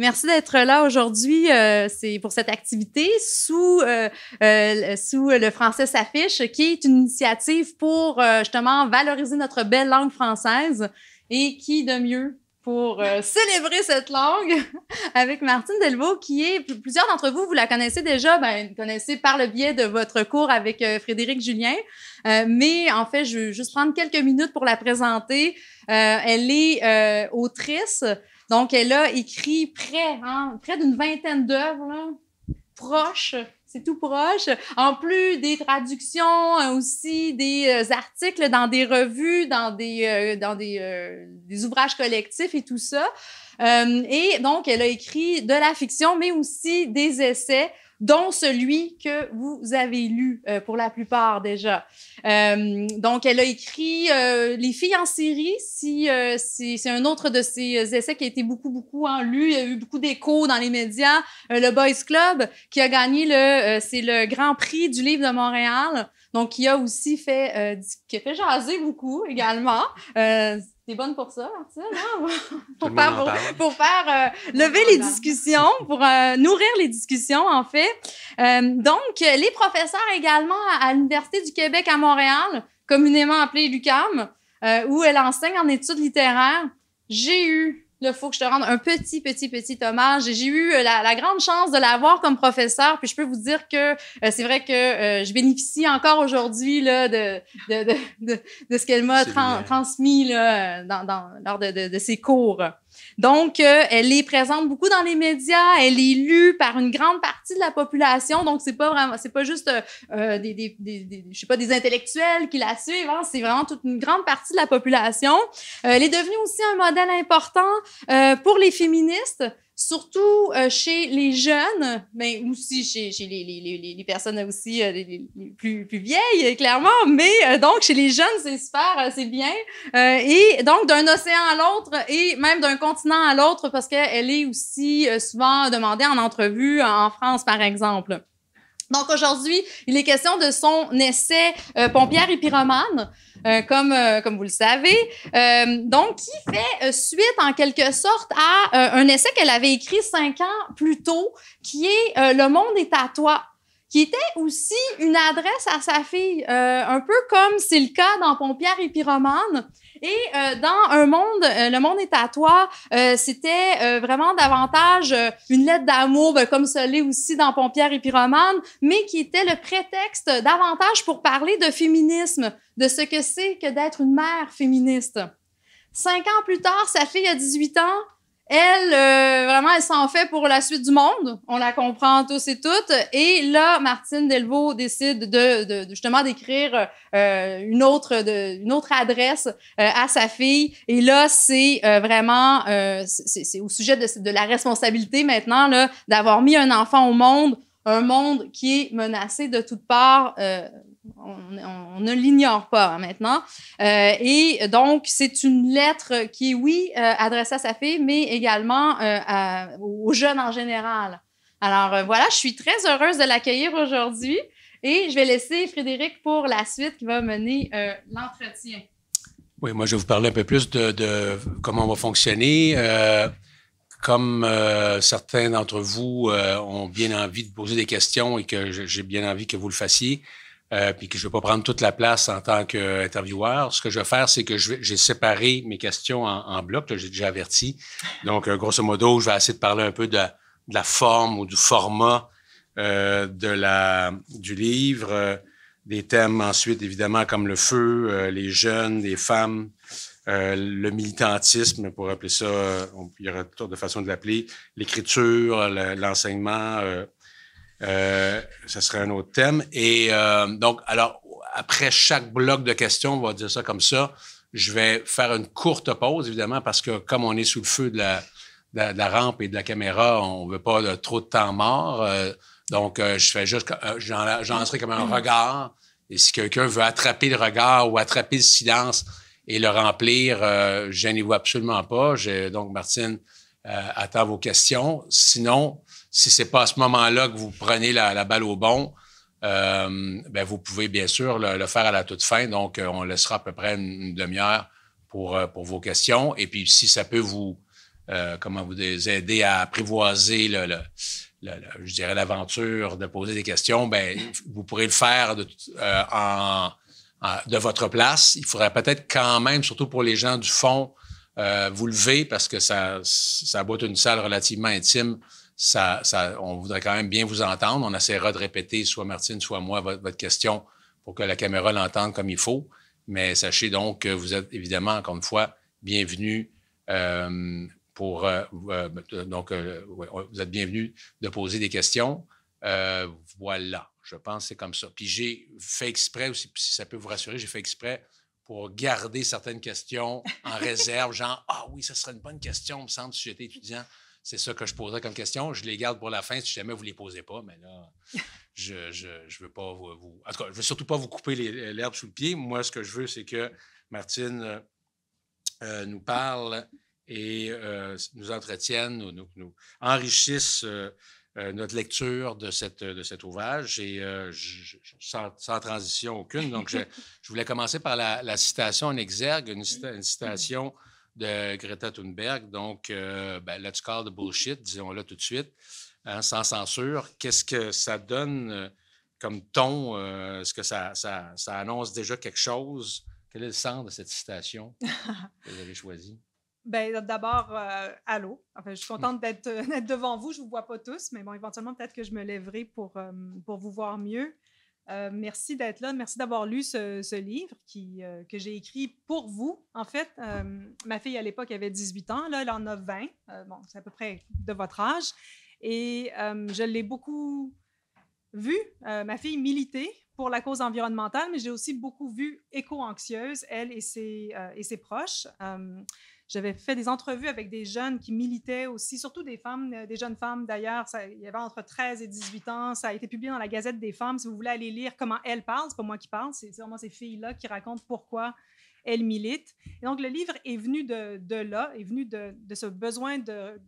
Merci d'être là aujourd'hui. C'est pour cette activité sous le français s'affiche, qui est une initiative pour justement valoriser notre belle langue française. Et qui de mieux pour célébrer cette langue avec Martine Delvaux, qui est, plusieurs d'entre vous, vous la connaissez déjà, vous connaissez par le biais de votre cours avec Frédéric Julien. Mais en fait, je vais juste prendre quelques minutes pour la présenter. Elle est autrice, donc elle a écrit près d'une vingtaine d'œuvres, proches. C'est tout proche. En plus des traductions, aussi des articles dans des revues, dans des ouvrages collectifs et tout ça. Et donc, elle a écrit de la fiction, mais aussi des essais, dont celui que vous avez lu pour la plupart déjà. Donc, elle a écrit Les filles en série, c'est un autre de ses essais qui a été beaucoup lu. Il y a eu beaucoup d'échos dans les médias. Le Boys Club, qui a gagné c'est le Grand Prix du livre de Montréal. Donc, qui a aussi fait jaser beaucoup également. T'es bonne pour ça, Martine, hein? pour faire lever les discussions, pour nourrir les discussions, en fait. Donc, les professeurs également à l'Université du Québec à Montréal, communément appelée l'UQAM, où elle enseigne en études littéraires. J'ai eu, il faut que je te rende un petit hommage. J'ai eu la grande chance de l'avoir comme professeur, puis je peux vous dire que c'est vrai que je bénéficie encore aujourd'hui là de ce qu'elle m'a transmis là lors de ses cours. Donc, elle est présente beaucoup dans les médias, elle est lue par une grande partie de la population, donc c'est pas juste des intellectuels qui la suivent, hein, c'est vraiment toute une grande partie de la population. Elle est devenue aussi un modèle important pour les féministes, surtout chez les jeunes, mais aussi chez les personnes aussi les plus vieilles, clairement, mais donc chez les jeunes, c'est super, c'est bien. Et donc, d'un océan à l'autre et même d'un continent à l'autre, parce qu'elle est aussi souvent demandée en entrevue en France, par exemple. Donc, aujourd'hui, il est question de son essai « Pompière et pyromane », comme vous le savez, donc qui fait suite, en quelque sorte, à un essai qu'elle avait écrit 5 ans plus tôt, qui est « Le monde est à toi », qui était aussi une adresse à sa fille, un peu comme c'est le cas dans « Pompière et pyromane ». Et dans un monde, le monde est à toi, c'était vraiment davantage une lettre d'amour, comme ça l'est aussi dans Pompière et pyromane, mais qui était le prétexte davantage pour parler de féminisme, de ce que c'est que d'être une mère féministe. 5 ans plus tard, sa fille a 18 ans. Elle, vraiment, elle s'en fait pour la suite du monde. On la comprend tous et toutes. Et là, Martine Delvaux décide de justement d'écrire une autre adresse à sa fille. Et là, c'est vraiment, c'est au sujet de la responsabilité maintenant là d'avoir mis un enfant au monde, un monde qui est menacé de toutes parts. On ne l'ignore pas maintenant. Et donc, c'est une lettre qui est, oui, adressée à sa fille, mais également aux jeunes en général. Alors, voilà, je suis très heureuse de l'accueillir aujourd'hui et je vais laisser Frédéric pour la suite qui va mener l'entretien. Oui, moi, je vais vous parler un peu plus de comment on va fonctionner. Comme certains d'entre vous ont bien envie de poser des questions et que j'ai bien envie que vous le fassiez, puis que je ne vais pas prendre toute la place en tant qu'intervieweur. Ce que je vais faire, c'est que j'ai séparé mes questions en blocs. J'ai déjà averti. Donc, grosso modo, je vais essayer de parler un peu de la forme ou du format du livre. Des thèmes ensuite, évidemment, comme le feu, les jeunes, les femmes, le militantisme, pour appeler ça, il y aura toutes sortes de façons de l'appeler, l'écriture, l'enseignement, ça serait un autre thème. Et donc, alors, après chaque bloc de questions, on va dire ça comme ça, je vais faire une courte pause, évidemment, parce que comme on est sous le feu de la rampe et de la caméra, on ne veut pas trop de temps mort. Donc, je fais juste, j'en lancerai comme un regard. Et si quelqu'un veut attraper le regard ou attraper le silence et le remplir, gênez-vous absolument pas. Donc, Martine attend vos questions. Sinon, si c'est pas à ce moment-là que vous prenez la balle au bon, ben vous pouvez bien sûr le faire à la toute fin. Donc, on laissera à peu près une demi-heure pour vos questions. Et puis, si ça peut vous comment vous aider à apprivoiser je dirais l'aventure de poser des questions, ben vous pourrez le faire de votre place. Il faudrait peut-être quand même, surtout pour les gens du fond, vous lever parce que ça doit être une salle relativement intime. On voudrait quand même bien vous entendre. On essaiera de répéter, soit Martine, soit moi, votre question pour que la caméra l'entende comme il faut. Mais sachez donc que vous êtes évidemment, encore une fois, bienvenue vous êtes bienvenue de poser des questions. Voilà, je pense que c'est comme ça. Puis j'ai fait exprès aussi, si ça peut vous rassurer, j'ai fait exprès pour garder certaines questions en réserve, genre « Ah oui, ça serait une bonne question, me semble, si j'étais étudiant. » C'est ça que je poserais comme question. Je les garde pour la fin si jamais vous ne les posez pas, mais là, je veux pas vous... En tout cas, je ne veux surtout pas vous couper l'herbe sous le pied. Moi, ce que je veux, c'est que Martine nous parle et nous entretienne, nous enrichisse notre lecture de cet ouvrage et sans transition aucune. Donc, je voulais commencer par la citation en exergue, une citation de Greta Thunberg. Donc, let's call the bullshit, disons-le tout de suite, hein, sans censure. Qu'est-ce que ça donne comme ton? Est-ce que ça annonce déjà quelque chose? Quel est le sens de cette citation que vous avez choisie? Bien, d'abord, allô. Enfin, je suis contente d'être devant vous. Je ne vous vois pas tous, mais bon, éventuellement, peut-être que je me lèverai pour vous voir mieux. Merci d'être là. Merci d'avoir lu ce livre que j'ai écrit pour vous. En fait, ma fille, à l'époque, avait 18 ans. Là, elle en a 20. Bon, c'est à peu près de votre âge. Et je l'ai beaucoup vu, ma fille, militer pour la cause environnementale, mais j'ai aussi beaucoup vu éco-anxieuse, elle et ses proches. J'avais fait des entrevues avec des jeunes qui militaient aussi, surtout des femmes, des jeunes femmes d'ailleurs. Il y avait entre 13 et 18 ans. Ça a été publié dans la Gazette des femmes. Si vous voulez aller lire comment elles parlent, c'est pas moi qui parle, c'est vraiment ces filles-là qui racontent pourquoi elles militent. Et donc, le livre est venu de là, est venu de ce besoin de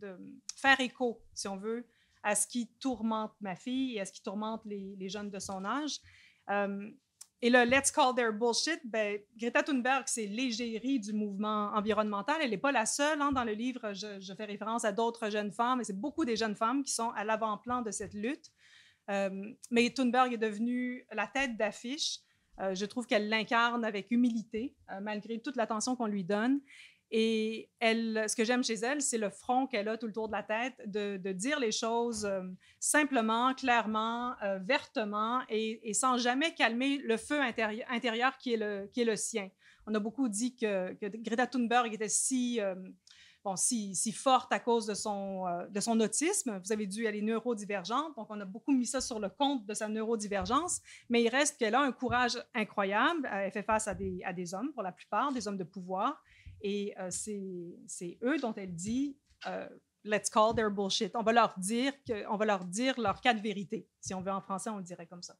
faire écho, si on veut, à ce qui tourmente ma fille et à ce qui tourmente les jeunes de son âge. Et le « Let's call their bullshit », ben, Greta Thunberg, c'est l'égérie du mouvement environnemental. Elle n'est pas la seule. Hein, dans le livre, je fais référence à d'autres jeunes femmes, et c'est beaucoup des jeunes femmes qui sont à l'avant-plan de cette lutte. Mais Thunberg est devenue la tête d'affiche. Je trouve qu'elle l'incarne avec humilité, malgré toute l'attention qu'on lui donne. Et ce que j'aime chez elle, c'est le front qu'elle a tout le tour de la tête, de dire les choses simplement, clairement, vertement et sans jamais calmer le feu intérieur qui est le sien. On a beaucoup dit que Greta Thunberg était si forte à cause de son autisme. Vous avez dit, elle est neurodivergente, donc on a beaucoup mis ça sur le compte de sa neurodivergence, mais il reste qu'elle a un courage incroyable. Elle fait face à des hommes, pour la plupart, des hommes de pouvoir. Et c'est eux dont elle dit let's call their bullshit. On va leur dire leur cas de vérité. Si on veut en français, on le dirait comme ça.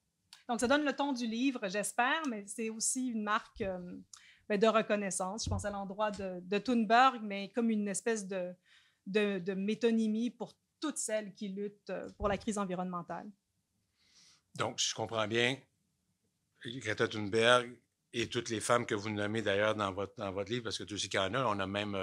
Donc, ça donne le ton du livre, j'espère, mais c'est aussi une marque de reconnaissance. Je pense à l'endroit de Thunberg, mais comme une espèce de métonymie pour toutes celles qui luttent pour la crise environnementale. Donc, si je comprends bien, Greta Thunberg et toutes les femmes que vous nommez d'ailleurs dans votre livre, parce que tu sais qu'il y en a, on a même,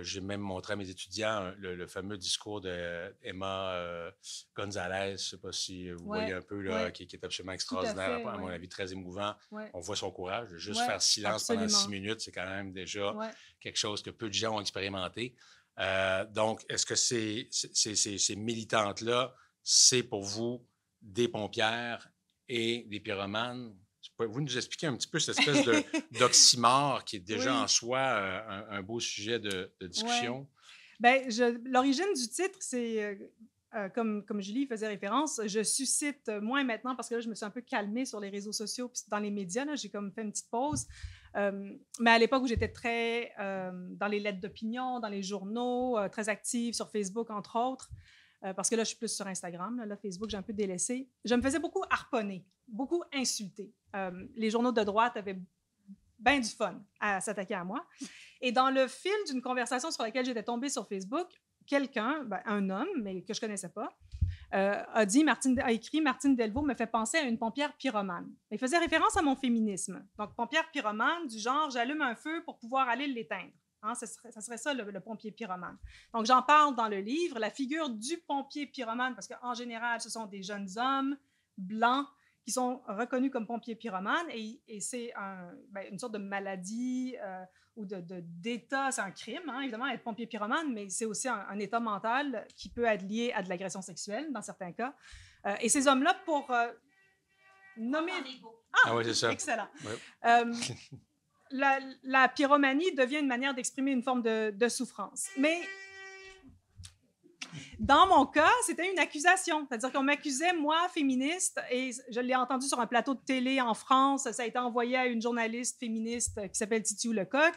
j'ai même montré à mes étudiants le fameux discours d'Emma Gonzalez, je ne sais pas si vous voyez un peu, là, qui est absolument extraordinaire, à mon avis très émouvant. On voit son courage. Juste faire silence pendant 6 minutes, c'est quand même déjà quelque chose que peu de gens ont expérimenté. Donc, est-ce que ces militantes-là, c'est pour vous des pompières et des pyromanes? Pouvez-vous nous expliquer un petit peu cette espèce d'oxymore qui est déjà en soi un beau sujet de discussion? Bien, l'origine du titre, c'est, comme Julie faisait référence, je suscite moins maintenant parce que là, je me suis un peu calmée sur les réseaux sociaux puis dans les médias. Là, j'ai comme fait une petite pause. Mais à l'époque où j'étais très dans les lettres d'opinion, dans les journaux, très active sur Facebook, entre autres, parce que là, je suis plus sur Instagram. Là, Facebook, j'ai un peu délaissé. Je me faisais beaucoup harponner, beaucoup insulter. Les journaux de droite avaient bien du fun à s'attaquer à moi. Et dans le fil d'une conversation sur laquelle j'étais tombée sur Facebook, quelqu'un, un homme, mais que je ne connaissais pas, a écrit « Martine Delvaux me fait penser à une pompière pyromane ». Il faisait référence à mon féminisme. Donc, pompière pyromane, du genre « j'allume un feu pour pouvoir aller l'éteindre ». Hein, ça serait ça, le pompier pyromane. Donc, j'en parle dans le livre, la figure du pompier pyromane, parce qu'en général, ce sont des jeunes hommes blancs qui sont reconnus comme pompiers pyromanes, et c'est une sorte de maladie ou d'état, c'est un crime, hein, évidemment, être pompier pyromane, mais c'est aussi un état mental qui peut être lié à de l'agression sexuelle, dans certains cas. Et ces hommes-là, pour nommer... Ah oui, c'est ça. Excellent. Ouais. La pyromanie devient une manière d'exprimer une forme de souffrance. Mais dans mon cas, c'était une accusation. C'est-à-dire qu'on m'accusait, moi, féministe, et je l'ai entendu sur un plateau de télé en France. Ça a été envoyé à une journaliste féministe qui s'appelle Titiou Lecoq.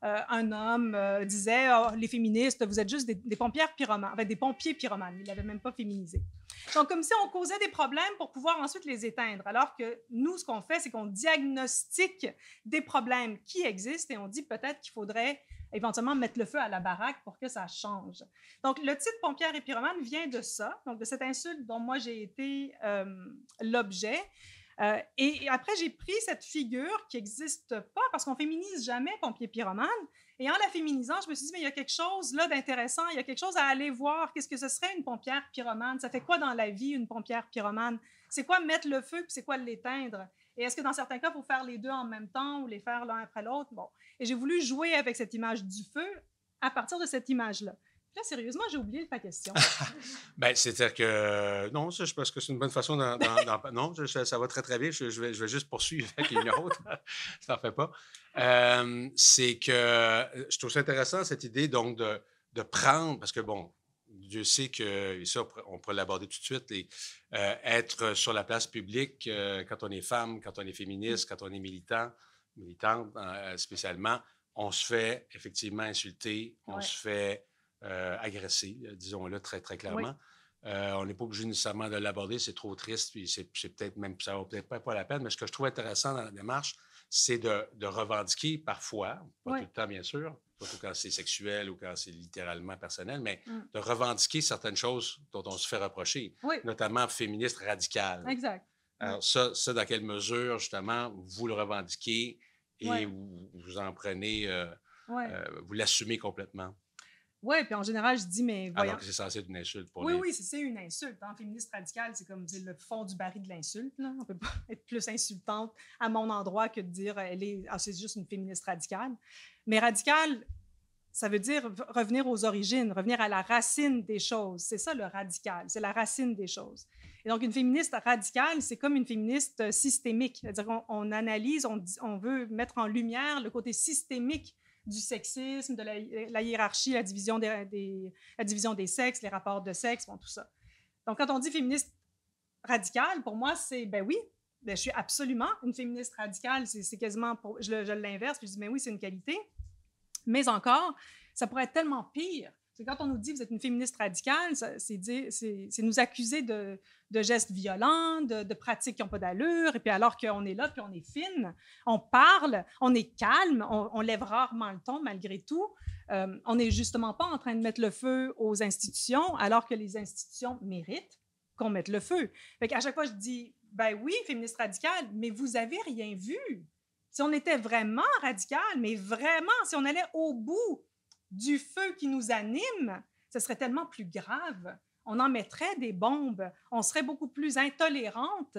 Un homme disait oh, les féministes, vous êtes juste des pompières pyromanes, enfin, des pompiers pyromanes. Il ne l'avait même pas féminisé. Donc, comme si on causait des problèmes pour pouvoir ensuite les éteindre. Alors que nous, ce qu'on fait, c'est qu'on diagnostique des problèmes qui existent et on dit peut-être qu'il faudrait éventuellement mettre le feu à la baraque pour que ça change. Donc, le titre pompière et pyromane vient de ça, donc de cette insulte dont moi j'ai été l'objet. Et après, j'ai pris cette figure qui n'existe pas parce qu'on ne féminise jamais pompier pyromane. Et en la féminisant, je me suis dit, mais il y a quelque chose là d'intéressant, il y a quelque chose à aller voir. Qu'est-ce que ce serait une pompière pyromane? Ça fait quoi dans la vie, une pompière pyromane? C'est quoi mettre le feu, puis c'est quoi l'éteindre? Et est-ce que dans certains cas, il faut faire les deux en même temps ou les faire l'un après l'autre? Bon. Et j'ai voulu jouer avec cette image du feu à partir de cette image-là. Là, sérieusement, j'ai oublié ta question. Bien, c'est-à-dire que non, ça, je pense que c'est une bonne façon non, ça va très, très bien. Je vais juste poursuivre avec une autre. Ça n'en fait pas. C'est que je trouve ça intéressant, cette idée, donc, de prendre, parce que, bon, Dieu sait que, et ça, on pourrait l'aborder tout de suite, être sur la place publique, quand on est femme, quand on est féministe, quand on est militante spécialement, on se fait effectivement insulter, on se fait agressé, disons-le très, très clairement. Oui. On n'est pas obligé nécessairement de l'aborder, c'est trop triste, puis c'est peut-être même, ça ne vaut peut-être pas la peine, mais ce que je trouve intéressant dans la démarche, c'est de revendiquer parfois, pas tout le temps bien sûr, surtout quand c'est sexuel ou quand c'est littéralement personnel, mais de revendiquer certaines choses dont on se fait reprocher, notamment féministe radicale. Exact. Alors ça, dans quelle mesure, justement, vous le revendiquez et vous en prenez, vous l'assumez complètement? Oui, puis en général, je dis, mais voyons. Alors que c'est censé être une insulte pour Oui, c'est une insulte. Hein. Féministe radicale, c'est comme le fond du baril de l'insulte. Là. On ne peut pas être plus insultante à mon endroit que de dire c'est juste une féministe radicale. Mais radicale, ça veut dire revenir aux origines, revenir à la racine des choses. C'est ça le radical, c'est la racine des choses. Et donc, une féministe radicale, c'est comme une féministe systémique. C'est-à-dire qu'on analyse, on veut mettre en lumière le côté systémique du sexisme, de la hiérarchie, la division des sexes, les rapports de sexe, bon, tout ça. Donc, quand on dit féministe radicale, pour moi, c'est, je suis absolument une féministe radicale. C'est quasiment, je l'inverse, puis je dis, oui, c'est une qualité. Mais encore, ça pourrait être tellement pire. C'est quand on nous dit, vous êtes une féministe radicale, c'est nous accuser de gestes violents, de pratiques qui n'ont pas d'allure, et puis alors qu'on est là, puis on est fine, on parle, on est calme, on lève rarement le ton malgré tout. On n'est justement pas en train de mettre le feu aux institutions, alors que les institutions méritent qu'on mette le feu. Fait qu'à chaque fois, je dis, oui, féministe radicale, mais vous n'avez rien vu. Si on était vraiment radical, mais vraiment, si on allait au bout du feu qui nous anime, ce serait tellement plus grave. On en mettrait des bombes. On serait beaucoup plus intolérante.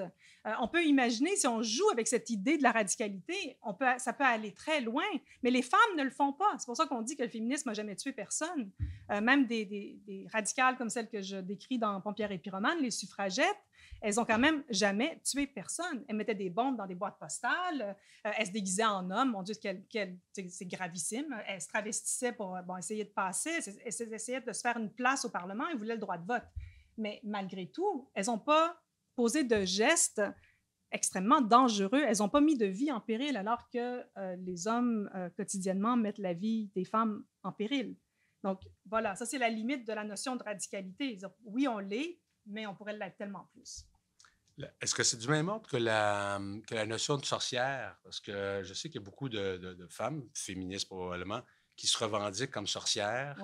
On peut imaginer, si on joue avec cette idée de la radicalité, ça peut aller très loin. Mais les femmes ne le font pas. C'est pour ça qu'on dit que le féminisme n'a jamais tué personne. Même des radicales comme celles que je décris dans Pompières et pyromanes, les suffragettes, elles ont quand même jamais tué personne. Elles mettaient des bombes dans des boîtes postales, elles se déguisaient en hommes. Mon Dieu, c'est gravissime. Elles se travestissaient pour essayer de passer. Elles essayaient de se faire une place au Parlement. Elles voulaient le droit de vote. Mais malgré tout, elles n'ont pas posé de gestes extrêmement dangereux. Elles n'ont pas mis de vie en péril, alors que les hommes, quotidiennement, mettent la vie des femmes en péril. Donc, voilà, ça, c'est la limite de la notion de radicalité. Oui, on l'est, mais on pourrait l'être tellement plus. Est-ce que c'est du même ordre que la notion de sorcière? Parce que je sais qu'il y a beaucoup de femmes, féministes probablement, qui se revendiquent comme sorcières,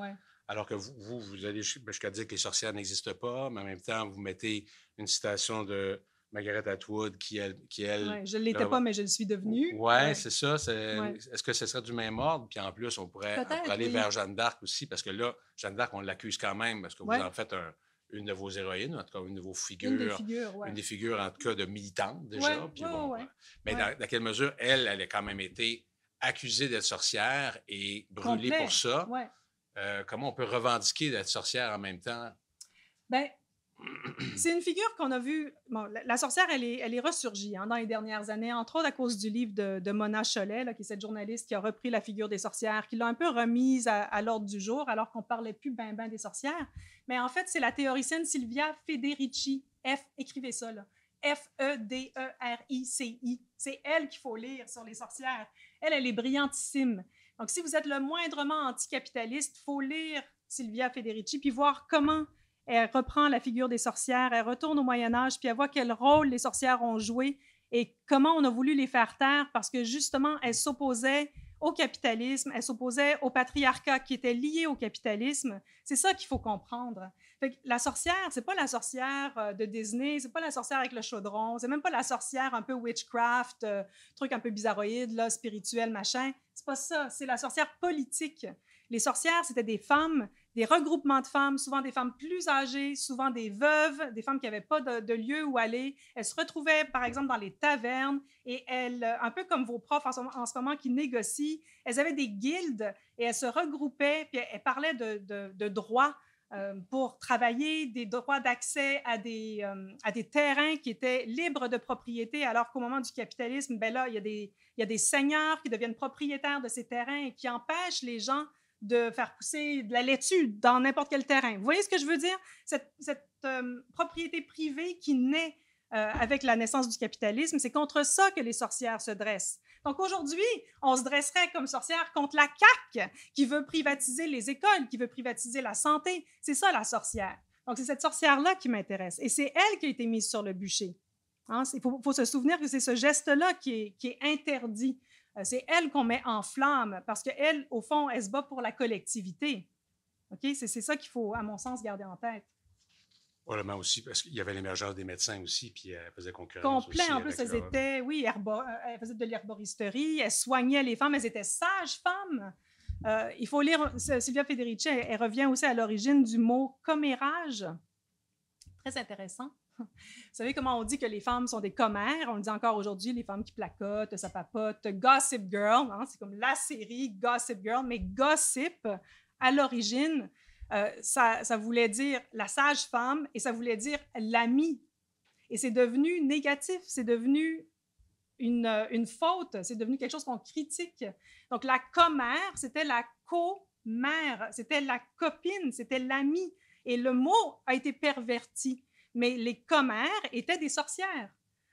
alors que vous allez jusqu'à dire que les sorcières n'existent pas, mais en même temps, vous mettez une citation de Margaret Atwood, qui elle Ouais, je ne l'étais pas, mais je le suis devenue. ouais, c'est ça. Ouais. Est-ce que ce serait du même ordre? Puis en plus, on pourrait Peut-être, aller oui. vers Jeanne d'Arc aussi, parce que là, Jeanne d'Arc, on l'accuse quand même, parce que vous Ouais. en faites une de vos héroïnes, en tout cas une de vos figures. Une des figures, oui. Une des figures, en tout cas, de militante, déjà. Ouais, Puis ouais, bon, ouais. mais Ouais. dans quelle mesure, elle a quand même été accusée d'être sorcière et brûlée Complet. pour ça. Ouais. Comment on peut revendiquer d'être sorcière en même temps? Ben, c'est une figure qu'on a vue. Bon, la sorcière, elle est ressurgie dans les dernières années, entre autres à cause du livre de Mona Chollet, là, qui est cette journaliste qui a repris la figure des sorcières, qui l'a un peu remise à l'ordre du jour, alors qu'on ne parlait plus ben des sorcières. Mais en fait, c'est la théoricienne Silvia Federici. Écrivez ça, là. Federici. C'est elle qu'il faut lire sur les sorcières. Elle est brillantissime. Donc, si vous êtes le moindrement anticapitaliste, il faut lire Silvia Federici puis voir comment elle reprend la figure des sorcières, elle retourne au Moyen-Âge, puis elle voit quel rôle les sorcières ont joué et comment on a voulu les faire taire parce que justement, elles s'opposaient au capitalisme, elles s'opposaient au patriarcat qui était lié au capitalisme. C'est ça qu'il faut comprendre. Fait que la sorcière, c'est pas la sorcière de Disney, c'est pas la sorcière avec le chaudron, c'est même pas la sorcière un peu witchcraft, truc un peu bizarroïde, là, spirituel, machin. C'est pas ça, c'est la sorcière politique. Les sorcières, c'était des femmes, des regroupements de femmes, souvent des femmes plus âgées, souvent des veuves, des femmes qui n'avaient pas de lieu où aller. Elles se retrouvaient, par exemple, dans les tavernes et elles, un peu comme vos profs en ce moment qui négocient, elles avaient des guildes et elles se regroupaient, puis elles parlaient de droits pour travailler, des droits d'accès à des terrains qui étaient libres de propriété, alors qu'au moment du capitalisme, ben là, il y a des seigneurs qui deviennent propriétaires de ces terrains et qui empêchent les gens de faire pousser de la laitue dans n'importe quel terrain. Vous voyez ce que je veux dire? Cette propriété privée qui naît avec la naissance du capitalisme, c'est contre ça que les sorcières se dressent. Donc aujourd'hui, on se dresserait comme sorcière contre la CAQ qui veut privatiser les écoles, qui veut privatiser la santé. C'est ça la sorcière. Donc c'est cette sorcière-là qui m'intéresse. Et c'est elle qui a été mise sur le bûcher. Il faut se souvenir que c'est ce geste-là qui est interdit. C'est elle qu'on met en flamme parce qu'elle, au fond, elle se bat pour la collectivité. Okay? C'est ça qu'il faut, à mon sens, garder en tête. Probablement aussi, parce qu'il y avait l'émergence des médecins aussi, puis elle faisait concurrence complet, aussi en plus, elles étaient, oui, elles faisaient de l'herboristerie, elles soignaient les femmes, elles étaient sages-femmes. Il faut lire, Silvia Federici, elle revient aussi à l'origine du mot commérage. Très intéressant. Vous savez comment on dit que les femmes sont des commères? On le dit encore aujourd'hui, les femmes qui placotent, ça papote. Gossip Girl, hein, c'est comme la série Gossip Girl, mais gossip, à l'origine, ça voulait dire la sage-femme et ça voulait dire l'amie. Et c'est devenu négatif, c'est devenu une faute, c'est devenu quelque chose qu'on critique. Donc la commère, c'était la co-mère, c'était la copine, c'était l'amie. Et le mot a été perverti. Mais les commères étaient des sorcières.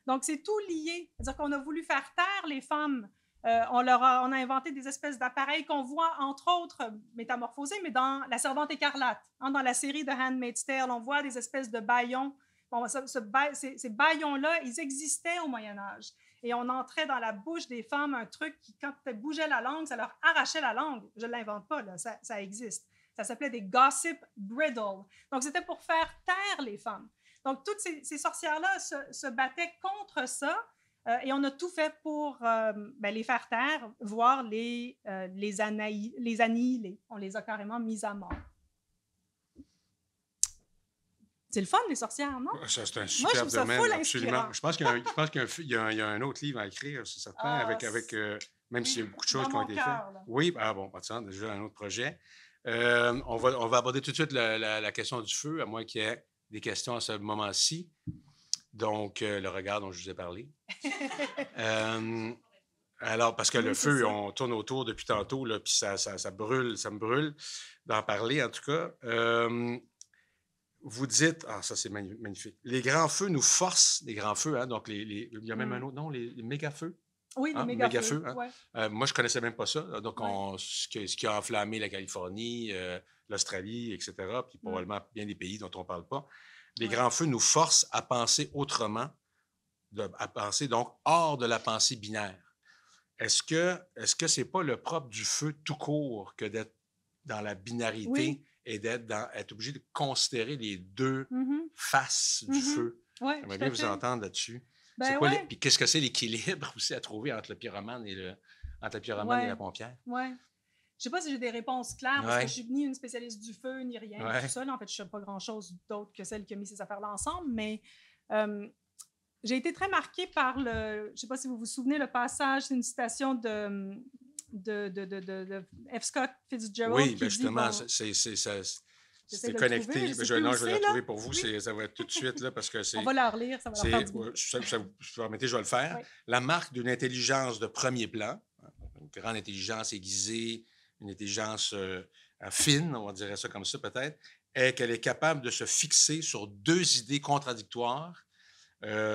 Donc, c'est tout lié. C'est-à-dire qu'on a voulu faire taire les femmes. On a inventé des espèces d'appareils qu'on voit, entre autres, métamorphosés, mais dans La Servante écarlate. Hein, dans la série de Handmaid's Tale, on voit des espèces de bâillons. Bon, ces bâillons-là, ils existaient au Moyen-Âge. Et on entrait dans la bouche des femmes un truc qui, quand elles bougeaient la langue, ça leur arrachait la langue. Je ne l'invente pas, là, ça existe. Ça s'appelait des gossip bridle. Donc, c'était pour faire taire les femmes. Donc, toutes ces sorcières-là se battaient contre ça et on a tout fait pour les faire taire, voire les annihiler. On les a carrément mises à mort. C'est le fun, les sorcières, non? Ça, c'est un Moi, je super trouve ça domaine, full absolument. inspirant. Je pense qu'il y a un autre livre à écrire, c'est certain, avec même s'il y a beaucoup de choses qui ont été faites. Là. Oui, bon, pas de sens, déjà un autre projet. On va aborder tout de suite la question du feu, à moins qu'il y ait des questions à ce moment-ci. Donc, le regard dont je vous ai parlé. Alors, parce que le feu, on tourne autour depuis tantôt, là, puis ça brûle, ça me brûle d'en parler, en tout cas. Vous dites, ça c'est magnifique, les grands feux nous forcent, les grands feux, hein, donc il y a même un autre nom, les méga-feux. Oui, les méga-feux. Hein? Ouais. Moi, je ne connaissais même pas ça. Donc, ce qui a enflammé la Californie, l'Australie, etc., puis probablement bien des pays dont on ne parle pas. Les grands feux nous forcent à penser autrement, à penser donc hors de la pensée binaire. Est-ce que ce n'est pas le propre du feu tout court que d'être dans la binarité et être obligé de considérer les deux faces du feu? Ouais, J'aimerais tout à bien vous fait. entendre là-dessus. Ben C'est quoi ouais, puis qu'est-ce que c'est l'équilibre aussi à trouver entre le pyromane et la ouais, pompière? ouais. Je sais pas si j'ai des réponses claires parce que je Ouais, suis ni une spécialiste du feu ni rien de tout ouais. ça. Là. En fait, je ne sais pas grand-chose d'autre que celle qui a mis ces affaires-là ensemble, mais euh, j'ai été très marquée par je ne sais pas si vous vous souvenez, le passage, c'est une citation de F. Scott Fitzgerald Oui, qui bien dit, justement, bon, j'essaie c'est de le trouver, mais connecté. je ne Ben, sais plus où je vais le c'est, là. retrouver pour vous. Oui, Ça va être tout de suite, là, parce que on va leur lire, ça va leur faire du bien. vous permettez, je vais le faire. Oui. La marque d'une intelligence de premier plan, une grande intelligence aiguisée, une intelligence fine, on va dire ça comme ça peut-être, est qu'elle est capable de se fixer sur deux idées contradictoires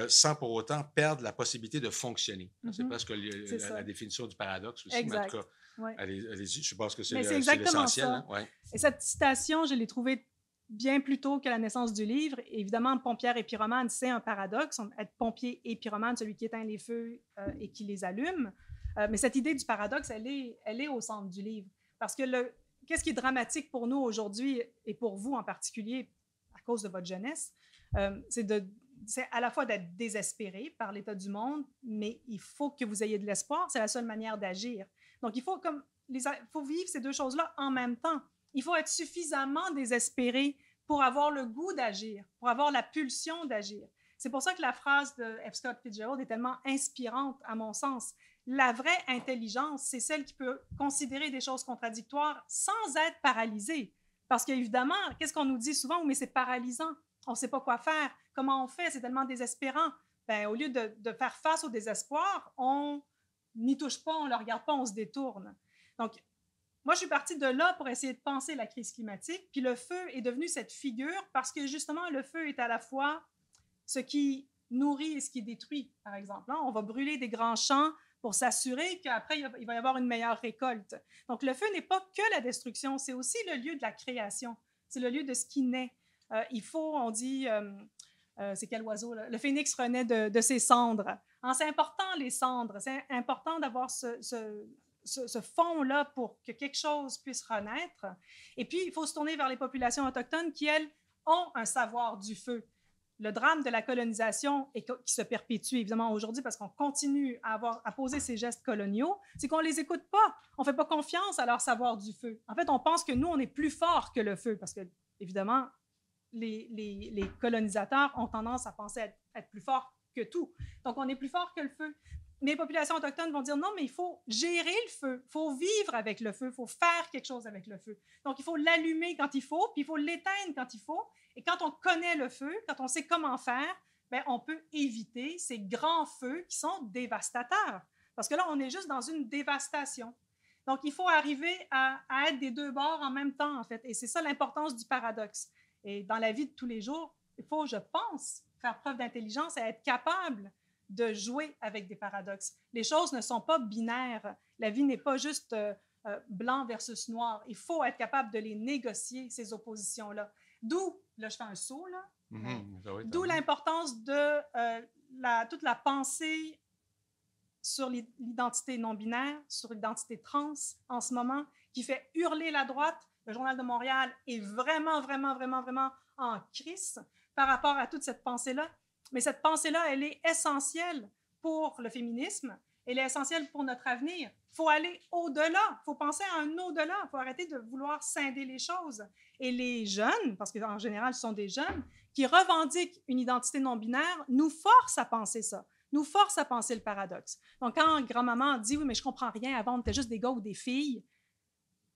sans pour autant perdre la possibilité de fonctionner. C'est presque C'est la ça. définition du paradoxe aussi, mais en tout Exact. cas, Ouais. allez-y, je pense que Mais c'est c'est exactement l'essentiel. ça. Hein? Ouais. Et cette citation, je l'ai trouvée bien plus tôt que la naissance du livre. Évidemment, pompière et pyromane, c'est un paradoxe. Être pompier et pyromane, celui qui éteint les feux et qui les allume. Mais cette idée du paradoxe, elle est au centre du livre. Parce que qu'est-ce qui est dramatique pour nous aujourd'hui, et pour vous en particulier, à cause de votre jeunesse, c'est à la fois d'être désespéré par l'état du monde, mais il faut que vous ayez de l'espoir. C'est la seule manière d'agir. Donc, il faut vivre ces deux choses-là en même temps. Il faut être suffisamment désespéré pour avoir le goût d'agir, pour avoir la pulsion d'agir. C'est pour ça que la phrase de F. Scott Fitzgerald est tellement inspirante, à mon sens. La vraie intelligence, c'est celle qui peut considérer des choses contradictoires sans être paralysée. Parce qu'évidemment, qu'est-ce qu'on nous dit souvent? Mais c'est paralysant. On ne sait pas quoi faire. Comment on fait? C'est tellement désespérant. Ben, au lieu de faire face au désespoir, on n'y touche pas, on ne le regarde pas, on se détourne. Donc, moi, je suis partie de là pour essayer de penser la crise climatique. Puis le feu est devenu cette figure parce que justement, le feu est à la fois ce qui nourrit et ce qui détruit, par exemple. On va brûler des grands champs pour s'assurer qu'après, il va y avoir une meilleure récolte. Donc, le feu n'est pas que la destruction, c'est aussi le lieu de la création. C'est le lieu de ce qui naît. On dit, c'est quel oiseau, là? Le phénix renaît de ses cendres. C'est important, les cendres. C'est important d'avoir ce fond-là pour que quelque chose puisse renaître. Et puis, il faut se tourner vers les populations autochtones qui, elles, ont un savoir du feu. Le drame de la colonisation qui se perpétue évidemment aujourd'hui parce qu'on continue à poser ces gestes coloniaux, c'est qu'on ne les écoute pas. On ne fait pas confiance à leur savoir du feu. En fait, on pense que nous, on est plus fort que le feu parce que, évidemment, les colonisateurs ont tendance à penser être plus forts que tout. Donc, on est plus fort que le feu. Mais les populations autochtones vont dire non, mais il faut gérer le feu, il faut vivre avec le feu, il faut faire quelque chose avec le feu. Donc, il faut l'allumer quand il faut, puis il faut l'éteindre quand il faut. Et quand on connaît le feu, quand on sait comment faire, bien, on peut éviter ces grands feux qui sont dévastateurs. Parce que là, on est juste dans une dévastation. Donc, il faut arriver à être des deux bords en même temps, en fait. Et c'est ça l'importance du paradoxe. Et dans la vie de tous les jours, il faut, je pense, faire preuve d'intelligence et être capable de jouer avec des paradoxes. Les choses ne sont pas binaires. La vie n'est pas juste blanc versus noir. Il faut être capable de les négocier, ces oppositions-là. D'où, là, je fais un saut, là. D'où l'importance de toute la pensée sur l'identité non-binaire, sur l'identité trans en ce moment, qui fait hurler la droite. Le Journal de Montréal est vraiment, vraiment, vraiment, vraiment en crise par rapport à toute cette pensée-là. Mais cette pensée-là, elle est essentielle pour le féminisme. Elle est essentielle pour notre avenir. Il faut aller au-delà. Il faut penser à un au-delà. Il faut arrêter de vouloir scinder les choses. Et les jeunes, parce qu'en général, ce sont des jeunes, qui revendiquent une identité non-binaire, nous forcent à penser ça. Nous forcent à penser le paradoxe. Donc, quand grand-maman dit « Oui, mais je ne comprends rien, avant, on était juste des gars ou des filles »,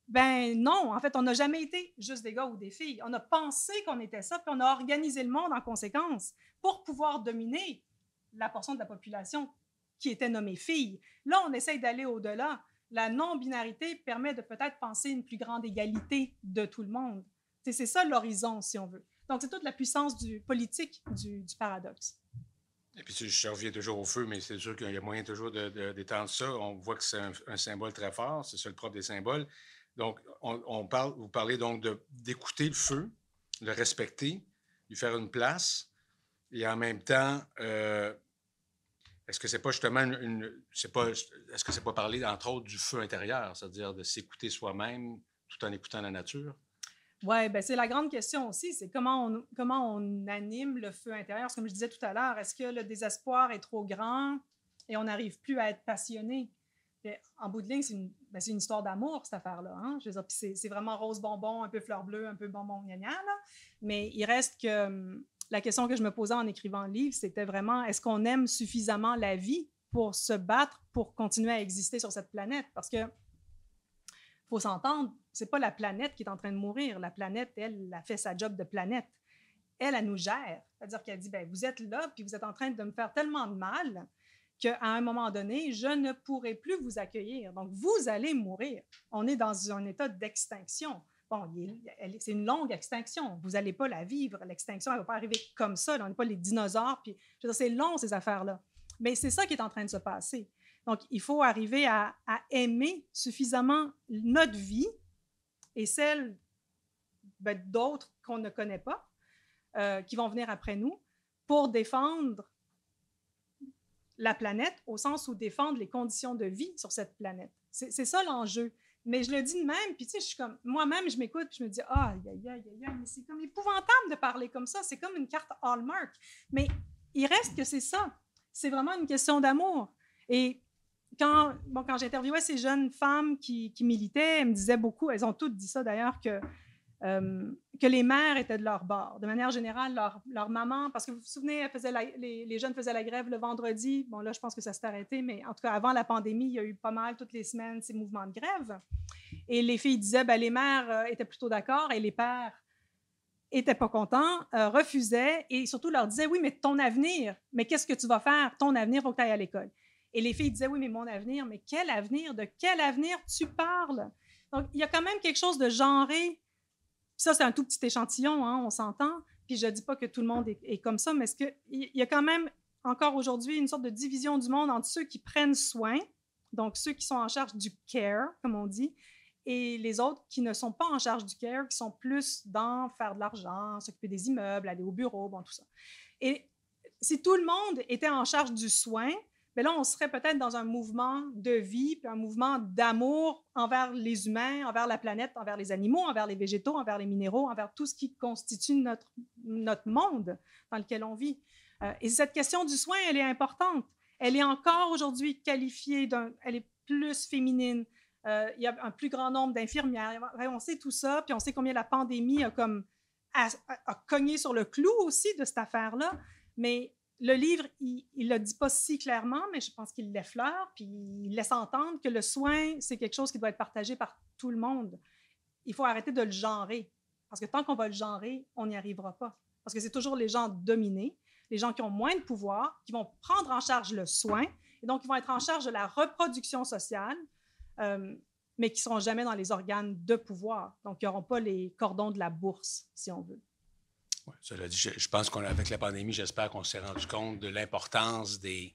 ben non, en fait, on n'a jamais été juste des gars ou des filles. On a pensé qu'on était ça, puis on a organisé le monde en conséquence pour pouvoir dominer la portion de la population qui était nommée fille. Là, on essaye d'aller au-delà. La non-binarité permet de peut-être penser une plus grande égalité de tout le monde. C'est ça l'horizon, si on veut. Donc, c'est toute la puissance politique du paradoxe. Et puis, je reviens toujours au feu, mais c'est sûr qu'il y a moyen toujours d'étendre ça. On voit que c'est un symbole très fort. C'est ça le propre des symboles. Donc, vous parlez donc d'écouter le feu, le respecter, lui faire une place, et en même temps, est-ce que c'est pas justement est-ce que c'est pas parler, entre autres, du feu intérieur, c'est-à-dire de s'écouter soi-même tout en écoutant la nature? Oui, ben c'est la grande question aussi, c'est comment on anime le feu intérieur. Comme je disais tout à l'heure, est-ce que le désespoir est trop grand et on n'arrive plus à être passionné? Et en bout de ligne, c'est une histoire d'amour, cette affaire-là. Hein? Je veux dire, puis c'est vraiment rose bonbon, un peu fleur bleue, un peu bonbon gna là. Mais il reste que la question que je me posais en écrivant le livre, c'était vraiment, est-ce qu'on aime suffisamment la vie pour se battre, pour continuer à exister sur cette planète? Parce que faut s'entendre, c'est pas la planète qui est en train de mourir. La planète, elle a fait sa job de planète. Elle nous gère. C'est-à-dire qu'elle dit, ben vous êtes là, puis vous êtes en train de me faire tellement de mal qu'à un moment donné, je ne pourrai plus vous accueillir. Donc, vous allez mourir. On est dans un état d'extinction. Bon, c'est une longue extinction. Vous n'allez pas la vivre. L'extinction, elle ne va pas arriver comme ça. On n'est pas les dinosaures. Puis, je veux dire, c'est long, ces affaires-là. Mais c'est ça qui est en train de se passer. Donc, il faut arriver à aimer suffisamment notre vie et celle d'autres qu'on ne connaît pas, qui vont venir après nous, pour défendre la planète, au sens où défendre les conditions de vie sur cette planète. C'est ça l'enjeu. Mais je le dis de même, puis tu sais, je suis comme, moi-même, je m'écoute, puis je me dis, ah, mais c'est comme épouvantable de parler comme ça, c'est comme une carte Hallmark. Mais il reste que c'est ça. C'est vraiment une question d'amour. Et quand j'interviewais ces jeunes femmes qui militaient, elles me disaient beaucoup, elles ont toutes dit ça d'ailleurs, que les mères étaient de leur bord. De manière générale, leur maman, parce que vous vous souvenez, les jeunes faisaient la grève le vendredi. Bon, là, je pense que ça s'est arrêté, mais en tout cas, avant la pandémie, il y a eu pas mal, toutes les semaines, ces mouvements de grève. Et les filles disaient, ben, les mères étaient plutôt d'accord et les pères n'étaient pas contents, refusaient et surtout leur disaient, oui, mais ton avenir, mais qu'est-ce que tu vas faire? Ton avenir, il faut que tu ailles à l'école. Et les filles disaient, oui, mais mon avenir, mais quel avenir? De quel avenir tu parles? Donc, il y a quand même quelque chose de genré. Puis ça, c'est un tout petit échantillon, hein, on s'entend. Puis je ne dis pas que tout le monde est comme ça, mais il y a quand même encore aujourd'hui une sorte de division du monde entre ceux qui prennent soin, donc ceux qui sont en charge du care, comme on dit, et les autres qui ne sont pas en charge du care, qui sont plus dans faire de l'argent, s'occuper des immeubles, aller au bureau, bon, tout ça. Et si tout le monde était en charge du soin, bien là, on serait peut-être dans un mouvement de vie, puis un mouvement d'amour envers les humains, envers la planète, envers les animaux, envers les végétaux, envers les minéraux, envers tout ce qui constitue notre monde dans lequel on vit. Et cette question du soin, elle est importante. Elle est encore aujourd'hui qualifiée elle est plus féminine. Il y a un plus grand nombre d'infirmières. On sait tout ça, puis on sait combien la pandémie a cogné sur le clou aussi de cette affaire-là. Mais le livre, il ne le dit pas si clairement, mais je pense qu'il l'effleure, puis il laisse entendre que le soin, c'est quelque chose qui doit être partagé par tout le monde. Il faut arrêter de le genrer, parce que tant qu'on va le genrer, on n'y arrivera pas. Parce que c'est toujours les gens dominés, les gens qui ont moins de pouvoir, qui vont prendre en charge le soin, et donc ils vont être en charge de la reproduction sociale, mais qui ne seront jamais dans les organes de pouvoir. Donc, ils n'auront pas les cordons de la bourse, si on veut. Ouais, cela dit, je pense qu'avec la pandémie, j'espère qu'on s'est rendu compte de l'importance de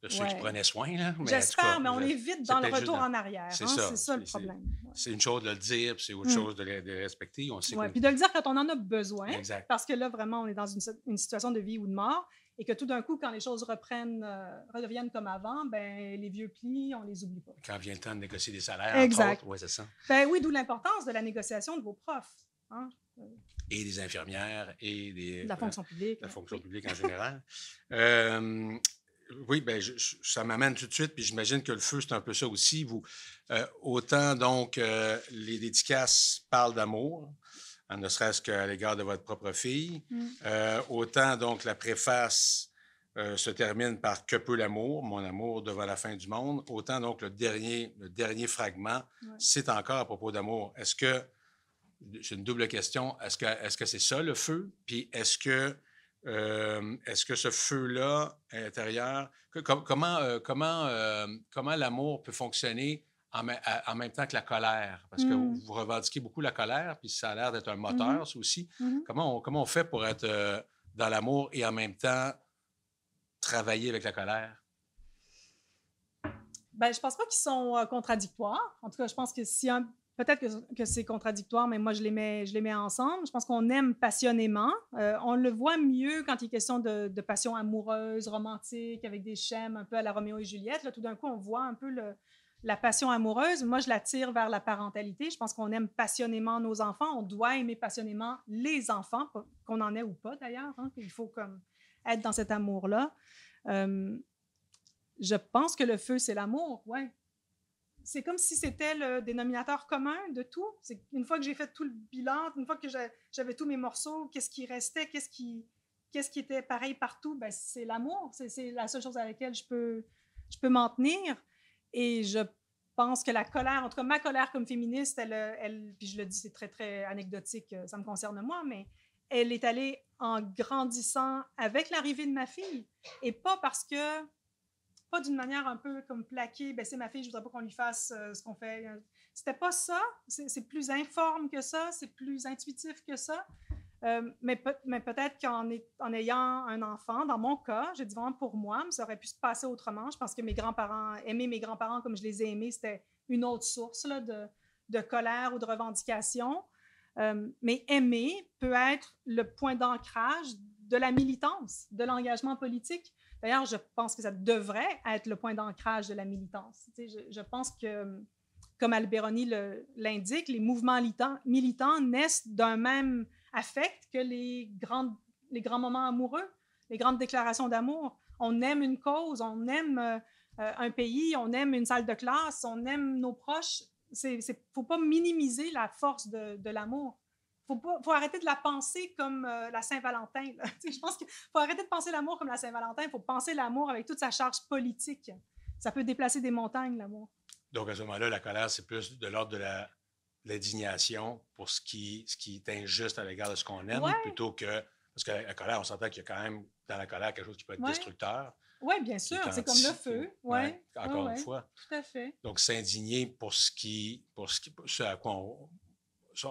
ceux qui prenaient soin. Là. J'espère, mais on est vite dans le retour en arrière. C'est ça le problème. C'est une chose de le dire, puis c'est autre chose de le respecter. Oui, puis de le dire quand on en a besoin. Exact. Parce que là, vraiment, on est dans une situation de vie ou de mort. Et que tout d'un coup, quand les choses redeviennent comme avant, ben les vieux plis, on les oublie pas. Quand vient le temps de négocier des salaires, exact. Entre autres, c'est ça. Ben oui, d'où l'importance de la négociation de vos profs. Hein? Et des infirmières et la fonction publique. La fonction publique en général. Oui, bien, ça m'amène tout de suite, puis j'imagine que le feu, c'est un peu ça aussi. Autant, donc, les dédicaces parlent d'amour, ne serait-ce qu'à l'égard de votre propre fille. Autant, donc, la préface se termine par « Que peut l'amour? Mon amour devant la fin du monde ». Autant, donc, le dernier fragment, c'est encore à propos d'amour. Est-ce que, c'est une double question, est-ce que c'est ça, le feu? Puis est-ce que ce feu-là, à l'intérieur, comment l'amour peut fonctionner en même temps que la colère? Parce que vous revendiquez beaucoup la colère, puis ça a l'air d'être un moteur, ça aussi. Comment on fait pour être dans l'amour et en même temps travailler avec la colère? Bien, je pense pas qu'ils sont contradictoires. En tout cas, je pense que si peut-être que c'est contradictoire, mais moi, je les mets ensemble. Je pense qu'on aime passionnément. On le voit mieux quand il est question de passion amoureuse, romantique, avec des schèmes un peu à la Roméo et Juliette. Là, tout d'un coup, on voit un peu la passion amoureuse, moi, je la tire vers la parentalité. Je pense qu'on aime passionnément nos enfants. On doit aimer passionnément les enfants, qu'on en ait ou pas d'ailleurs. Hein. Il faut comme être dans cet amour-là. Je pense que le feu, c'est l'amour, ouais. C'est comme si c'était le dénominateur commun de tout. C'est une fois que j'ai fait tout le bilan, une fois que j'avais tous mes morceaux, qu'est-ce qui restait, qu'est-ce qui était pareil partout, ben, c'est l'amour. C'est la seule chose à laquelle je peux m'en tenir. Et je pense que la colère, en tout cas ma colère comme féministe, elle puis je le dis, c'est très, très anecdotique, ça me concerne moi, mais elle est allée en grandissant avec l'arrivée de ma fille. Et pas d'une manière un peu comme plaquée, ben c'est ma fille, je voudrais pas qu'on lui fasse ce qu'on fait. C'était pas ça. C'est plus informe que ça, c'est plus intuitif que ça. Mais peut-être en ayant un enfant, dans mon cas, je dis vraiment pour moi, mais ça aurait pu se passer autrement. Je pense que aimer mes grands-parents comme je les ai aimés, c'était une autre source là, de colère ou de revendication. Mais aimer peut être le point d'ancrage de la militance, de l'engagement politique. D'ailleurs, je pense que ça devrait être le point d'ancrage de la militance. Je pense que, comme Alberoni l'indique, les mouvements militants naissent d'un même affect que les grands moments amoureux, les grandes déclarations d'amour. On aime une cause, on aime un pays, on aime une salle de classe, on aime nos proches. Il ne faut pas minimiser la force de l'amour. Faut arrêter de la penser comme la Saint-Valentin. Je pense qu'il faut arrêter de penser l'amour comme la Saint-Valentin. Il faut penser l'amour avec toute sa charge politique. Ça peut déplacer des montagnes, l'amour. Donc, à ce moment-là, la colère, c'est plus de l'ordre de l'indignation pour ce qui est injuste à l'égard de ce qu'on aime, plutôt que... Parce que la colère, on s'entend qu'il y a quand même dans la colère quelque chose qui peut être destructeur. Oui, bien sûr. C'est comme le feu. Encore une fois. Tout à fait. Donc, s'indigner pour ce à quoi on...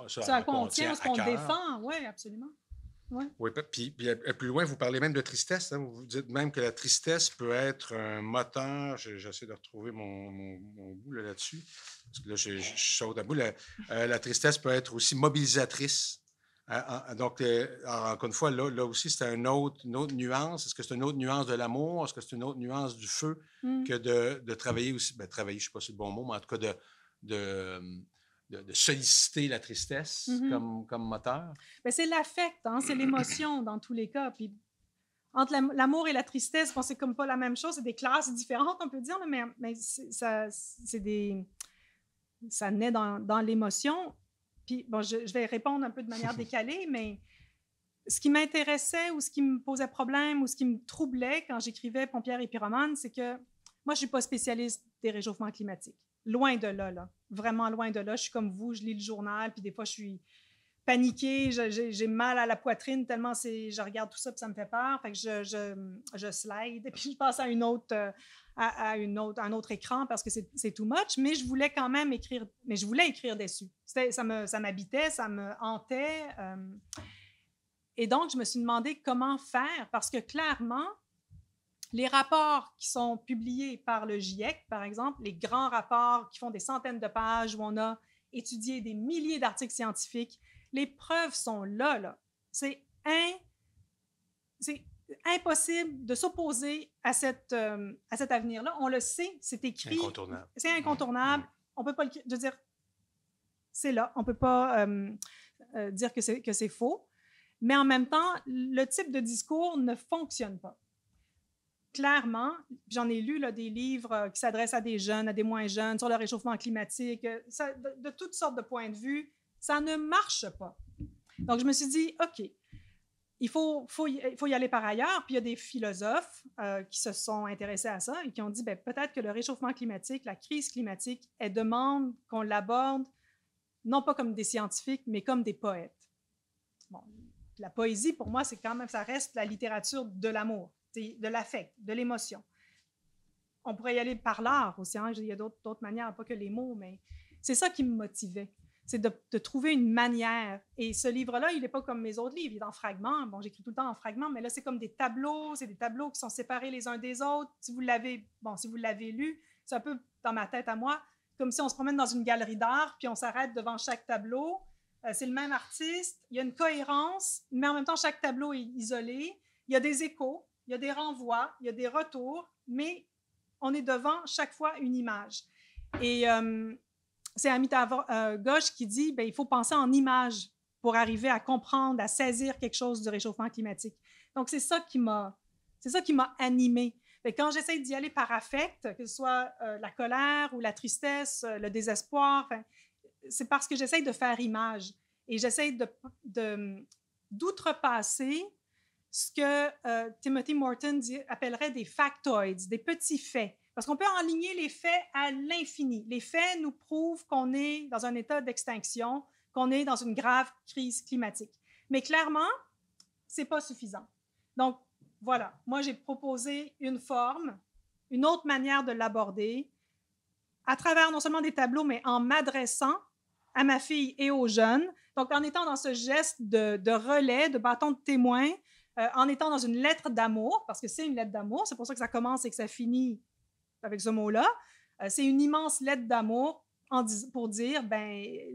Ça contient, ce qu'on défend, oui, absolument. Ouais. Oui, puis plus loin, vous parlez même de tristesse. Hein? Vous dites même que la tristesse peut être un moteur. J'essaie de retrouver mon bout là-dessus. Parce que là, je saute à bout. La tristesse peut être aussi mobilisatrice. Donc, encore une fois, là aussi, c'est une autre nuance. Est-ce que c'est une autre nuance de l'amour? Est-ce que c'est une autre nuance du feu que de travailler aussi? Ben, travailler, je ne sais pas si c'est le bon mot, mais en tout cas, de solliciter la tristesse comme moteur? Bien, c'est l'affect, hein? C'est l'émotion dans tous les cas. Puis, entre l'amour et la tristesse, bon, c'est comme pas la même chose, c'est des classes différentes, on peut dire, mais ça naît dans l'émotion. Puis, bon, je vais répondre un peu de manière décalée, mais ce qui m'intéressait ou ce qui me posait problème ou ce qui me troublait quand j'écrivais Pompière et pyromane, c'est que moi, je ne suis pas spécialiste des réchauffements climatiques. Loin de là. Vraiment loin de là. Je suis comme vous, je lis le journal, puis des fois, je suis paniquée, j'ai mal à la poitrine tellement je regarde tout ça, puis ça me fait peur. Fait que je slide, et puis je passe à un autre écran parce que c'est too much, mais je voulais quand même écrire, mais je voulais écrire dessus. Ça m'habitait, ça me hantait. Et donc, je me suis demandé comment faire, parce que clairement, les rapports qui sont publiés par le GIEC, par exemple, les grands rapports qui font des centaines de pages où on a étudié des milliers d'articles scientifiques, les preuves sont là. C'est impossible de s'opposer à cet avenir-là. On le sait, c'est écrit. Incontournable. C'est incontournable. On peut pas je veux dire, c'est là. On peut pas dire que c'est faux. Mais en même temps, le type de discours ne fonctionne pas. Clairement, j'en ai lu des livres qui s'adressent à des jeunes, à des moins jeunes, sur le réchauffement climatique, de toutes sortes de points de vue. Ça ne marche pas. Donc, je me suis dit, OK, il faut y aller par ailleurs. Puis, il y a des philosophes qui se sont intéressés à ça et qui ont dit, peut-être que le réchauffement climatique, la crise climatique, elle demande qu'on l'aborde non pas comme des scientifiques, mais comme des poètes. Bon, la poésie, pour moi, c'est quand même, ça reste la littérature de l'amour, de l'affect, de l'émotion. On pourrait y aller par l'art aussi. Hein? Il y a d'autres manières, pas que les mots, mais c'est ça qui me motivait. C'est de trouver une manière. Et ce livre-là, il n'est pas comme mes autres livres. Il est en fragments. Bon, j'écris tout le temps en fragments, mais là, c'est comme des tableaux. C'est des tableaux qui sont séparés les uns des autres. Si vous l'avez lu, c'est un peu dans ma tête à moi, comme si on se promène dans une galerie d'art, puis on s'arrête devant chaque tableau. C'est le même artiste. Il y a une cohérence, mais en même temps, chaque tableau est isolé. Il y a des échos, il y a des renvois, il y a des retours, mais on est devant chaque fois une image. Et c'est Amitav Ghosh qui dit il faut penser en images pour arriver à comprendre, à saisir quelque chose du réchauffement climatique. Donc, c'est ça qui m'a animée. Quand j'essaie d'y aller par affect, que ce soit la colère ou la tristesse, le désespoir, c'est parce que j'essaie de faire image et j'essaie d'outrepasser ce que Timothy Morton appellerait des factoids, des petits faits. Parce qu'on peut enligner les faits à l'infini. Les faits nous prouvent qu'on est dans un état d'extinction, qu'on est dans une grave crise climatique. Mais clairement, ce n'est pas suffisant. Donc, voilà, moi, j'ai proposé une forme, une autre manière de l'aborder, à travers non seulement des tableaux, mais en m'adressant à ma fille et aux jeunes. Donc, en étant dans ce geste de relais, de bâton de témoin, en étant dans une lettre d'amour, parce que c'est une lettre d'amour, c'est pour ça que ça commence et que ça finit avec ce mot-là. C'est une immense lettre d'amour pour dire,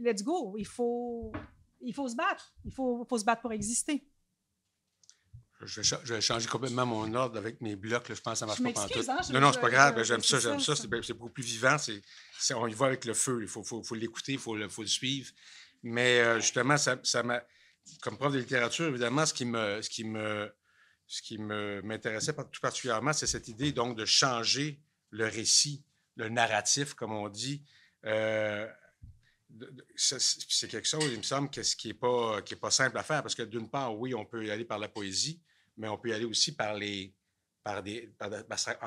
let's go, il faut se battre. Il faut se battre pour exister. Je vais changer complètement mon ordre avec mes blocs. Là, je pense que ça marche pas pantoute. Hein, non, c'est pas grave. J'aime ça. C'est beaucoup plus vivant. On y va avec le feu. Il faut l'écouter, il faut le suivre. Mais justement, ça m'a... Comme prof de littérature, évidemment, ce qui m'intéressait tout particulièrement, c'est cette idée donc de changer le récit, le narratif, comme on dit. C'est quelque chose, il me semble, qui n'est pas simple à faire, parce que d'une part, oui, on peut y aller par la poésie, mais on peut y aller aussi en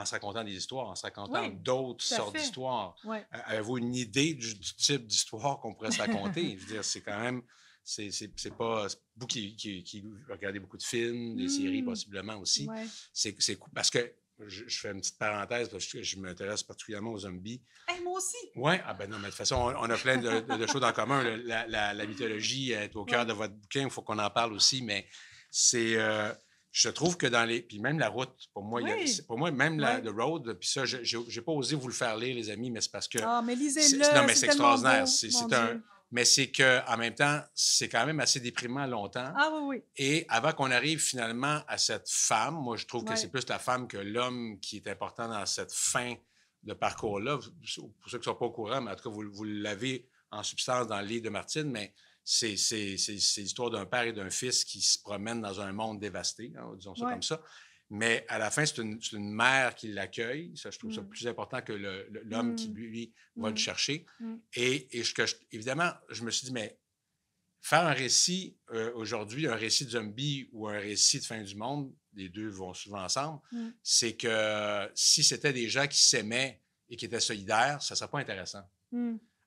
se racontant des histoires, en se racontant d'autres sortes d'histoires. Oui. Avez-vous une idée du type d'histoire qu'on pourrait se raconter? Je veux dire, c'est quand même... C'est pas... Vous qui regardez beaucoup de films, des séries possiblement aussi. Ouais. C'est parce que... Je fais une petite parenthèse parce que je m'intéresse particulièrement aux zombies. Hey, moi aussi! Oui, non, mais de toute façon, on a plein de choses en commun. La mythologie est au cœur de votre bouquin, il faut qu'on en parle aussi, mais c'est... je trouve que dans les... Puis même la route, pour moi, pour moi même The Road, puis ça, j'ai pas osé vous le faire lire, les amis, mais c'est parce que... Ah, mais lisez-le, non, mais c'est extraordinaire. Beau, mais c'est qu'en même temps, c'est quand même assez déprimant longtemps. Ah oui, oui. Et avant qu'on arrive finalement à cette femme, moi, je trouve que c'est plus la femme que l'homme qui est important dans cette fin de parcours-là. Pour ceux qui ne sont pas au courant, mais en tout cas, vous l'avez en substance dans le livre de Martine, mais c'est l'histoire d'un père et d'un fils qui se promènent dans un monde dévasté, hein, disons ça comme ça. Mais à la fin, c'est une mère qui l'accueille. Ça, je trouve ça plus important que l'homme qui, lui, va le chercher. Et évidemment, je me suis dit, mais faire un récit aujourd'hui, un récit de zombie ou un récit de fin du monde, les deux vont souvent ensemble, c'est que si c'était des gens qui s'aimaient et qui étaient solidaires, ça ne serait pas intéressant.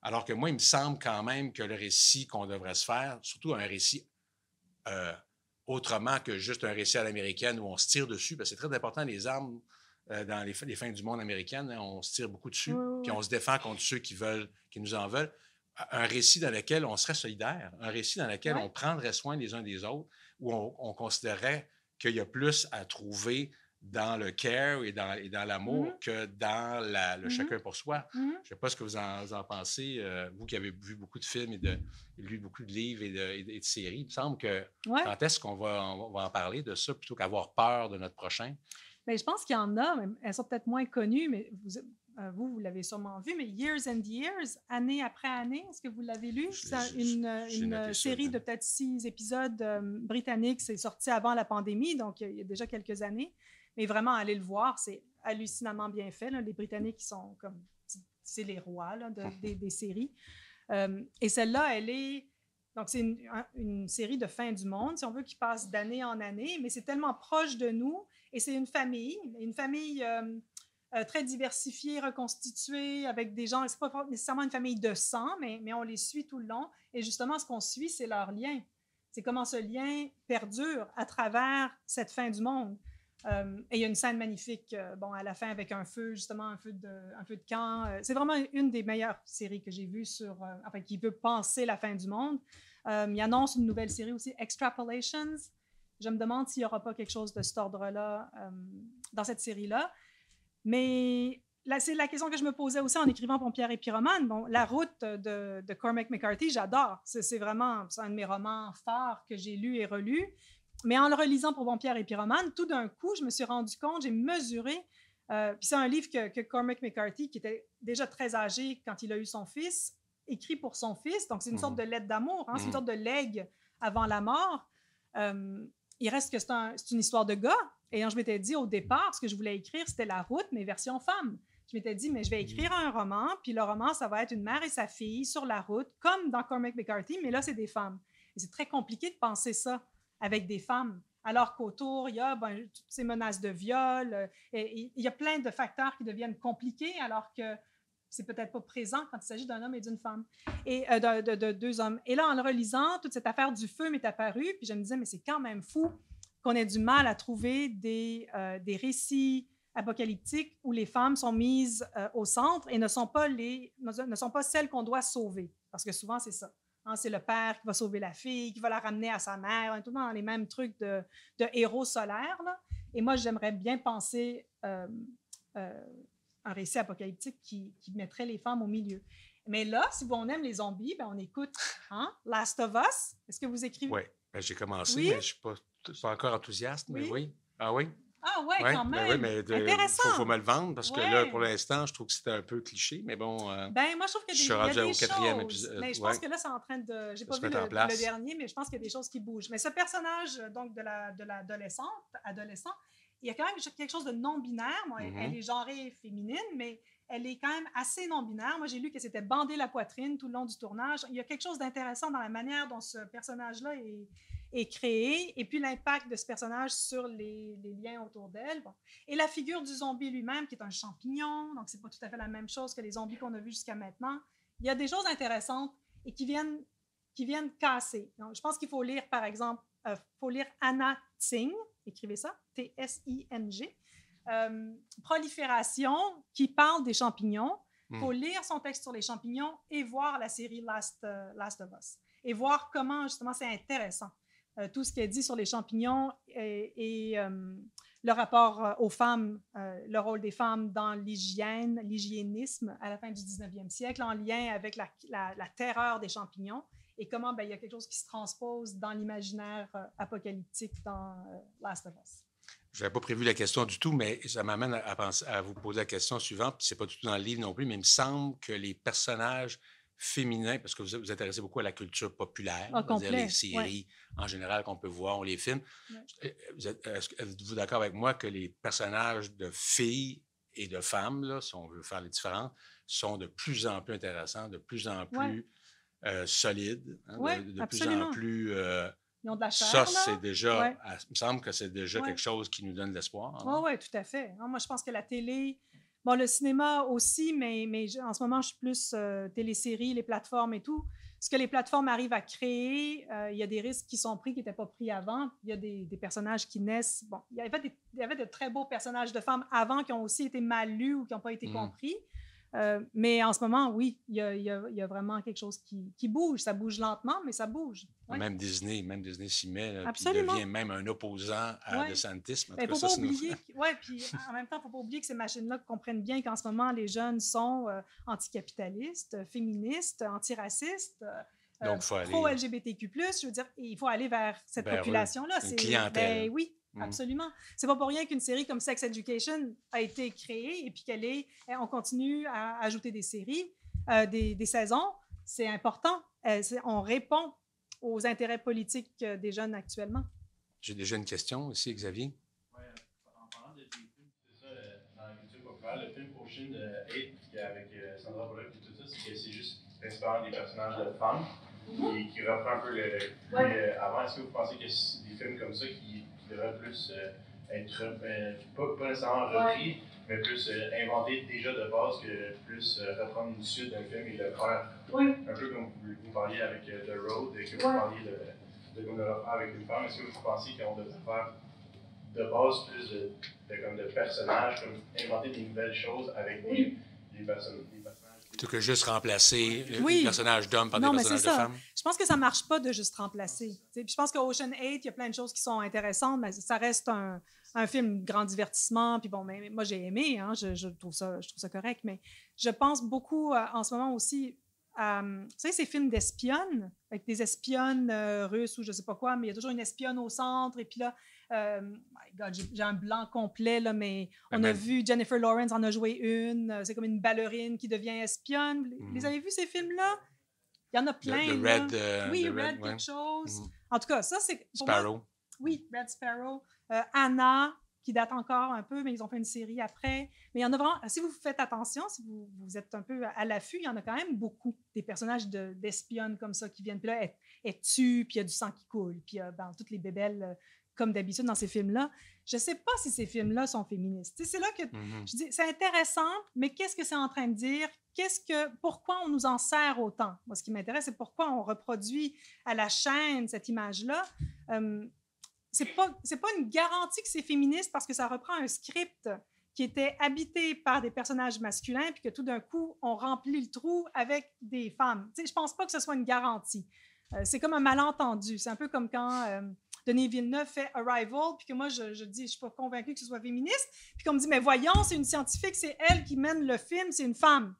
Alors que moi, il me semble quand même que le récit qu'on devrait se faire, surtout un récit autrement que juste un récit à l'américaine où on se tire dessus, parce que c'est très important, les armes dans les fins du monde américaines, hein, on se tire beaucoup dessus, puis on se défend contre ceux qui nous en veulent. Un récit dans lequel on serait solidaire, un récit dans lequel on prendrait soin les uns des autres, où on considérerait qu'il y a plus à trouver dans le care et dans l'amour que dans le chacun pour soi. Je ne sais pas ce que vous en pensez, vous qui avez vu beaucoup de films et lu beaucoup de livres et de séries. Il me semble que quand est-ce qu'on va en parler de ça plutôt qu'avoir peur de notre prochain? Bien, je pense qu'il y en a, mais elles sont peut-être moins connues, mais vous l'avez sûrement vu, mais Years and Years, année après année, est-ce que vous l'avez lu? C'est une série de peut-être 6 épisodes britanniques. C'est sorti avant la pandémie, donc il y a déjà quelques années. Mais vraiment, allez le voir, c'est hallucinamment bien fait. Là. Les Britanniques, qui sont comme... C'est les rois là, des séries. Et celle-là, elle est... Donc, c'est une série de fin du monde, si on veut, qui passe d'année en année, mais c'est tellement proche de nous. Et c'est une famille très diversifiée, reconstituée, avec des gens... C'est pas nécessairement une famille de sang, mais on les suit tout le long. Et justement, ce qu'on suit, c'est leur lien. C'est comment ce lien perdure à travers cette fin du monde. Et il y a une scène magnifique, à la fin, avec un feu, justement, un feu de camp. C'est vraiment une des meilleures séries que j'ai vues qui veut penser la fin du monde. Il annonce une nouvelle série aussi, Extrapolations. Je me demande s'il n'y aura pas quelque chose de cet ordre-là dans cette série-là. Mais là, c'est la question que je me posais aussi en écrivant Pompière et Pyromane. Bon, La route de Cormac McCarthy, j'adore. C'est vraiment un de mes romans phares que j'ai lu et relu. Mais en le relisant pour Pompière et Pyromane, tout d'un coup, je me suis rendu compte, j'ai mesuré Puis c'est un livre que Cormac McCarthy, qui était déjà très âgé quand il a eu son fils, écrit pour son fils. Donc, c'est une sorte de lettre d'amour, hein? C'est une sorte de legs avant la mort. Il reste que c'est une histoire de gars. Et je m'étais dit au départ, ce que je voulais écrire, c'était La Route, mais version femme. Je m'étais dit, mais je vais écrire un roman, puis le roman, ça va être une mère et sa fille sur la route, comme dans Cormac McCarthy, mais là, c'est des femmes. Et c'est très compliqué de penser ça avec des femmes, alors qu'autour, il y a toutes ces menaces de viol, et il y a plein de facteurs qui deviennent compliqués, alors que c'est peut-être pas présent quand il s'agit d'un homme et d'une femme, et de deux hommes. Et là, en le relisant, toute cette affaire du feu m'est apparue, puis je me disais, mais c'est quand même fou qu'on ait du mal à trouver des récits apocalyptiques où les femmes sont mises au centre et ne sont pas celles qu'on doit sauver. Parce que souvent, c'est ça. Hein, c'est le père qui va sauver la fille, qui va la ramener à sa mère. On est tout dans les mêmes trucs de héros solaires, là. Et moi, j'aimerais bien penser un récit apocalyptique qui mettrait les femmes au milieu. Mais là, si on aime les zombies, on écoute Last of Us. Est-ce que vous écrivez? Oui, j'ai commencé, oui? Mais je ne suis pas encore enthousiaste, mais oui. Ah oui? Ah ouais, quand même. Oui, mais intéressant. Il faut me le vendre parce que là, pour l'instant, je trouve que c'était un peu cliché, mais bon. Moi, je trouve qu'il y a des choses. Mais je pense que là, c'est en train de. J'ai pas vu le dernier, mais je pense qu'il y a des choses qui bougent. Mais ce personnage, donc, de l'adolescent, il y a quand même quelque chose de non-binaire. Moi, elle est genrée féminine, mais elle est quand même assez non-binaire. Moi, j'ai lu qu'elle s'était bandée la poitrine tout le long du tournage. Il y a quelque chose d'intéressant dans la manière dont ce personnage-là est créé, et puis l'impact de ce personnage sur les liens autour d'elle. Bon. Et la figure du zombie lui-même, qui est un champignon, donc c'est pas tout à fait la même chose que les zombies qu'on a vus jusqu'à maintenant. Il y a des choses intéressantes et qui viennent casser. Donc, je pense qu'il faut lire, par exemple, faut lire Anna Tsing, écrivez ça, T-S-I-N-G, Prolifération, qui parle des champignons. Il faut lire son texte sur les champignons et voir la série Last of Us. Et voir comment, justement, c'est intéressant. Tout ce qu'elle dit sur les champignons et le rapport aux femmes, le rôle des femmes dans l'hygiénisme à la fin du 19e siècle, en lien avec la terreur des champignons, et comment il y a quelque chose qui se transpose dans l'imaginaire apocalyptique dans Last of Us. Je n'avais pas prévu la question du tout, mais ça m'amène à vous poser la question suivante, puis ce n'est pas du tout dans le livre non plus, mais il me semble que les personnages féminins, parce que vous vous intéressez beaucoup à la culture populaire, c'est-à-dire les séries en général qu'on peut voir, ou les films. Êtes-vous d'accord avec moi que les personnages de filles et de femmes, là, si on veut faire les différences, sont de plus en plus intéressants, de plus en plus solides, de plus en plus... Ils ont de la chair, ça, c'est déjà... Il me semble que c'est déjà quelque chose qui nous donne de l'espoir. Oui, tout à fait. Moi, je pense que la télé... Bon, le cinéma aussi, mais en ce moment, je suis plus téléséries, les plateformes et tout. Ce que les plateformes arrivent à créer, il y a des risques qui sont pris qui n'étaient pas pris avant. Il y a des personnages qui naissent. Bon, il y avait de très beaux personnages de femmes avant qui ont aussi été mal lus ou qui n'ont pas été compris. Mais en ce moment, oui, il y a vraiment quelque chose qui bouge. Ça bouge lentement, mais ça bouge. Ouais. Même Disney s'y met. Puis il devient même un opposant à DeSantis. Il ne faut pas oublier. Puis en même temps, il ne faut pas oublier que ces machines-là comprennent bien qu'en ce moment, les jeunes sont anticapitalistes, féministes, antiracistes, pro-LGBTQ+. Je veux dire, il faut aller vers cette population-là. Une clientèle. Oui. Absolument. C'est pas pour rien qu'une série comme Sex Education a été créée et puis on continue à ajouter des séries, des saisons. C'est important. On répond aux intérêts politiques des jeunes actuellement. J'ai déjà une question ici, Xavier. Oui, en parlant de films, c'est ça, dans la culture populaire, le film Ocean 8 avec Sandra Bullock et tout ça, c'est que c'est juste principalement des personnages de femmes qui reprend un peu avant. Est-ce que vous pensez que c'est des films comme ça qui devrait plus être, pas nécessairement repris, mais plus inventé déjà de base que plus reprendre une suite d'un film et le faire un peu comme vous parliez avec The Road et que vous parliez de comme de le faire avec une femme. Est-ce que vous pensez qu'on devrait faire de base plus de personnages, comme inventer des nouvelles choses avec des personnages? Plutôt que juste remplacer les personnages d'hommes par des personnages de femmes? Je pense que ça ne marche pas de juste remplacer. Puis je pense qu'Ocean 8, il y a plein de choses qui sont intéressantes, mais ça reste un film grand divertissement. Puis bon, mais moi, j'ai aimé, je trouve ça correct, mais je pense beaucoup en ce moment aussi à, vous savez, ces films d'espionnes, avec des espionnes russes ou je ne sais pas quoi, mais il y a toujours une espionne au centre, et puis là, My God, j'ai un blanc complet, là, mais on a même- vu Jennifer Lawrence en a joué une. C'est comme une ballerine qui devient espionne. Les avez vus, ces films-là? Il y en a plein. The là. Red, oui, the Red ouais. quelque chose. Mhm. En tout cas, ça, c'est... pour moi, Sparrow. oui, Red Sparrow. Anna, qui date encore un peu, mais ils ont fait une série après. Mais il y en a vraiment... Si vous faites attention, si vous êtes un peu à l'affût, il y en a quand même beaucoup, des personnages d'espionnes comme ça qui viennent. Puis là, elle tue, puis il y a du sang qui coule. Puis toutes les bébelles, comme d'habitude dans ces films-là. Je ne sais pas si ces films-là sont féministes. Tu sais, c'est là que je dis, c'est intéressant, mais qu'est-ce que c'est en train de dire? Pourquoi on nous en sert autant? Moi, ce qui m'intéresse, c'est pourquoi on reproduit à la chaîne cette image-là. C'est pas une garantie que c'est féministe parce que ça reprend un script qui était habité par des personnages masculins puis que tout d'un coup, on remplit le trou avec des femmes. Tu sais, je pense pas que ce soit une garantie. C'est comme un malentendu. C'est un peu comme quand Denis Villeneuve fait Arrival, puis que moi, je dis, je suis pas convaincue que ce soit féministe, puis qu'on me dit, mais voyons, c'est une scientifique, c'est elle qui mène le film, c'est une femme.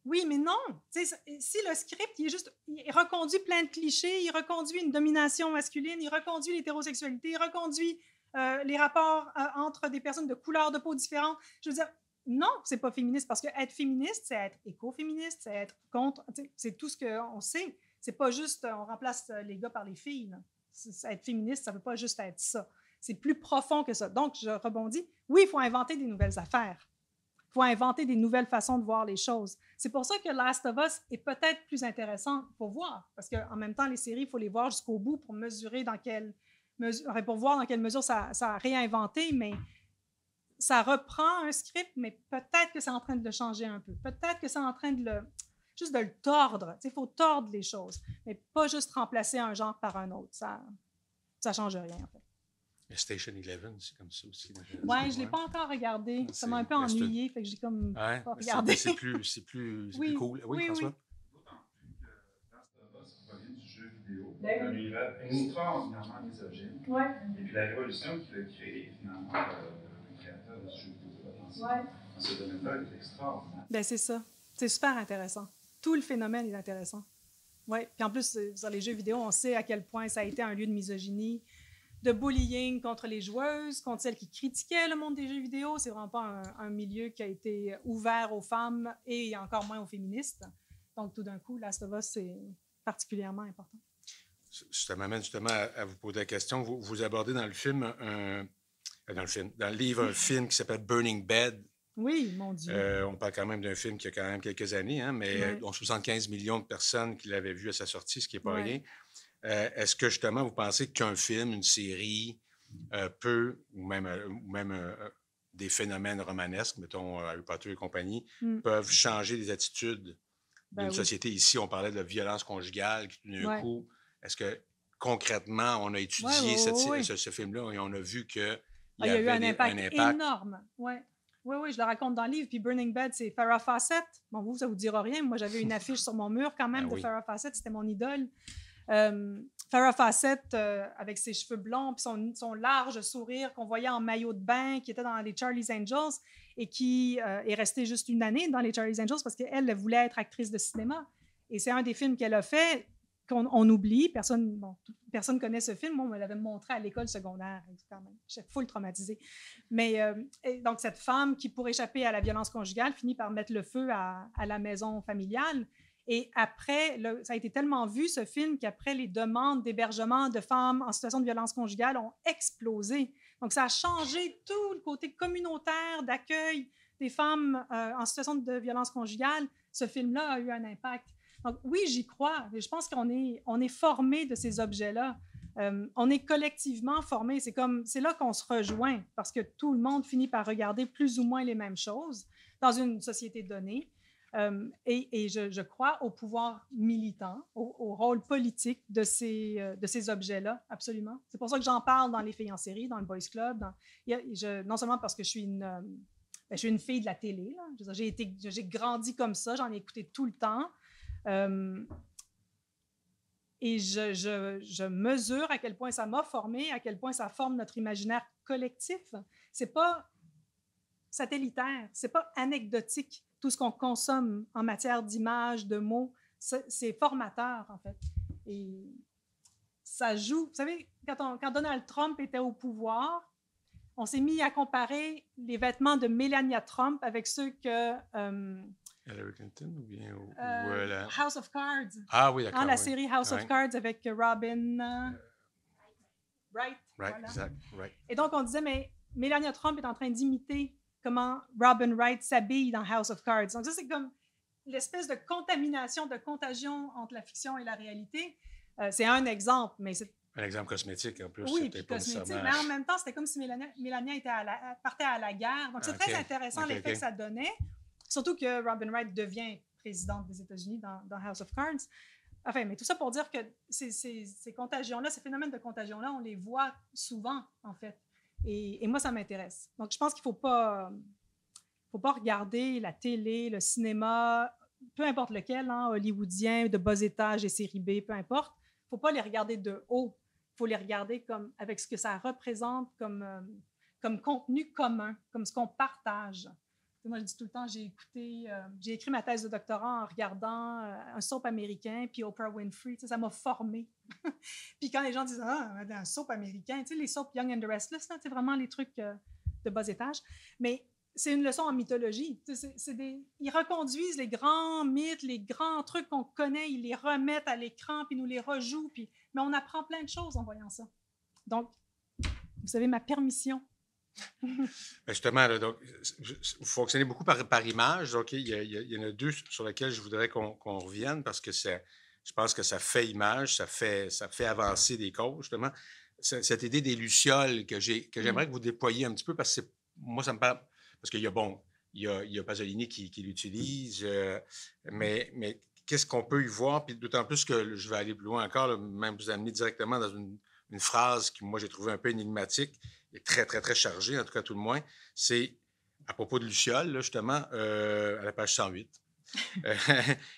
Oui, mais non. Si le script, il reconduit plein de clichés, il reconduit une domination masculine, il reconduit l'hétérosexualité, il reconduit les rapports entre des personnes de couleurs de peau différentes. Je veux dire, non, c'est pas féministe, parce que être féministe, c'est être écoféministe, c'est être contre, c'est tout ce qu'on sait. C'est pas juste, on remplace les gars par les filles. Là. Être féministe, ça veut pas juste être ça. C'est plus profond que ça. Donc, je rebondis. Oui, il faut inventer des nouvelles affaires. Il faut inventer des nouvelles façons de voir les choses. C'est pour ça que Last of Us est peut-être plus intéressant pour voir. Parce qu'en même temps, les séries, il faut les voir jusqu'au bout pour mesurer pour voir dans quelle mesure ça a réinventé, mais ça reprend un script, mais peut-être que c'est en train de le changer un peu. Peut-être que c'est en train de juste de le tordre. Il faut tordre les choses, mais pas juste remplacer un genre par un autre. Ça ne change rien, en fait. Station 11, c'est comme ça aussi. Oui, je ne l'ai pas encore regardé. Ça m'a un peu ennuyé, fait que j'ai comme pas regardé. C'est plus cool. Oui, François? Du jeu vidéo, un univers extraordinairement misogyne. Ouais. Et puis la révolution qu'il a créée, finalement, le créateur de ce jeu vidéo, dans ce domaine-là, est extraordinaire. Ben, c'est ça. C'est super intéressant. Tout le phénomène est intéressant. Oui. Puis en plus, sur les jeux vidéo, on sait à quel point ça a été un lieu de misogynie, de bullying contre les joueuses, contre celles qui critiquaient le monde des jeux vidéo. C'est vraiment pas un milieu qui a été ouvert aux femmes et encore moins aux féministes. Donc, tout d'un coup, Last of Us, c'est particulièrement important. Ça m'amène justement à vous poser la question. Vous abordez dans le film, dans le livre, un film qui s'appelle Burning Bed. Oui, mon Dieu. On parle quand même d'un film qui a quand même quelques années, hein, mais dont 75 millions de personnes qui l'avaient vu à sa sortie, ce qui n'est pas rien. Est-ce que justement, vous pensez qu'un film, une série peut, ou même des phénomènes romanesques, mettons Harry Potter et compagnie, peuvent changer les attitudes d'une société? Ici, on parlait de la violence conjugale qui, tout d'un coup, est-ce que concrètement, on a étudié ce film-là et on a vu qu'il y avait eu un impact énorme. Oui, je le raconte dans le livre. Puis Burning Bed, c'est Farrah Fawcett. Bon, vous, ça ne vous dira rien. Moi, j'avais une affiche sur mon mur quand même de Farrah Fawcett. C'était mon idole. Farrah Fawcett, avec ses cheveux blonds puis son large sourire qu'on voyait en maillot de bain, qui était dans les Charlie's Angels et qui est restée juste une année dans les Charlie's Angels parce qu'elle voulait être actrice de cinéma. Et c'est un des films qu'elle a fait qu'on oublie. Personne connaît ce film. Moi, on me l'avait montré à l'école secondaire. Quand même, j'étais full traumatisée. Mais donc, cette femme qui, pour échapper à la violence conjugale, finit par mettre le feu à la maison familiale. Et après, ça a été tellement vu, ce film, qu'après, les demandes d'hébergement de femmes en situation de violence conjugale ont explosé. Donc, ça a changé tout le côté communautaire d'accueil des femmes en situation de violence conjugale. Ce film-là a eu un impact. Donc, oui, j'y crois. Je pense qu'on est formé de ces objets-là. On est collectivement formé. C'est là qu'on se rejoint parce que tout le monde finit par regarder plus ou moins les mêmes choses dans une société donnée. Et je crois au pouvoir militant, au rôle politique de ces objets-là, absolument. C'est pour ça que j'en parle dans Les Filles en série, dans le Boys Club. Non seulement parce que je suis une fille de la télé. Là. J'ai grandi comme ça, j'en ai écouté tout le temps. Et je mesure à quel point ça m'a formé, à quel point ça forme notre imaginaire collectif. C'est pas satellitaire, c'est pas anecdotique. Tout ce qu'on consomme en matière d'images, de mots, c'est formateur, en fait. Et ça joue. Vous savez, quand Donald Trump était au pouvoir, on s'est mis à comparer les vêtements de Melania Trump avec ceux que... Hillary Clinton ou bien House of Cards. Ah oui, d'accord. La oui. série House of Cards avec Robin Wright. Right, Voilà. exact. Right. Et donc, on disait, mais Melania Trump est en train d'imiter comment Robin Wright s'habille dans House of Cards. Donc, ça, c'est comme l'espèce de contamination, de contagion entre la fiction et la réalité. C'est un exemple, mais c'est... Un exemple cosmétique, en plus. Oui, puis cosmétique, mais en même temps, c'était comme si Melania partait à la guerre. Donc, c'est très intéressant l'effet que ça donnait. Surtout que Robin Wright devient présidente des États-Unis dans House of Cards. Enfin, mais tout ça pour dire que ces contagions-là, ces phénomènes de contagion-là, on les voit souvent, en fait. Et moi, ça m'intéresse. Donc, je pense qu'il ne faut pas regarder la télé, le cinéma, peu importe lequel, hein, hollywoodien, de bas étage et série B, peu importe. Il ne faut pas les regarder de haut. Il faut les regarder avec ce que ça représente comme contenu commun, comme ce qu'on partage. Moi, je dis tout le temps, j'ai écrit ma thèse de doctorat en regardant un soap américain, puis Oprah Winfrey, ça m'a formée. Puis quand les gens disent « Ah, un soap américain », les soap Young and the Restless, c'est vraiment les trucs de bas étage. Mais c'est une leçon en mythologie. Ils reconduisent les grands mythes, les grands trucs qu'on connaît, ils les remettent à l'écran, puis nous les rejouent, mais on apprend plein de choses en voyant ça. Donc, vous avez ma permission. Justement, là, donc, vous fonctionnez beaucoup par image. Donc, il y en a deux sur lesquels je voudrais qu'on revienne parce que je pense que ça fait image, ça fait avancer des causes, justement. Cette idée des lucioles que j'aimerais que vous déployiez un petit peu parce que moi, ça me parle. Parce qu'il y a Pasolini qui l'utilise, mais qu'est-ce qu'on peut y voir? Puis d'autant plus que je vais aller plus loin encore, là, même vous amener directement dans une phrase que moi, j'ai trouvée un peu énigmatique et très, très, très chargée, en tout cas tout le moins. C'est à propos de Luciole, là, justement, à la page 108.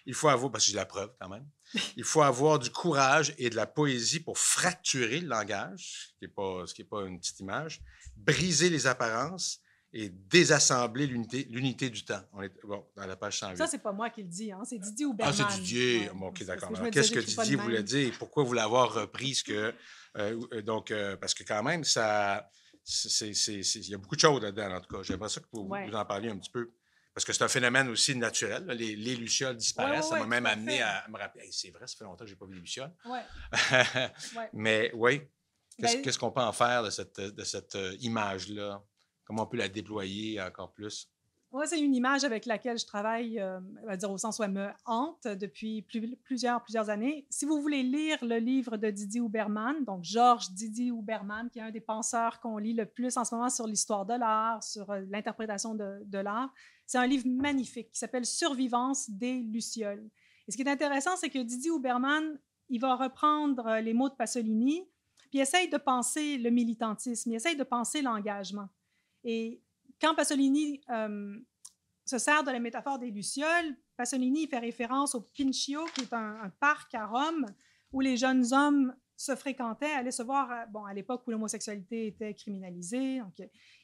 Il faut avoir, parce que j'ai la preuve quand même, il faut avoir du courage et de la poésie pour fracturer le langage, ce qui n'est pas une petite image, briser les apparences et désassembler l'unité du temps. On est dans la page 108. Ça, c'est pas moi qui le dis, hein? C'est Didier Huberman. Ah, c'est Didier. Ouais. Bon, OK, d'accord. Qu'est-ce que Didier voulait dire et pourquoi vous l'avoir reprise parce que quand même, ça, il y a beaucoup de choses là-dedans, en tout cas. J'aimerais ça que vous en parliez un petit peu. Parce que c'est un phénomène aussi naturel. Là. Les lucioles disparaissent. Ça m'a même amené à me rappeler. Hey, c'est vrai, ça fait longtemps que je n'ai pas vu les lucioles. Mais oui, qu'est-ce qu'on peut en faire de cette image-là? Comment on peut la déployer encore plus? Oui, c'est une image avec laquelle je travaille, on va dire au sens où elle me hante depuis plusieurs années. Si vous voulez lire le livre de Didier Huberman, donc Georges Didier Huberman, qui est un des penseurs qu'on lit le plus en ce moment sur l'histoire de l'art, sur l'interprétation de l'art, c'est un livre magnifique qui s'appelle « Survivance des Lucioles ». Et ce qui est intéressant, c'est que Didier Huberman, il va reprendre les mots de Pasolini, puis il essaye de penser le militantisme, il essaye de penser l'engagement. Et quand Pasolini se sert de la métaphore des lucioles, Pasolini fait référence au Pincio, qui est un parc à Rome où les jeunes hommes se fréquentaient, allaient se voir, à l'époque où l'homosexualité était criminalisée, donc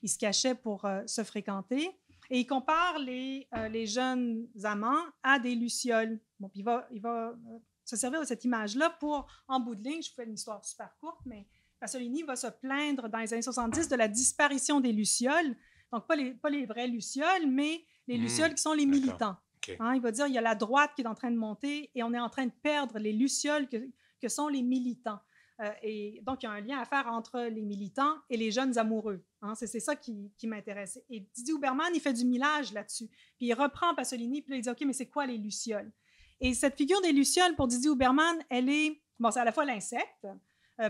ils se cachaient pour se fréquenter. Et il compare les jeunes amants à des lucioles. Bon, puis il va se servir de cette image-là pour, en bout de ligne, je vous fais une histoire super courte, mais Pasolini va se plaindre dans les années 70 de la disparition des lucioles. Donc, pas les vraies lucioles, mais les lucioles qui sont les militants. Okay. Hein, il va dire qu'il y a la droite qui est en train de monter et on est en train de perdre les lucioles que sont les militants. Et donc, il y a un lien à faire entre les militants et les jeunes amoureux. Hein, c'est ça qui m'intéresse. Et Didier Huberman, il fait du millage là-dessus. Puis il reprend Pasolini, puis là, il dit « OK, mais c'est quoi les lucioles? » Et cette figure des lucioles, pour Didier Huberman, elle est... Bon, c'est à la fois l'insecte,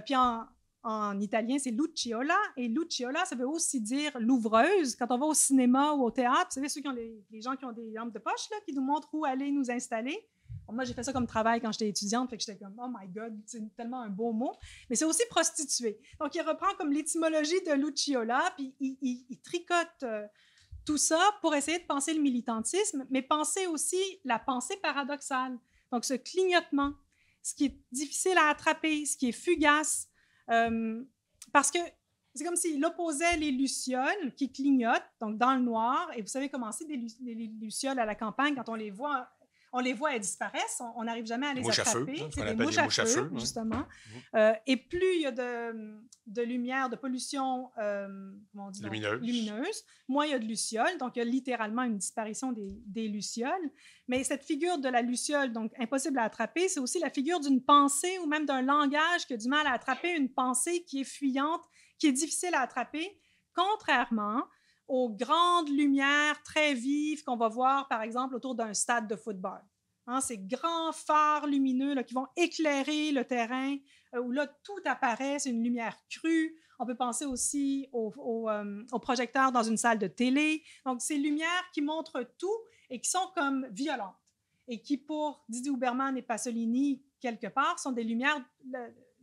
puis en italien, c'est lucciola. Et lucciola, ça veut aussi dire l'ouvreuse. Quand on va au cinéma ou au théâtre, vous savez, ceux qui ont les gens qui ont des lampes de poche, là, qui nous montrent où aller nous installer. Bon, moi, j'ai fait ça comme travail quand j'étais étudiante, fait que j'étais comme « Oh my God, c'est tellement un beau mot. » Mais c'est aussi prostituée. Donc, il reprend comme l'étymologie de lucciola, puis il tricote tout ça pour essayer de penser le militantisme, mais penser aussi la pensée paradoxale. Donc, ce clignotement, ce qui est difficile à attraper, ce qui est fugace, parce que c'est comme s'il opposait les lucioles qui clignotent, donc dans le noir, et vous savez comment c'est des lucioles à la campagne, quand on les voit On les voit, elles disparaissent. On n'arrive jamais à les Mouches à feu, attraper. hein, ce C'est qu'on des appelle mouches des à mouches à feu, feu, hein. justement. Et plus il y a de lumière, de pollution comment on dit, lumineuse, moins il y a de lucioles. Donc, il y a littéralement une disparition des lucioles. Mais cette figure de la luciole, donc impossible à attraper, c'est aussi la figure d'une pensée ou même d'un langage qui a du mal à attraper, une pensée qui est fuyante, qui est difficile à attraper, contrairement aux grandes lumières très vives qu'on va voir, par exemple, autour d'un stade de football. Hein, ces grands phares lumineux là, qui vont éclairer le terrain, où là, tout apparaît, c'est une lumière crue. On peut penser aussi aux projecteurs dans une salle de télé. Donc, ces lumières qui montrent tout et qui sont comme violentes et qui, pour Didier Huberman et Pasolini, quelque part, sont des lumières,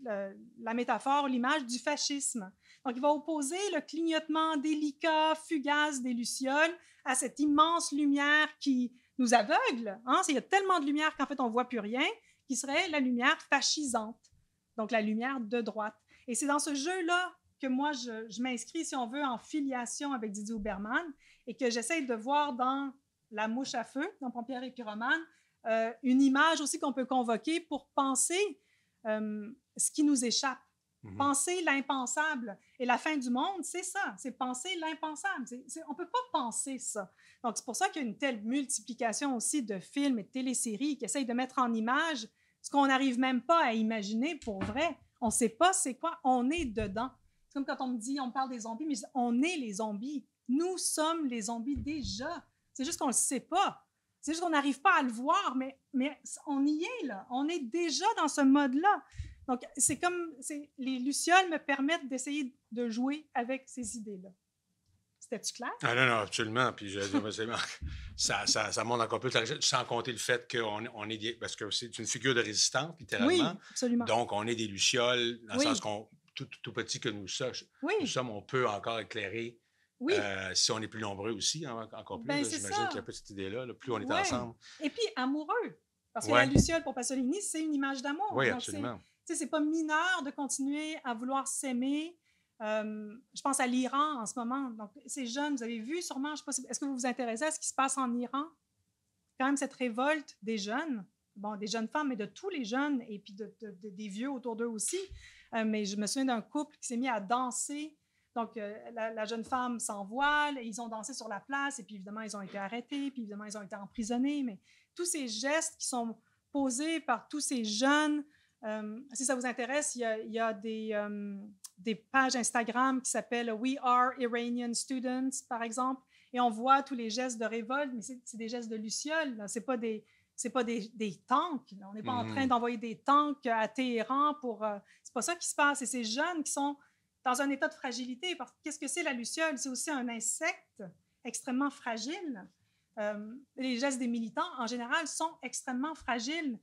la métaphore, l'image du fascisme. Donc, il va opposer le clignotement délicat, fugace des lucioles à cette immense lumière qui nous aveugle. Hein? Il y a tellement de lumière qu'en fait, on ne voit plus rien, qui serait la lumière fascisante, donc la lumière de droite. Et c'est dans ce jeu-là que moi, je m'inscris, si on veut, en filiation avec Didier Huberman et que j'essaie de voir dans La mouche à feu, dans Pompière et Pyromane, une image aussi qu'on peut convoquer pour penser ce qui nous échappe. Penser l'impensable. Et la fin du monde, c'est ça, c'est penser l'impensable. On ne peut pas penser ça. Donc, c'est pour ça qu'il y a une telle multiplication aussi de films et de téléséries qui essayent de mettre en image ce qu'on n'arrive même pas à imaginer pour vrai. On ne sait pas c'est quoi, on est dedans. C'est comme quand on me dit, on parle des zombies, mais on est les zombies. Nous sommes les zombies déjà. C'est juste qu'on ne le sait pas. C'est juste qu'on n'arrive pas à le voir, mais on y est là. On est déjà dans ce mode-là. Donc, c'est comme les lucioles me permettent d'essayer de jouer avec ces idées-là. C'était-tu clair? Ah non, absolument. Puis ça montre encore plus, sans compter le fait qu'on est parce que c'est une figure de résistance, littéralement. Oui, absolument. Donc, on est des lucioles, dans le sens qu'on, tout petit que nous sommes, on peut encore éclairer. Si on est plus nombreux aussi, hein, encore plus. J'imagine qu'il y a cette idée-là, plus on est ensemble. Et puis, amoureux. Parce que la luciole, pour Pasolini, c'est une image d'amour. Oui, donc absolument. C'est pas mineur de continuer à vouloir s'aimer. Je pense à l'Iran en ce moment. Donc, ces jeunes, vous avez vu sûrement, je sais pas, est-ce que vous vous intéressez à ce qui se passe en Iran? Quand même cette révolte des jeunes, des jeunes femmes, mais de tous les jeunes, et puis des vieux autour d'eux aussi. Mais je me souviens d'un couple qui s'est mis à danser. Donc, la jeune femme sans voile, et ils ont dansé sur la place, et puis évidemment, ils ont été arrêtés, puis évidemment, ils ont été emprisonnés. Mais tous ces gestes qui sont posés par tous ces jeunes, si ça vous intéresse, il y a des pages Instagram qui s'appellent We Are Iranian Students, par exemple, et on voit tous les gestes de révolte, mais c'est des gestes de lucioles, ce n'est pas des tanks. Là. On n'est pas en train d'envoyer des tanks à Téhéran pour... c'est pas ça qui se passe. Et ces jeunes qui sont dans un état de fragilité. Qu'est-ce que c'est la luciole? C'est aussi un insecte extrêmement fragile. Les gestes des militants, en général, sont extrêmement fragiles.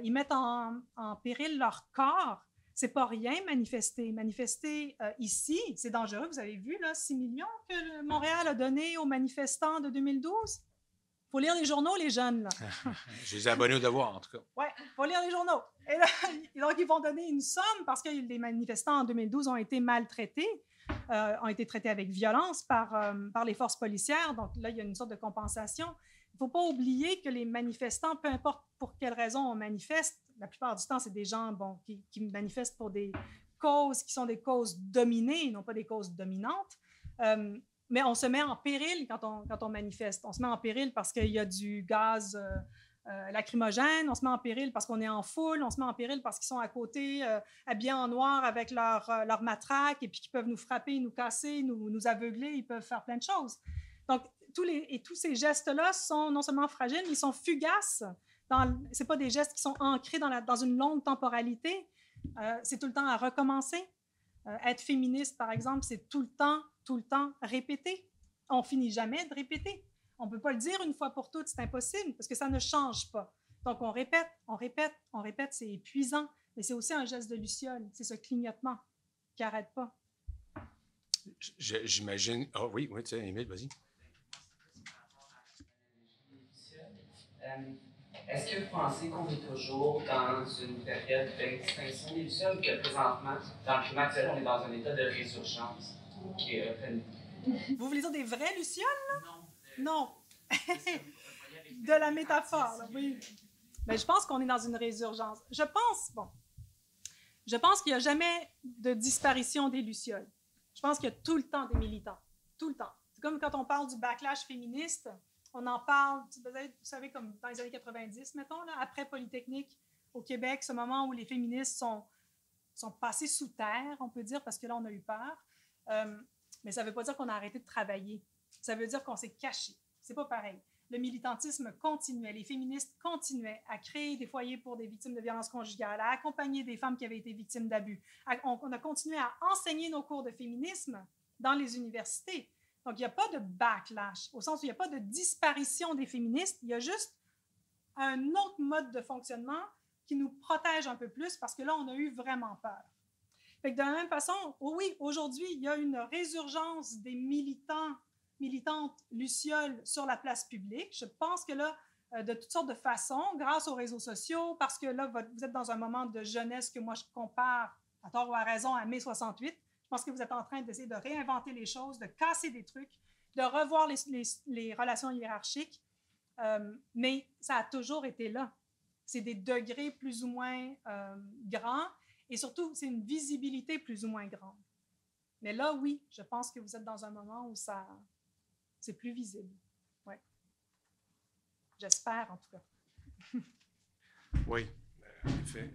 Ils mettent en péril leur corps. C'est pas rien manifester. Manifester ici, c'est dangereux. Vous avez vu là, 6 millions que Montréal a donné aux manifestants de 2012. Il faut lire les journaux, les jeunes. Là. Je les ai abonnés au devoir, en tout cas. Oui, il faut lire les journaux. Et là, donc, ils vont donner une somme parce que les manifestants en 2012 ont été maltraités, ont été traités avec violence par les forces policières. Donc là, il y a une sorte de compensation. Il ne faut pas oublier que les manifestants, peu importe pour quelle raison on manifeste, la plupart du temps, c'est des gens qui manifestent pour des causes qui sont des causes dominées, non pas des causes dominantes. Mais on se met en péril quand on manifeste. On se met en péril parce qu'il y a du gaz lacrymogène, on se met en péril parce qu'on est en foule, on se met en péril parce qu'ils sont à côté, habillés en noir avec leur matraque et puis qu'ils peuvent nous frapper, nous casser, nous aveugler, ils peuvent faire plein de choses. Donc, tous ces gestes-là sont non seulement fragiles, mais ils sont fugaces. Ce n'est pas des gestes qui sont ancrés dans une longue temporalité. C'est tout le temps à recommencer. Être féministe, par exemple, c'est tout le temps répéter. On finit jamais de répéter. On ne peut pas le dire une fois pour toutes, c'est impossible parce que ça ne change pas. Donc, on répète, c'est épuisant, mais c'est aussi un geste de luciole, c'est ce clignotement qui n'arrête pas. J'imagine... Ah oui, tu sais, Émile, vas-y. Est-ce que vous pensez qu'on est toujours dans une période d'extinction des lucioles ou que présentement, dans le climat actuel, on est dans un état de résurgence qui est Vous voulez dire des vraies lucioles, là? Non. Non. De la métaphore, là, oui. Mais je pense qu'on est dans une résurgence. Je pense qu'il n'y a jamais de disparition des Lucioles. Je pense qu'il y a tout le temps des militants. Tout le temps. C'est comme quand on parle du backlash féministe, on en parle, vous savez, comme dans les années 90, mettons, là, après Polytechnique au Québec, ce moment où les féministes sont passés sous terre, on peut dire, parce que là, on a eu peur. Mais ça ne veut pas dire qu'on a arrêté de travailler. Ça veut dire qu'on s'est caché. C'est pas pareil. Le militantisme continuait, les féministes continuaient à créer des foyers pour des victimes de violences conjugales, à accompagner des femmes qui avaient été victimes d'abus. On a continué à enseigner nos cours de féminisme dans les universités. Donc, il n'y a pas de backlash, au sens où il n'y a pas de disparition des féministes, il y a juste un autre mode de fonctionnement qui nous protège un peu plus parce que là, on a eu vraiment peur. Fait que de la même façon, oui, aujourd'hui, il y a une résurgence des militantes lucioles sur la place publique. Je pense que là, de toutes sortes de façons, grâce aux réseaux sociaux, parce que là, vous êtes dans un moment de jeunesse que moi, je compare, à tort ou à raison, à mai 68. Je pense que vous êtes en train d'essayer de réinventer les choses, de casser des trucs, de revoir les relations hiérarchiques. Mais ça a toujours été là. C'est des degrés plus ou moins grands et surtout, c'est une visibilité plus ou moins grande. Mais là, oui, je pense que vous êtes dans un moment où c'est plus visible. Ouais. J'espère, en tout cas. Oui, en effet.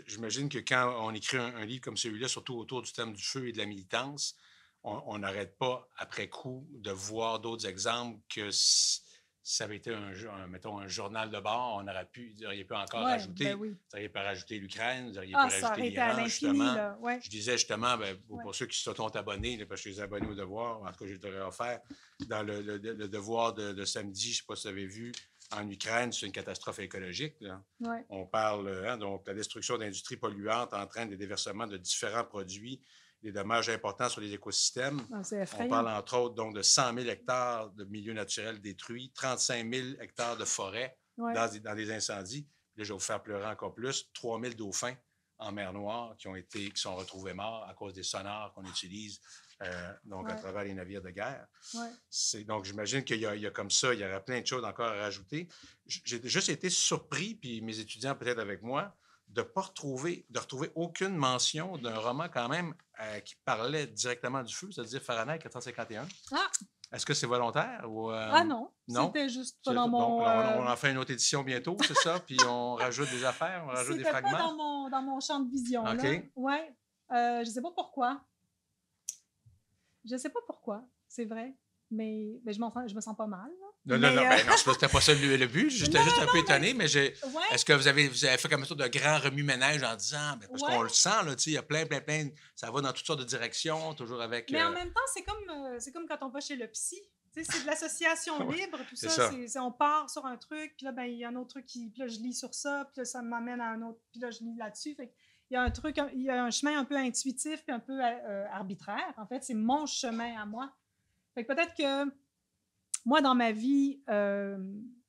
J'imagine que quand on écrit un livre comme celui-là, surtout autour du thème du feu et de la militance, on n'arrête pas, après coup, de voir d'autres exemples que si ça avait été mettons, un journal de bord, vous auriez pu encore rajouter. Ben oui. Vous auriez pu rajouter l'Ukraine, vous auriez pu rajouter l'Iran, justement. Ouais. Je disais justement, pour ceux qui se sont abonnés, parce que je les ai abonnés au Devoir, en tout cas, je leur ai offert, dans le Devoir de samedi, je ne sais pas si vous avez vu, en Ukraine, c'est une catastrophe écologique. Ouais. On parle, donc, la destruction d'industries polluantes entraîne des déversements de différents produits, des dommages importants sur les écosystèmes. On parle entre autres donc, de 100 000 hectares de milieux naturels détruits, 35 000 hectares de forêts dans des incendies. Là, je vais vous faire pleurer encore plus. 3 000 dauphins en mer Noire qui sont retrouvés morts à cause des sonars qu'on utilise à travers les navires de guerre. Ouais. Donc, j'imagine qu'il y a comme ça, il y aurait plein de choses encore à rajouter. J'ai juste été surpris, puis mes étudiants peut-être avec moi, de retrouver aucune mention d'un roman quand même qui parlait directement du feu, c'est-à-dire Fahrenheit 451. Ah! Est-ce que c'est volontaire? Ou, non, c'était juste pas dans mon... Bon, on en fait une autre édition bientôt, c'est ça? Puis on rajoute des affaires, on rajoute des fragments? C'était pas dans mon champ de vision. Okay. Oui, je sais pas pourquoi. Je sais pas pourquoi, c'est vrai. Mais je me sens pas mal. Là. Non, c'était pas ça le but. J'étais juste un peu étonné, mais est-ce que vous avez fait comme ça de grands remue-ménage en disant, parce qu'on le sent, là, il y a plein, ça va dans toutes sortes de directions, toujours avec... Mais en même temps, c'est comme quand on va chez le psy. C'est de l'association libre, tout ça. On part sur un truc, puis là, il y a un autre truc, puis là, je lis sur ça, puis là, ça m'amène à un autre, puis là, je lis là-dessus. Fait il y a un chemin un peu intuitif, puis un peu arbitraire. En fait, c'est mon chemin à moi. Fait que peut-être que moi, dans ma vie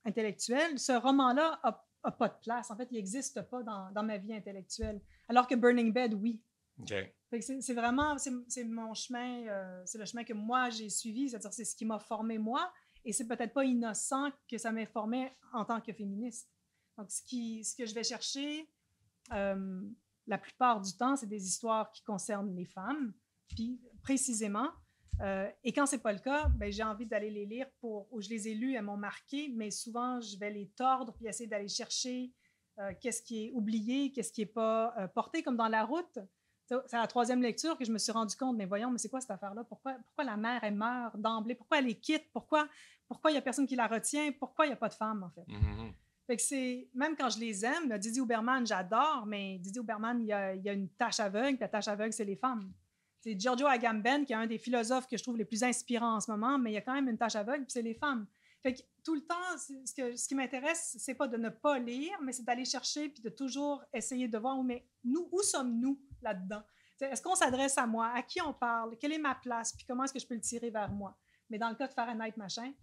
intellectuelle, ce roman-là n'a pas de place. En fait, il n'existe pas dans ma vie intellectuelle. Alors que Burning Bed, oui. Okay. Fait que c'est vraiment, c'est mon chemin, c'est le chemin que moi, j'ai suivi. C'est-à-dire, c'est ce qui m'a formé moi. Et c'est peut-être pas innocent que ça m'ait formé en tant que féministe. Donc, ce que je vais chercher, la plupart du temps, c'est des histoires qui concernent les femmes. Puis, précisément... et quand c'est pas le cas, j'ai envie d'aller les lire où je les ai lus, elles m'ont marqué, mais souvent, je vais les tordre puis essayer d'aller chercher qu'est-ce qui est oublié, qu'est-ce qui n'est pas porté, comme dans La Route. C'est à la 3e lecture que je me suis rendu compte, mais voyons, mais c'est quoi cette affaire-là? Pourquoi la mère, elle meurt d'emblée? Pourquoi elle les quitte? Pourquoi il n'y a personne qui la retient? Pourquoi il n'y a pas de femme, en fait? Mm-hmm. Fait que même quand je les aime, Didi Huberman, j'adore, mais Didi Huberman, il y a une tâche aveugle, puis la tâche aveugle, c'est les femmes. C'est Giorgio Agamben, qui est un des philosophes que je trouve les plus inspirants en ce moment, mais il y a quand même une tâche aveugle, puis c'est les femmes. Fait que tout le temps, ce qui m'intéresse, c'est pas de ne pas lire, mais c'est d'aller chercher puis de toujours essayer de voir où sommes-nous là-dedans? Est-ce qu'on s'adresse à moi? À qui on parle? Quelle est ma place? Puis comment est-ce que je peux le tirer vers moi? Mais dans le cas de Fahrenheit machin,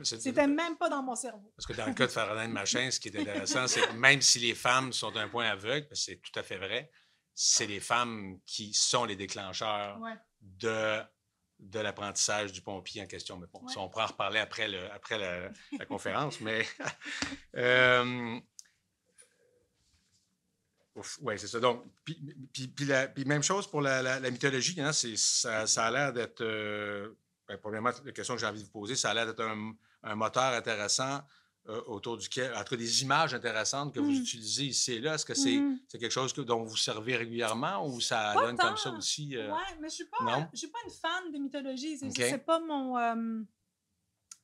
c'était même pas dans mon cerveau. Parce que dans le cas de Fahrenheit machin, ce qui est intéressant, c'est que même si les femmes sont d'un point aveugle, parce que c'est tout à fait vrai, c'est les femmes qui sont les déclencheurs de de l'apprentissage du pompier en question. Mais bon, Ouais. ça, on pourra en reparler après la conférence. Mais oui, c'est ça. Donc, puis même chose pour la mythologie. Hein, ça a l'air d'être, premièrement, la question que j'ai envie de vous poser, ça a l'air d'être un moteur intéressant autour duquel, entre des images intéressantes que vous utilisez ici et là. Est-ce que c'est quelque chose dont vous servez régulièrement ou ça Pas donne tant. comme ça aussi? Oui, mais je Non? ne suis pas une fan de mythologie. OK. C'est pas mon...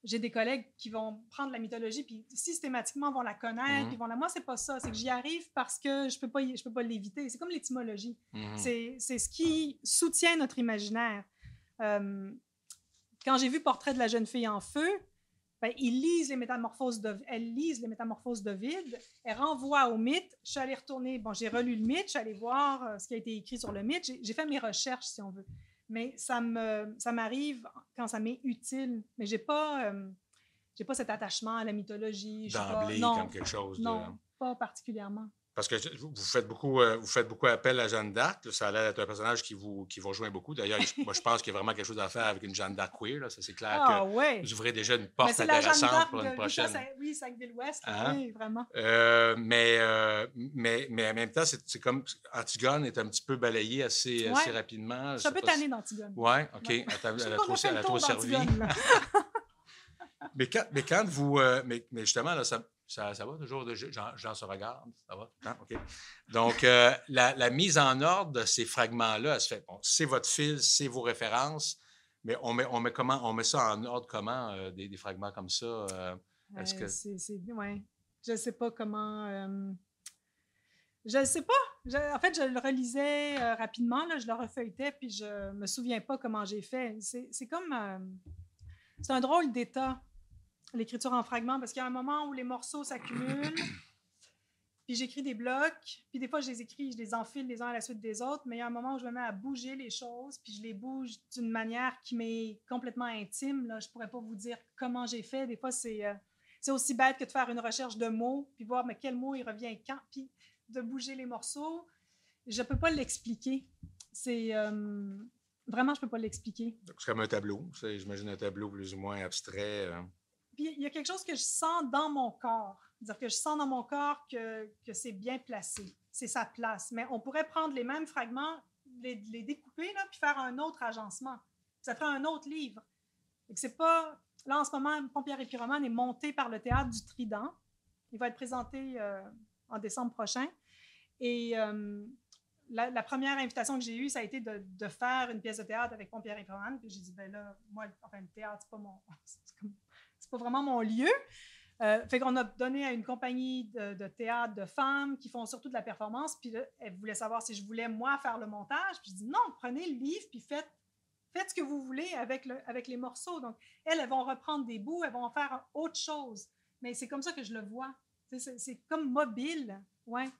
j'ai des collègues qui vont prendre la mythologie puis systématiquement vont la connaître. Puis vont la... Moi, c'est pas ça. C'est que j'y arrive parce que je peux pas l'éviter. C'est comme l'étymologie. C'est ce qui soutient notre imaginaire. Quand j'ai vu Portrait de la jeune fille en feu, ben, elle lise les métamorphoses d'Ovide, elle renvoie au mythe. Je suis allée retourner, j'ai relu le mythe, je suis allée voir ce qui a été écrit sur le mythe. J'ai fait mes recherches, si on veut. Mais ça m'arrive quand ça m'est utile. Mais j'ai pas cet attachement à la mythologie. D'emblée, comme quelque chose de... Non, pas particulièrement. Parce que vous faites beaucoup appel à Jeanne d'Arc. Là, ça a l'air d'être un personnage qui vous rejoint beaucoup. D'ailleurs, moi, je pense qu'il y a vraiment quelque chose à faire avec une Jeanne d'Arc queer. Là. Ça, c'est clair que vous ouvrez déjà une porte intéressante pour une prochaine. Oui, Sackville-Ouest, oui, vraiment. Mais en même temps, c'est comme Antigone est un petit peu balayée assez rapidement. Je suis un peu tannée d'Antigone. Oui, OK. Ouais. Elle a trop servi. mais quand vous... mais justement, là, ça va toujours, gens se regardent, ça va? Hein? OK. Donc, la mise en ordre de ces fragments-là, elle se fait, c'est votre fil, c'est vos références, mais on met ça en ordre comment, des fragments comme ça? Est-ce que... ouais. Je ne sais pas comment... je ne sais pas. En fait, je le relisais rapidement, là, je le refeuilletais, puis je ne me souviens pas comment j'ai fait. C'est comme... c'est un drôle d'état, l'écriture en fragments, parce qu'il y a un moment où les morceaux s'accumulent, puis j'écris des blocs, puis des fois, je les enfile les uns à la suite des autres, mais il y a un moment où je me mets à bouger les choses, puis je les bouge d'une manière qui m'est complètement intime. Là. Je ne pourrais pas vous dire comment j'ai fait. Des fois, c'est aussi bête que de faire une recherche de mots, puis voir mais quel mot il revient quand, puis de bouger les morceaux. Je ne peux pas l'expliquer. C'est... vraiment, je ne peux pas l'expliquer. C'est comme un tableau. J'imagine un tableau plus ou moins abstrait. Puis il y a quelque chose que je sens dans mon corps. C'est-à-dire que je sens dans mon corps que c'est bien placé. C'est sa place. Mais on pourrait prendre les mêmes fragments, les découper, là, puis faire un autre agencement. Ça ferait un autre livre. Et que c'est pas... Là, en ce moment, Pompière et Pyromane est monté par le Théâtre du Trident. Il va être présenté en décembre prochain. Et... La première invitation que j'ai eue, ça a été de faire une pièce de théâtre avec Pompière et Pyromane. Puis j'ai dit, ben là, moi, enfin, le théâtre, c'est pas vraiment mon lieu. Fait qu'on a donné à une compagnie de théâtre de femmes qui font surtout de la performance. Puis là, elle voulait savoir si je voulais, moi, faire le montage. Puis je dis, non, prenez le livre, puis faites ce que vous voulez avec les morceaux. Donc, elles vont reprendre des bouts, elles vont faire autre chose. Mais c'est comme ça que je le vois. C'est comme mobile, ouais.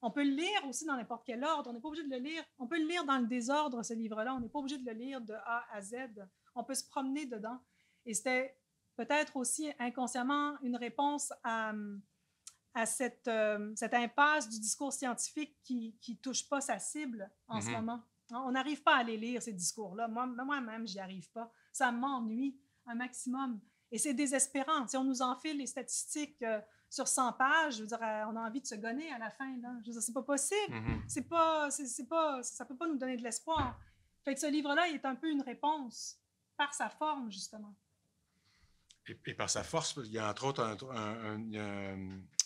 On peut le lire aussi dans n'importe quel ordre. On n'est pas obligé de le lire. On peut le lire dans le désordre, ce livre-là. On n'est pas obligé de le lire de A à Z. On peut se promener dedans. Et c'était peut-être aussi inconsciemment une réponse à cette impasse du discours scientifique qui ne touche pas sa cible en ce moment. On n'arrive pas à les lire, ces discours-là. Moi-même, j'y arrive pas. Ça m'ennuie un maximum. Et c'est désespérant. Si on nous enfile les statistiques... sur 100 pages, je veux dire, on a envie de se gonner à la fin. Là. Je veux dire, c'est pas possible. Ça peut pas nous donner de l'espoir. Fait que ce livre-là, il est un peu une réponse par sa forme, justement. Et par sa force, il y a entre autres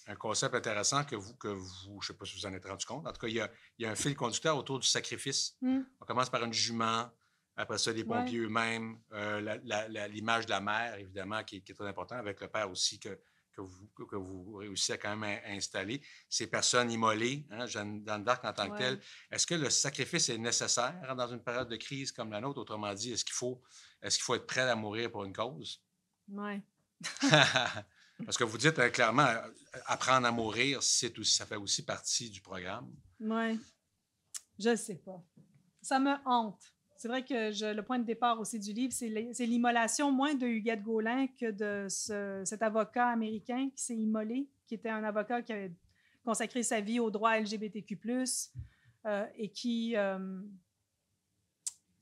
un concept intéressant que vous, je ne sais pas si vous en êtes rendu compte. En tout cas, il y a un fil conducteur autour du sacrifice. On commence par une jument, après ça, les pompiers eux-mêmes, l'image de la mère, évidemment, qui est très important, avec le père aussi que vous réussissez à quand même installer. Ces personnes immolées, Jeanne d'Arc en tant que telle, est-ce que le sacrifice est nécessaire dans une période de crise comme la nôtre? Autrement dit, est-ce qu'il faut être prêt à mourir pour une cause? Oui. Parce que vous dites clairement, apprendre à mourir, ça fait aussi partie du programme. Oui. Je ne sais pas. Ça me hante. C'est vrai que le point de départ aussi du livre, c'est l'immolation moins de Huguette Gaulin que de cet avocat américain qui s'est immolé, qui était un avocat qui avait consacré sa vie aux droits LGBTQ+, et qui...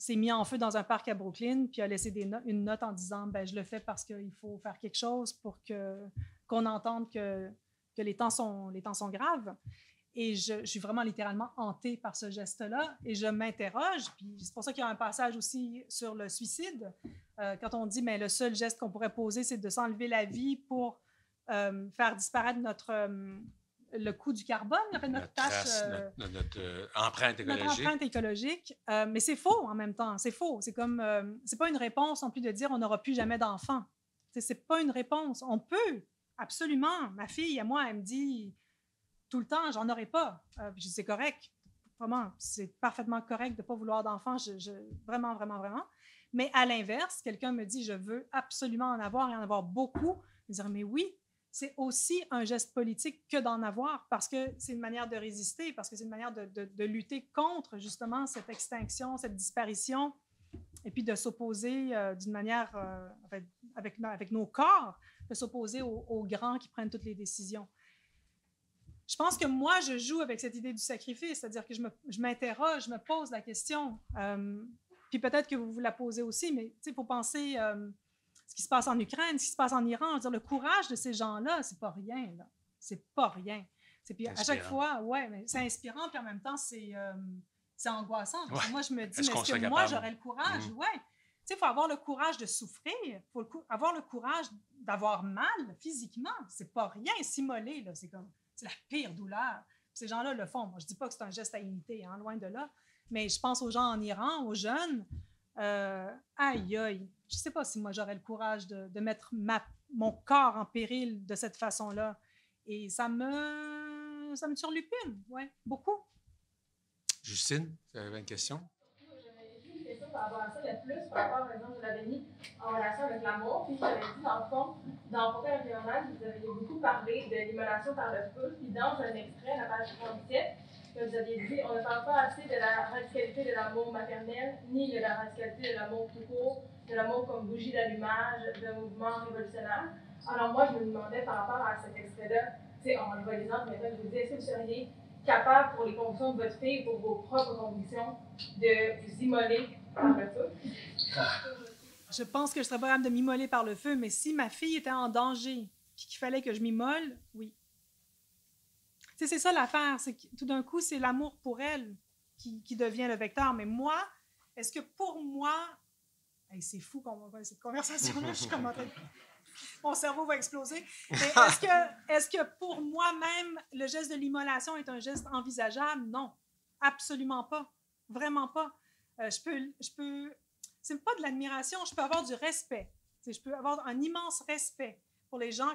s'est mis en feu dans un parc à Brooklyn, puis a laissé une note en disant ben, « Je le fais parce qu'il faut faire quelque chose pour qu'on entende que les temps sont graves. » Et je suis vraiment littéralement hantée par ce geste-là. Et je m'interroge, puis c'est pour ça qu'il y a un passage aussi sur le suicide. Quand on dit mais le seul geste qu'on pourrait poser, c'est de s'enlever la vie pour faire disparaître le coût du carbone, en fait, notre empreinte écologique. Notre empreinte écologique. Mais c'est faux en même temps. C'est faux. C'est comme, c'est pas une réponse non plus de dire on n'aura plus jamais d'enfants. C'est pas une réponse. On peut, absolument. Ma fille, à moi, elle me dit tout le temps, j'en aurai pas. Je dis, c'est correct. Vraiment, c'est parfaitement correct de ne pas vouloir d'enfants. Vraiment, vraiment, vraiment. Mais à l'inverse, quelqu'un me dit, je veux absolument en avoir et en avoir beaucoup. Je vais dire, mais oui, c'est aussi un geste politique que d'en avoir parce que c'est une manière de résister, parce que c'est une manière de lutter contre justement cette extinction, cette disparition, et puis de s'opposer d'une manière, en fait, avec nos corps, de s'opposer aux grands qui prennent toutes les décisions. Je pense que moi, je joue avec cette idée du sacrifice, c'est-à-dire que je m'interroge, je me pose la question. Puis peut-être que vous vous la posez aussi, mais il faut penser ce qui se passe en Ukraine, ce qui se passe en Iran. Dire, le courage de ces gens-là, c'est pas rien. Là. C'est pas rien. Puis à chaque fois, ouais, mais c'est inspirant, puis en même temps, c'est angoissant. Parce que moi, je me dis, mais est-ce que moi, j'aurais le courage? Ouais. Il faut avoir le courage de souffrir, il faut avoir le courage d'avoir mal physiquement. C'est pas rien, s'immoler, là, c'est la pire douleur. Ces gens-là le font. Moi, je ne dis pas que c'est un geste à imiter, hein, loin de là. Mais je pense aux gens en Iran, aux jeunes. Aïe, aïe. Je ne sais pas si moi, j'aurais le courage de mettre mon corps en péril de cette façon-là. Et ça me turlupine, ouais, beaucoup. Justine, tu avais une question? J'avais une question par rapport à ça, mais plus par rapport, par exemple, je l'avais mis en relation avec l'amour. Puis j'avais dit, dans le fond, dans Portrait environnemental, vous avez beaucoup parlé de l'immolation par le feu. Puis dans un extrait, la page 37, que vous aviez dit, on ne parle pas assez de la radicalité de l'amour maternel, ni de la radicalité de l'amour tout court, de l'amour comme bougie d'allumage, de mouvement révolutionnaire. Alors moi, je me demandais par rapport à cet extrait-là, en voit les exemples, maintenant, je vous dis, est-ce que vous seriez capable, pour les convictions de votre fille, pour vos propres convictions, de vous immoler par le feu? Je pense que je serais pas capable de m'immoler par le feu, mais si ma fille était en danger puis qu'il fallait que je m'immole, oui. C'est ça l'affaire, c'est que tout d'un coup, c'est l'amour pour elle qui devient le vecteur. Mais moi, est-ce que pour moi... Hey, c'est fou qu'on va avoir cette conversation-là, je suis comme en train de... Mon cerveau va exploser. Mais est-ce que pour moi-même, le geste de l'immolation est un geste envisageable? Non, absolument pas. Vraiment pas. C'est pas de l'admiration, je peux avoir du respect. Je peux avoir un immense respect pour les gens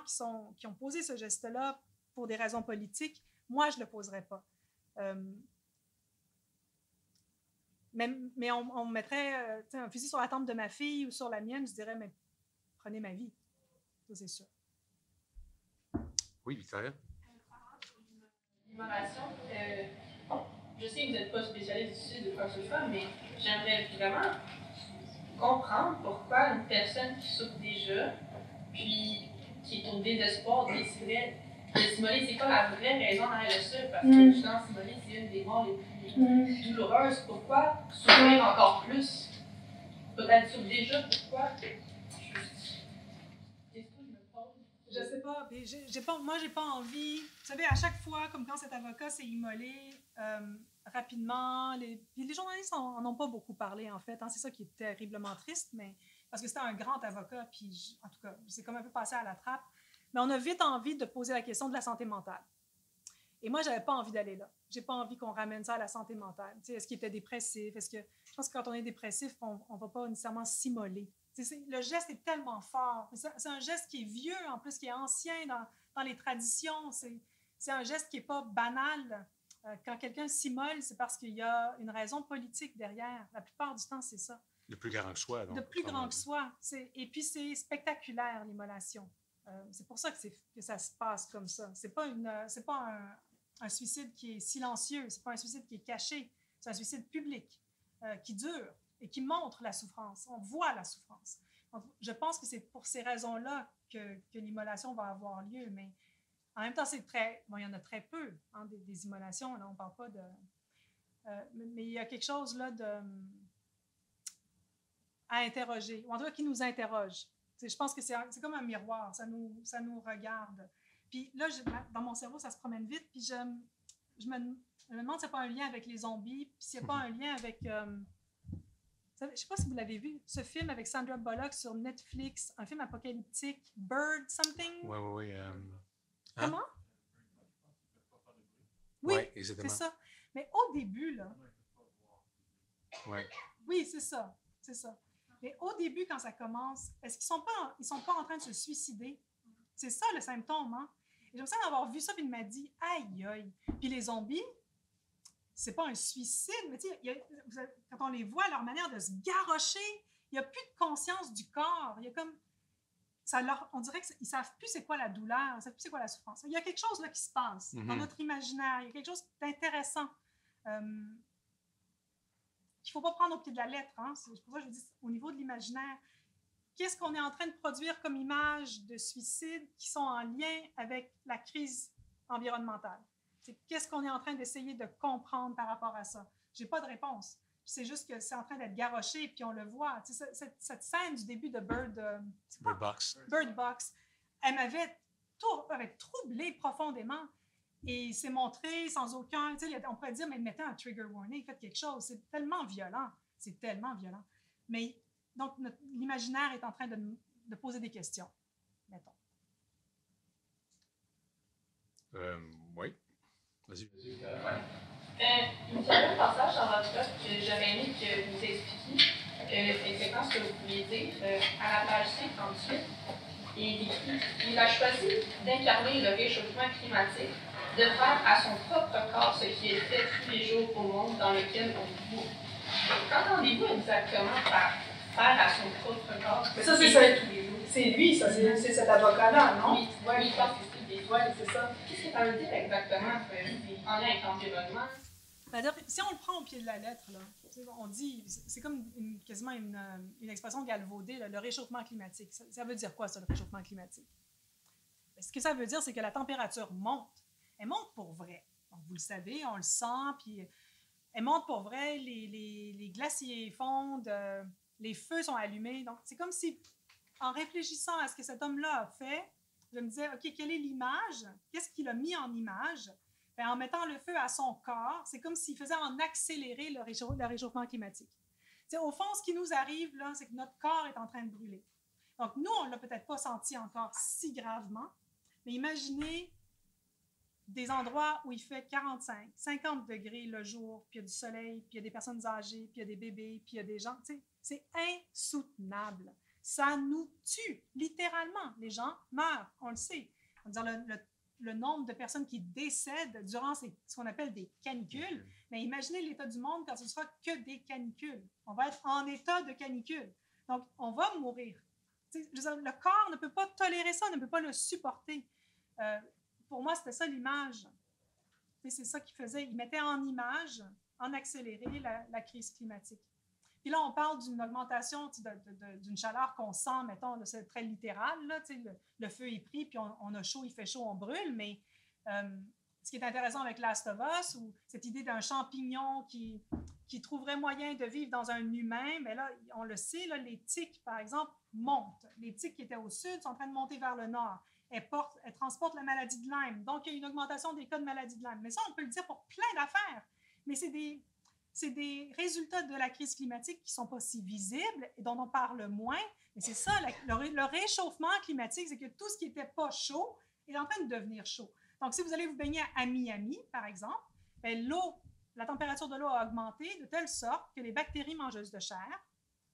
qui ont posé ce geste-là pour des raisons politiques. Moi, je ne le poserais pas. Mais on mettrait un fusil sur la tempe de ma fille ou sur la mienne, je dirais, mais prenez ma vie. Ça, c'est sûr. Oui, Victoria? L'immolation, je sais que vous n'êtes pas spécialiste ici de quoi que ce soit, mais j'aimerais vraiment comprendre pourquoi une personne qui souffre déjà, puis qui est au désespoir, déciderait de s'immoler. C'est quoi la vraie raison derrière ça? Parce que justement, s'immoler, c'est une des morts les plus douloureuses. Pourquoi souffrir encore plus? Peut-être souffrir déjà, pourquoi? Je sais pas. Moi, j'ai pas envie. Vous savez, à chaque fois, comme quand cet avocat s'est immolé rapidement, les journalistes en ont pas beaucoup parlé, en fait. Hein, c'est ça qui est terriblement triste, mais parce que c'était un grand avocat, puis en tout cas, c'est comme un peu passé à la trappe. Mais on a vite envie de poser la question de la santé mentale. Et moi, j'avais pas envie d'aller là. J'ai pas envie qu'on ramène ça à la santé mentale. Tu sais, est-ce qu'il était dépressif? Je pense que quand on est dépressif, on va pas nécessairement s'immoler. Le geste est tellement fort. C'est un geste qui est vieux, en plus, qui est ancien dans les traditions. C'est un geste qui n'est pas banal. Quand quelqu'un s'immole, c'est parce qu'il y a une raison politique derrière. La plupart du temps, c'est ça. Le plus grand que soi. Donc, le plus grand que soi. Et puis, c'est spectaculaire, l'immolation. C'est pour ça que ça se passe comme ça. C'est pas un suicide qui est silencieux. C'est pas un suicide qui est caché. C'est un suicide public qui dure et qui montre la souffrance. On voit la souffrance. Donc, je pense que c'est pour ces raisons-là que l'immolation va avoir lieu. Mais en même temps, il y en a très peu, hein, des immolations. Là, on ne parle pas de... mais il y a quelque chose là à interroger, ou en tout cas qui nous interroge. Je pense que c'est comme un miroir, ça nous regarde. Puis là, dans mon cerveau, ça se promène vite, puis je me demande s'il n'y a pas un lien avec les zombies, puis s'il n'y a pas un lien avec... je ne sais pas si vous l'avez vu, ce film avec Sandra Bullock sur Netflix, un film apocalyptique, Bird something. Oui. Comment? Oui, exactement. c'est ça. Mais au début, là... Oui, c'est ça. Mais au début, quand ça commence, est-ce qu'ils ne sont pas en train de se suicider? C'est ça le symptôme, hein? Et j'ai l'impression d'avoir vu ça, puis il m'a dit, aïe, aïe. Puis les zombies, c'est pas un suicide, mais tu sais, quand on les voit, leur manière de se garrocher, il n'y a plus de conscience du corps. Il y a comme... on dirait qu'ils ne savent plus c'est quoi la douleur, ils ne savent plus c'est quoi la souffrance. Il y a quelque chose là qui se passe dans notre imaginaire. Il y a quelque chose d'intéressant qu'il ne faut pas prendre au pied de la lettre. Hein? C'est pour ça que je dis, au niveau de l'imaginaire, qu'est-ce qu'on est en train de produire comme images de suicide qui sont en lien avec la crise environnementale? Qu'est-ce qu'on est en train d'essayer de comprendre par rapport à ça? Je n'ai pas de réponse. C'est juste que c'est en train d'être garoché, puis on le voit. Cette scène du début de Bird Box, elle m'avait troublée profondément. Et c'est montré sans aucun... On pourrait dire, mais mettez un trigger warning, faites quelque chose. C'est tellement violent. Mais donc, l'imaginaire est en train de poser des questions, mettons. Oui. Vas-y. Il y a un passage dans votre blog que j'aurais aimé que vous expliquiez exactement ce que vous vouliez dire. À la page 58, il écrit « Il a choisi d'incarner le réchauffement climatique, de faire à son propre corps ce qui est fait tous les jours au monde dans lequel on vit. » Qu'entendez-vous exactement par faire à son propre corps ce qui est fait tous les jours? C'est lui, ça, c'est cet avocat-là, non? Oui, je pense que c'est ça. Qu'est-ce que ça veut dire exactement en lien avec l'environnement? C'est-à-dire, si on le prend au pied de la lettre, là, on dit, c'est comme quasiment une expression galvaudée, là, le réchauffement climatique. Ça veut dire quoi, ça, le réchauffement climatique? Ce que ça veut dire, c'est que la température monte. Elle monte pour vrai. Donc, vous le savez, on le sent, puis elle monte pour vrai, les glaciers fondent, les feux sont allumés. Donc, c'est comme si, en réfléchissant à ce que cet homme-là a fait, je me disais, OK, quelle est l'image? Qu'est-ce qu'il a mis en image? Bien, en mettant le feu à son corps, c'est comme s'il faisait en accélérer le réchauffement climatique. T'sais, au fond, ce qui nous arrive, là, c'est que notre corps est en train de brûler. Donc, nous, on ne l'a peut-être pas senti encore si gravement, mais imaginez des endroits où il fait 45, 50 degrés le jour, puis il y a du soleil, puis il y a des personnes âgées, puis il y a des bébés, puis il y a des gens. C'est insoutenable. Ça nous tue, littéralement. Les gens meurent, on le sait. On va dire le nombre de personnes qui décèdent durant ce qu'on appelle des canicules. Mais imaginez l'état du monde quand ce ne sera que des canicules. On va être en état de canicule. Donc, on va mourir. Le corps ne peut pas tolérer ça, ne peut pas le supporter. Pour moi, c'était ça l'image. C'est ça qu'il faisait. Il mettait en image, en accéléré la crise climatique. Puis là, on parle d'une augmentation d'une chaleur qu'on sent, mettons, c'est très littéral. Là, le feu est pris, puis on a chaud, il fait chaud, on brûle. Mais ce qui est intéressant avec Last of Us, ou cette idée d'un champignon qui trouverait moyen de vivre dans un humain, mais là, on le sait, là, les tiques, par exemple, montent. Les tiques qui étaient au sud sont en train de monter vers le nord. Elles transportent la maladie de Lyme. Donc, il y a une augmentation des cas de maladie de Lyme. Mais ça, on peut le dire pour plein d'affaires. Mais c'est des résultats de la crise climatique qui ne sont pas si visibles et dont on parle moins. Mais c'est ça, le réchauffement climatique, c'est que tout ce qui n'était pas chaud est en train de devenir chaud. Donc, si vous allez vous baigner à Miami, par exemple, bien, la température de l'eau a augmenté de telle sorte que les bactéries mangeuses de chair,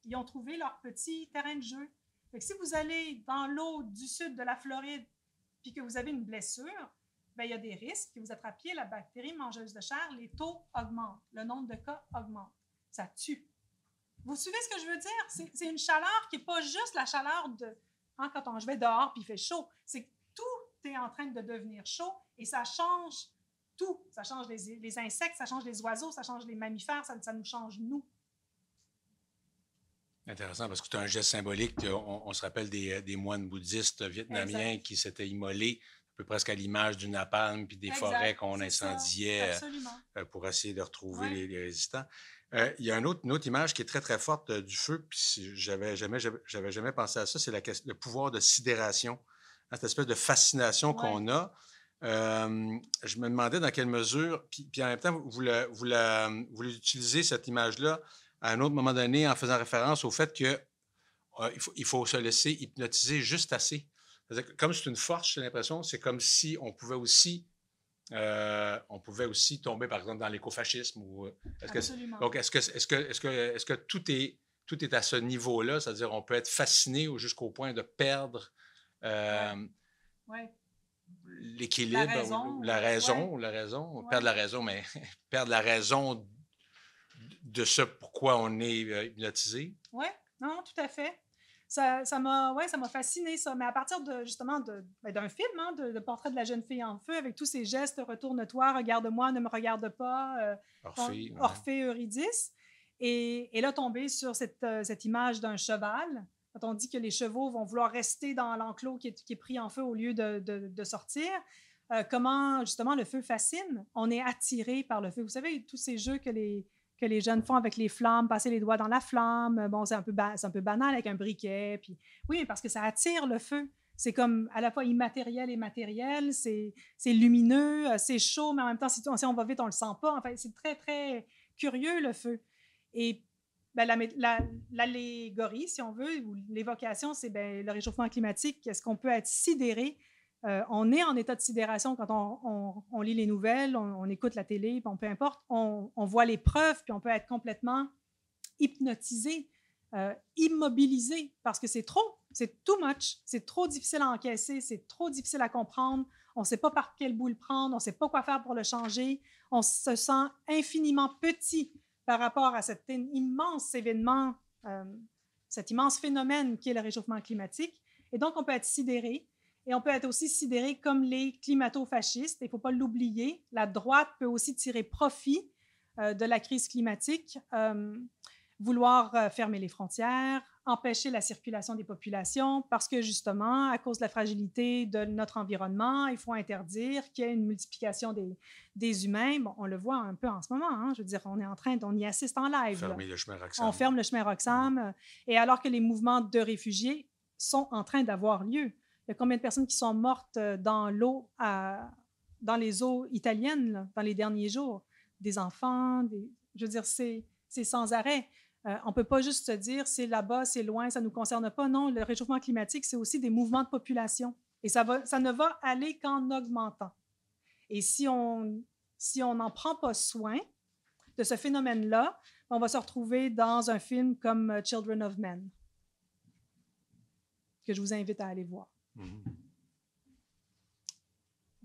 ils ont trouvé leur petit terrain de jeu. Fait que si vous allez dans l'eau du sud de la Floride puis que vous avez une blessure, bien, il y a des risques que vous attrapiez la bactérie mangeuse de chair, les taux augmentent, le nombre de cas augmente. Ça tue. Vous suivez ce que je veux dire? C'est une chaleur qui n'est pas juste la chaleur quand je vais dehors puis il fait chaud. C'est que tout est en train de devenir chaud et ça change tout. Ça change les insectes, ça change les oiseaux, ça change les mammifères, ça nous change nous. Intéressant, parce que c'est un geste symbolique. On se rappelle des moines bouddhistes vietnamiens qui s'étaient immolés, un peu presque à l'image du napalm puis des forêts qu'on incendiait pour essayer de retrouver les résistants. Il y a une autre image qui est très, très forte du feu, puis j'avais jamais pensé à ça, c'est le pouvoir de sidération, hein, cette espèce de fascination qu'on a. Je me demandais dans quelle mesure, puis en même temps, vous utilisez cette image-là à un autre moment donné en faisant référence au fait que il faut se laisser hypnotiser juste assez. C'est-à-dire que comme c'est une force, j'ai l'impression, c'est comme si on pouvait aussi tomber, par exemple, dans l'écofascisme. Donc, est-ce que tout est à ce niveau-là? C'est-à-dire on peut être fasciné jusqu'au point de perdre l'équilibre, la raison, perdre la raison, mais perdre la raison de ce pourquoi on est hypnotisé. Oui, non, tout à fait. Ça m'a fasciné, ça. Mais à partir justement d'un film, hein, de Portrait de la jeune fille en feu, avec tous ces gestes, retourne-toi, regarde-moi, ne me regarde pas, Orphée, Eurydice. Et là, tomber sur cette image d'un cheval, quand on dit que les chevaux vont vouloir rester dans l'enclos qui est pris en feu au lieu de sortir, comment justement le feu fascine. On est attiré par le feu. Vous savez, tous ces jeux que les jeunes font avec les flammes, passer les doigts dans la flamme. Bon, c'est un peu banal avec un briquet. Puis, oui, parce que ça attire le feu. C'est comme à la fois immatériel et matériel. C'est lumineux, c'est chaud, mais en même temps, si on va vite, on ne le sent pas. Enfin, c'est très, très curieux, le feu. Et l'allégorie, si on veut, ou l'évocation, c'est le réchauffement climatique. Est-ce qu'on peut être sidéré? On est en état de sidération quand on lit les nouvelles, on écoute la télé, puis peu importe, on voit les preuves, puis on peut être complètement hypnotisé, immobilisé, parce que c'est too much, c'est trop difficile à encaisser, c'est trop difficile à comprendre, on ne sait pas par quel bout le prendre, on ne sait pas quoi faire pour le changer, on se sent infiniment petit par rapport à cet immense événement, cet immense phénomène qui est le réchauffement climatique, et donc on peut être sidéré. Et on peut être aussi sidéré comme les climato-fascistes. Il ne faut pas l'oublier. La droite peut aussi tirer profit de la crise climatique, vouloir fermer les frontières, empêcher la circulation des populations, parce que justement, à cause de la fragilité de notre environnement, il faut interdire qu'il y ait une multiplication des humains. Bon, on le voit un peu en ce moment. Hein? Je veux dire, on y assiste en live. Fermer le chemin Roxham. On ferme le chemin Roxham. Et alors que les mouvements de réfugiés sont en train d'avoir lieu. Il y a combien de personnes qui sont mortes dans les eaux italiennes là, dans les derniers jours? Des enfants, je veux dire, c'est sans arrêt. On ne peut pas juste se dire c'est là-bas, c'est loin, ça ne nous concerne pas. Non, le réchauffement climatique, c'est aussi des mouvements de population. Et ça ne va aller qu'en augmentant. Et si on n'en prend pas soin de ce phénomène-là, on va se retrouver dans un film comme Children of Men, que je vous invite à aller voir.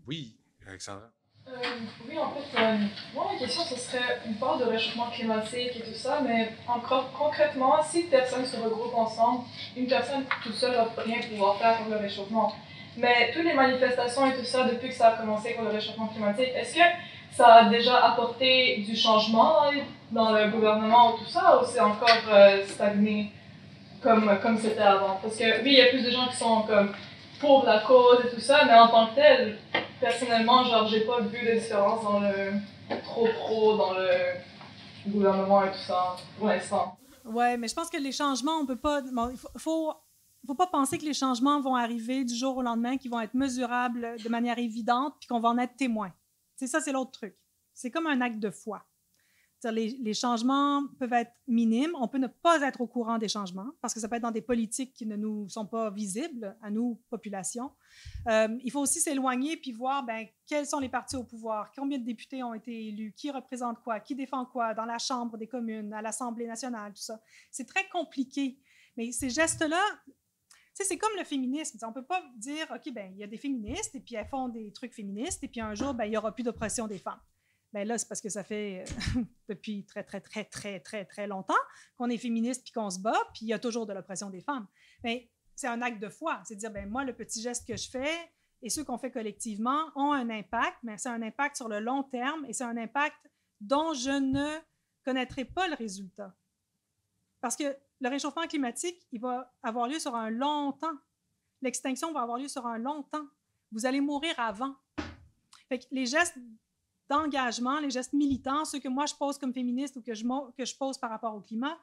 Oui, Alexandra. Oui, en fait, moi, ma question, ce serait, on parle de réchauffement climatique et tout ça, mais encore concrètement, si personne se regroupe ensemble, une personne toute seule ne va rien pouvoir faire pour le réchauffement. Mais toutes les manifestations et tout ça, depuis que ça a commencé pour le réchauffement climatique, est-ce que ça a déjà apporté du changement dans le gouvernement ou tout ça, ou c'est encore stagné comme c'était avant? Parce que oui, il y a plus de gens qui sont comme pour la cause et tout ça, mais en tant que tel, personnellement, genre, j'ai pas vu de différence dans le trop dans le gouvernement et tout ça pour l'instant. Ouais, mais je pense que les changements, on peut pas. Bon, faut pas penser que les changements vont arriver du jour au lendemain, qu'ils vont être mesurables de manière évidente, puis qu'on va en être témoin. C'est ça, c'est l'autre truc. C'est comme un acte de foi. Les changements peuvent être minimes. On peut ne pas être au courant des changements parce que ça peut être dans des politiques qui ne nous sont pas visibles à nous, population. Il faut aussi s'éloigner puis voir quels sont les partis au pouvoir, combien de députés ont été élus, qui représente quoi, qui défend quoi dans la Chambre des communes, à l'Assemblée nationale, tout ça. C'est très compliqué. Mais ces gestes-là, c'est comme le féminisme. On ne peut pas dire, OK, il y a des féministes et puis elles font des trucs féministes et puis un jour, il n'y aura plus d'oppression des femmes. Bien là, c'est parce que ça fait depuis très, très, très, très, très, très longtemps qu'on est féministe puis qu'on se bat, puis il y a toujours de l'oppression des femmes. Mais c'est un acte de foi. C'est de dire, moi, le petit geste que je fais et ceux qu'on fait collectivement ont un impact, mais c'est un impact sur le long terme et c'est un impact dont je ne connaîtrai pas le résultat. Parce que le réchauffement climatique, il va avoir lieu sur un long temps. L'extinction va avoir lieu sur un long temps. Vous allez mourir avant. Fait que les gestes d'engagement, les gestes militants, ceux que moi je pose comme féministe ou que je pose par rapport au climat,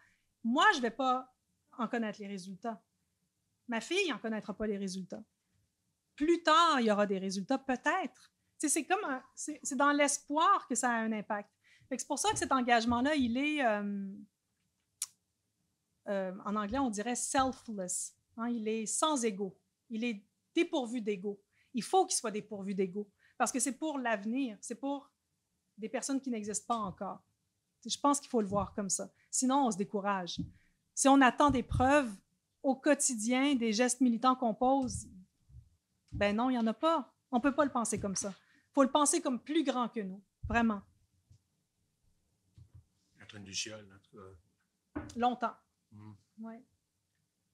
moi, je ne vais pas en connaître les résultats. Ma fille n'en connaîtra pas les résultats. Plus tard, il y aura des résultats, peut-être. C'est dans l'espoir que ça a un impact. C'est pour ça que cet engagement-là, il est, en anglais, on dirait selfless. Hein, il est sans ego. Il est dépourvu d'ego. Il faut qu'il soit dépourvu d'ego parce que c'est pour l'avenir. C'est pour des personnes qui n'existent pas encore. Je pense qu'il faut le voir comme ça. Sinon, on se décourage. Si on attend des preuves au quotidien, des gestes militants qu'on pose, ben non, il n'y en a pas. On ne peut pas le penser comme ça. Il faut le penser comme plus grand que nous, vraiment. Être une luciole, en tout cas. Longtemps. Ouais.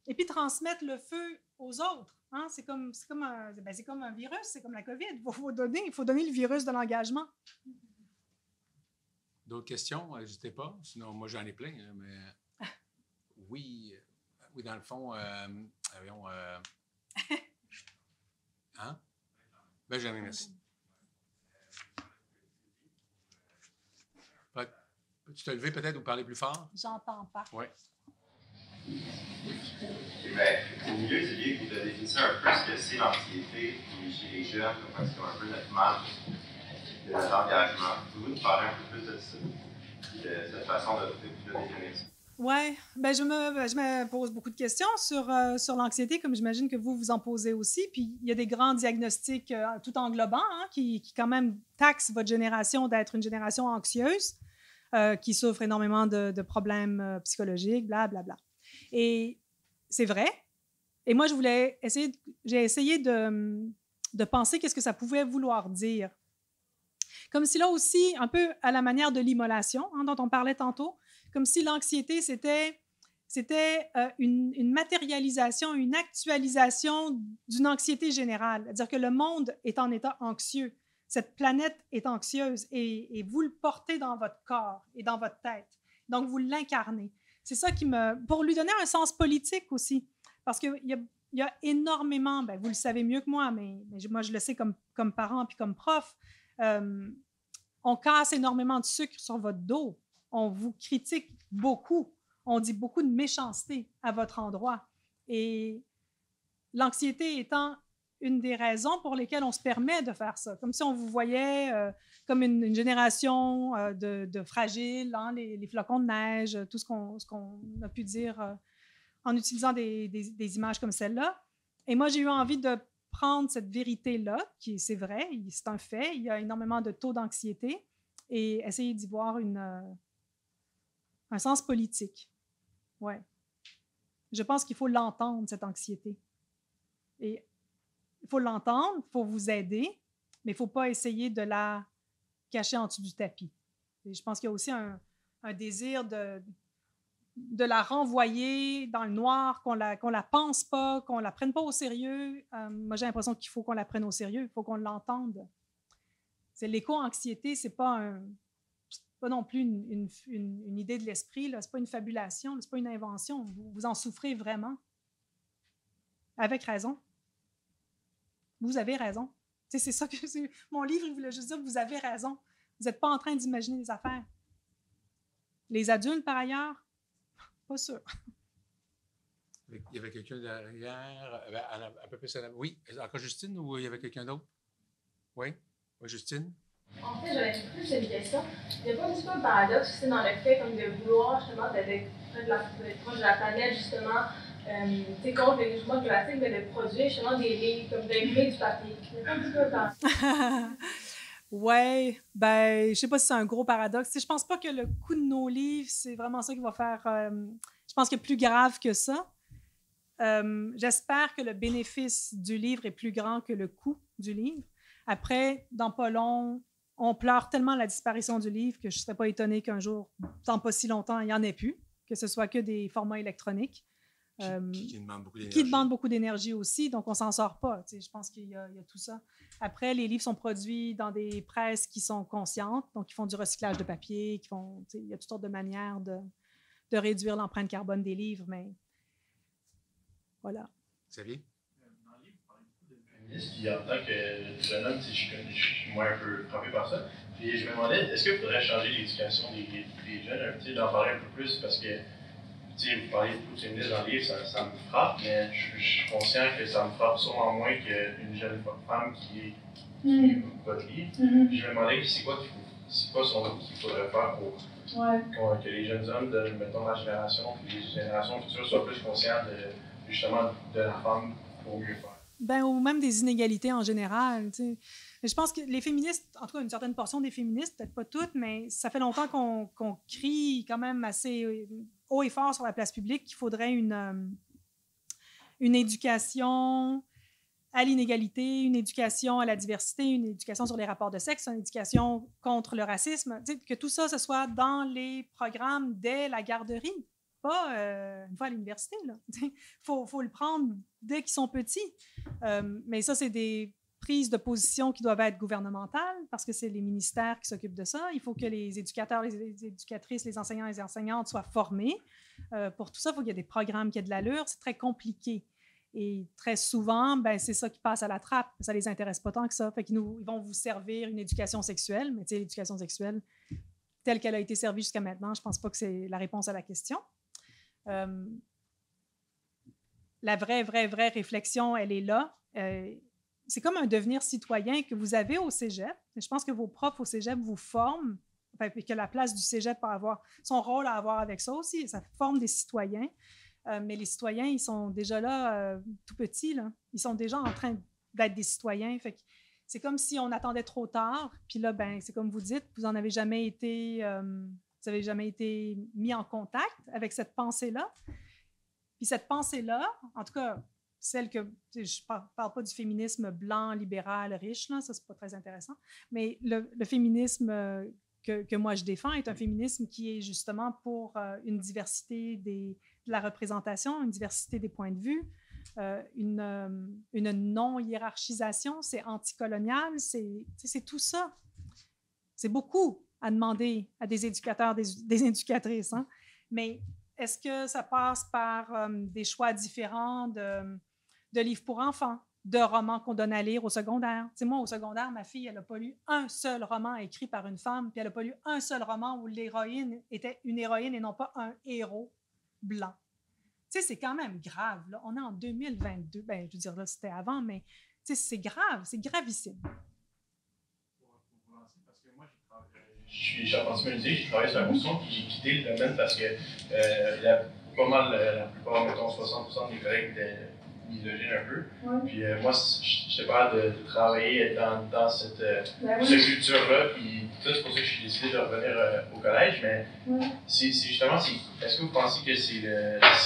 Et puis transmettre le feu aux autres. Hein? C'est comme un virus, c'est comme la COVID. Il faut donner le virus de l'engagement. D'autres questions? N'hésitez pas. Sinon, moi, j'en ai plein. Mais oui, dans le fond, hein? Benjamin, merci. Peux-tu te lever peut-être ou parler plus fort? J'entends pas. Oui. Au milieu du livre, vous avez défini un peu ce que c'est l'anxiété chez les jeunes, comme c'est un peu notre manque de l'engagement. Pouvez-vous nous parler un peu plus de ça, de cette façon de définir ça? Oui, ben je me pose beaucoup de questions sur l'anxiété, comme j'imagine que vous en posez aussi. Puis il y a des grands diagnostics tout englobants qui quand même taxent votre génération d'être une génération anxieuse, qui souffre énormément de problèmes psychologiques, blablabla. Et c'est vrai. Et moi, j'ai essayé de penser qu'est-ce que ça pouvait vouloir dire. Comme si là aussi, un peu à la manière de l'immolation, hein, dont on parlait tantôt, comme si l'anxiété, c'était une matérialisation, une actualisation d'une anxiété générale. C'est-à-dire que le monde est en état anxieux. Cette planète est anxieuse et vous le portez dans votre corps et dans votre tête. Donc, vous l'incarnez. C'est ça pour lui donner un sens politique aussi. Parce qu'il y a énormément, vous le savez mieux que moi, mais moi, je le sais comme parent puis comme prof, on casse énormément de sucre sur votre dos. On vous critique beaucoup. On dit beaucoup de méchanceté à votre endroit. Et l'anxiété étant une des raisons pour lesquelles on se permet de faire ça. Comme si on vous voyait comme une génération de fragiles, hein, les flocons de neige, tout ce qu'on a pu dire en utilisant des images comme celle-là. Et moi, j'ai eu envie de prendre cette vérité-là, qui c'est vrai, c'est un fait, il y a énormément de taux d'anxiété, et essayer d'y voir un sens politique. Ouais. Je pense qu'il faut l'entendre, cette anxiété. Et il faut l'entendre, il faut vous aider, mais il ne faut pas essayer de la cacher en dessous du tapis. Et je pense qu'il y a aussi un désir de la renvoyer dans le noir, qu'on la pense pas, qu'on la prenne pas au sérieux. Moi, j'ai l'impression qu'il faut qu'on la prenne au sérieux, il faut qu'on l'entende. C'est l'éco-anxiété, c'est pas non plus une idée de l'esprit, ce n'est pas une fabulation, ce n'est pas une invention. Vous en souffrez vraiment. Avec raison. Vous avez raison. C'est ça que mon livre, il voulait juste dire, vous avez raison. Vous n'êtes pas en train d'imaginer des affaires. Les adultes, par ailleurs, pas sûr. Il y avait quelqu'un derrière, un peu plus à la... Oui, encore Justine ou il y avait quelqu'un d'autre? Oui? Oui, Justine? En fait, j'avais plus une question. Il n'y a pas juste un paradoxe, c'est dans le fait comme de vouloir justement d'être proche de la planète, justement, contre le réchauffement climatique, mais de produire justement des livres, comme d'imprimer du papier. Il n'y a pas un petit peu un paradoxe. Oui, je ne sais pas si c'est un gros paradoxe. Je ne pense pas que le coût de nos livres, c'est vraiment ça qui va faire... je pense qu'il y a plus grave que ça. J'espère que le bénéfice du livre est plus grand que le coût du livre. Après, dans pas long, on pleure tellement la disparition du livre que je ne serais pas étonnée qu'un jour, dans pas si longtemps, il n'y en ait plus, que ce soit que des formats électroniques. Qui demandent beaucoup d'énergie. Qui demandent beaucoup d'énergie aussi, donc on ne s'en sort pas. Je pense qu'il y a tout ça. Après, les livres sont produits dans des presses qui sont conscientes, donc ils font du recyclage de papier, il y a toutes sortes de manières de réduire l'empreinte carbone des livres, mais voilà. Xavier? Dans le livre, vous parlez beaucoup de féminisme, puis en tant que jeune homme, je suis moi un peu frappé par ça. Puis Puis je me demandais, est-ce qu'il faudrait changer l'éducation des jeunes, un petit, d'en parler un peu plus, parce que, tu sais, vous parlez beaucoup de féminisme dans le livre, ça me frappe, mais je suis conscient que ça me frappe sûrement moins qu'une jeune femme qui lit votre livre. Puis je me demandais, c'est quoi qu'il faudrait faire pour que les jeunes hommes de, mettons, ma génération, puis les générations futures soient plus conscients justement de la femme pour mieux faire. Ben, ou même des inégalités en général. Tu sais. Je pense que les féministes, en tout cas une certaine portion des féministes, peut-être pas toutes, mais ça fait longtemps qu'on crie quand même assez haut et fort sur la place publique qu'il faudrait une éducation à l'inégalité, une éducation à la diversité, une éducation sur les rapports de sexe, une éducation contre le racisme. Tu sais, que tout ça, ce soit dans les programmes dès la garderie. Pas une fois à l'université. Il faut le prendre dès qu'ils sont petits. Mais ça, c'est des prises de position qui doivent être gouvernementales parce que c'est les ministères qui s'occupent de ça. Il faut que les éducateurs, les éducatrices, les enseignants et les enseignantes soient formés. Pour tout ça, il faut qu'il y ait des programmes qui aient de l'allure. C'est très compliqué. Et très souvent, ben, c'est ça qui passe à la trappe. Ça ne les intéresse pas tant que ça. Fait qu'ils ils vont vous servir une éducation sexuelle, mais tu sais, l'éducation sexuelle, telle qu'elle a été servie jusqu'à maintenant, je ne pense pas que c'est la réponse à la question. La vraie réflexion, elle est là. C'est comme un devenir citoyen que vous avez au cégep. Je pense que vos profs au cégep vous forment, et que la place du cégep peut avoir son rôle à avoir avec ça aussi. Ça forme des citoyens. Mais les citoyens, ils sont déjà là tout petits. Là. Ils sont déjà en train d'être des citoyens. Fait que c'est comme si on attendait trop tard. Puis là, ben, c'est comme vous dites, vous n'avez jamais été mis en contact avec cette pensée-là. Puis cette pensée-là, en tout cas, celle que, je ne parle pas du féminisme blanc, libéral, riche, là, ça, c'est pas très intéressant, mais le féminisme que moi je défends est un féminisme qui est justement pour une diversité de la représentation, une diversité des points de vue, une non-hiérarchisation, c'est anticolonial, c'est tout ça. C'est beaucoup à demander à des éducateurs, des éducatrices, hein? Mais est-ce que ça passe par des choix différents de livres pour enfants, de romans qu'on donne à lire au secondaire? Tu sais, moi, au secondaire, ma fille, elle n'a pas lu un seul roman écrit par une femme, puis elle n'a pas lu un seul roman où l'héroïne était une héroïne et non pas un héros blanc. Tu sais, c'est quand même grave. Là. On est en 2022. Ben, je veux dire, là, c'était avant, mais tu sais, c'est grave, c'est gravissime. Je suis charpentier menuisier, j'ai travaillé sur la construction, puis j'ai quitté le domaine parce que pas mal, la plupart, mettons 60% de mes collègues étaient misogynes un peu. Ouais. Puis moi, j'étais pas de travailler dans cette culture-là, puis tout, c'est pour ça que je suis décidé de revenir au collège, mais c'est justement, est-ce que vous pensez que si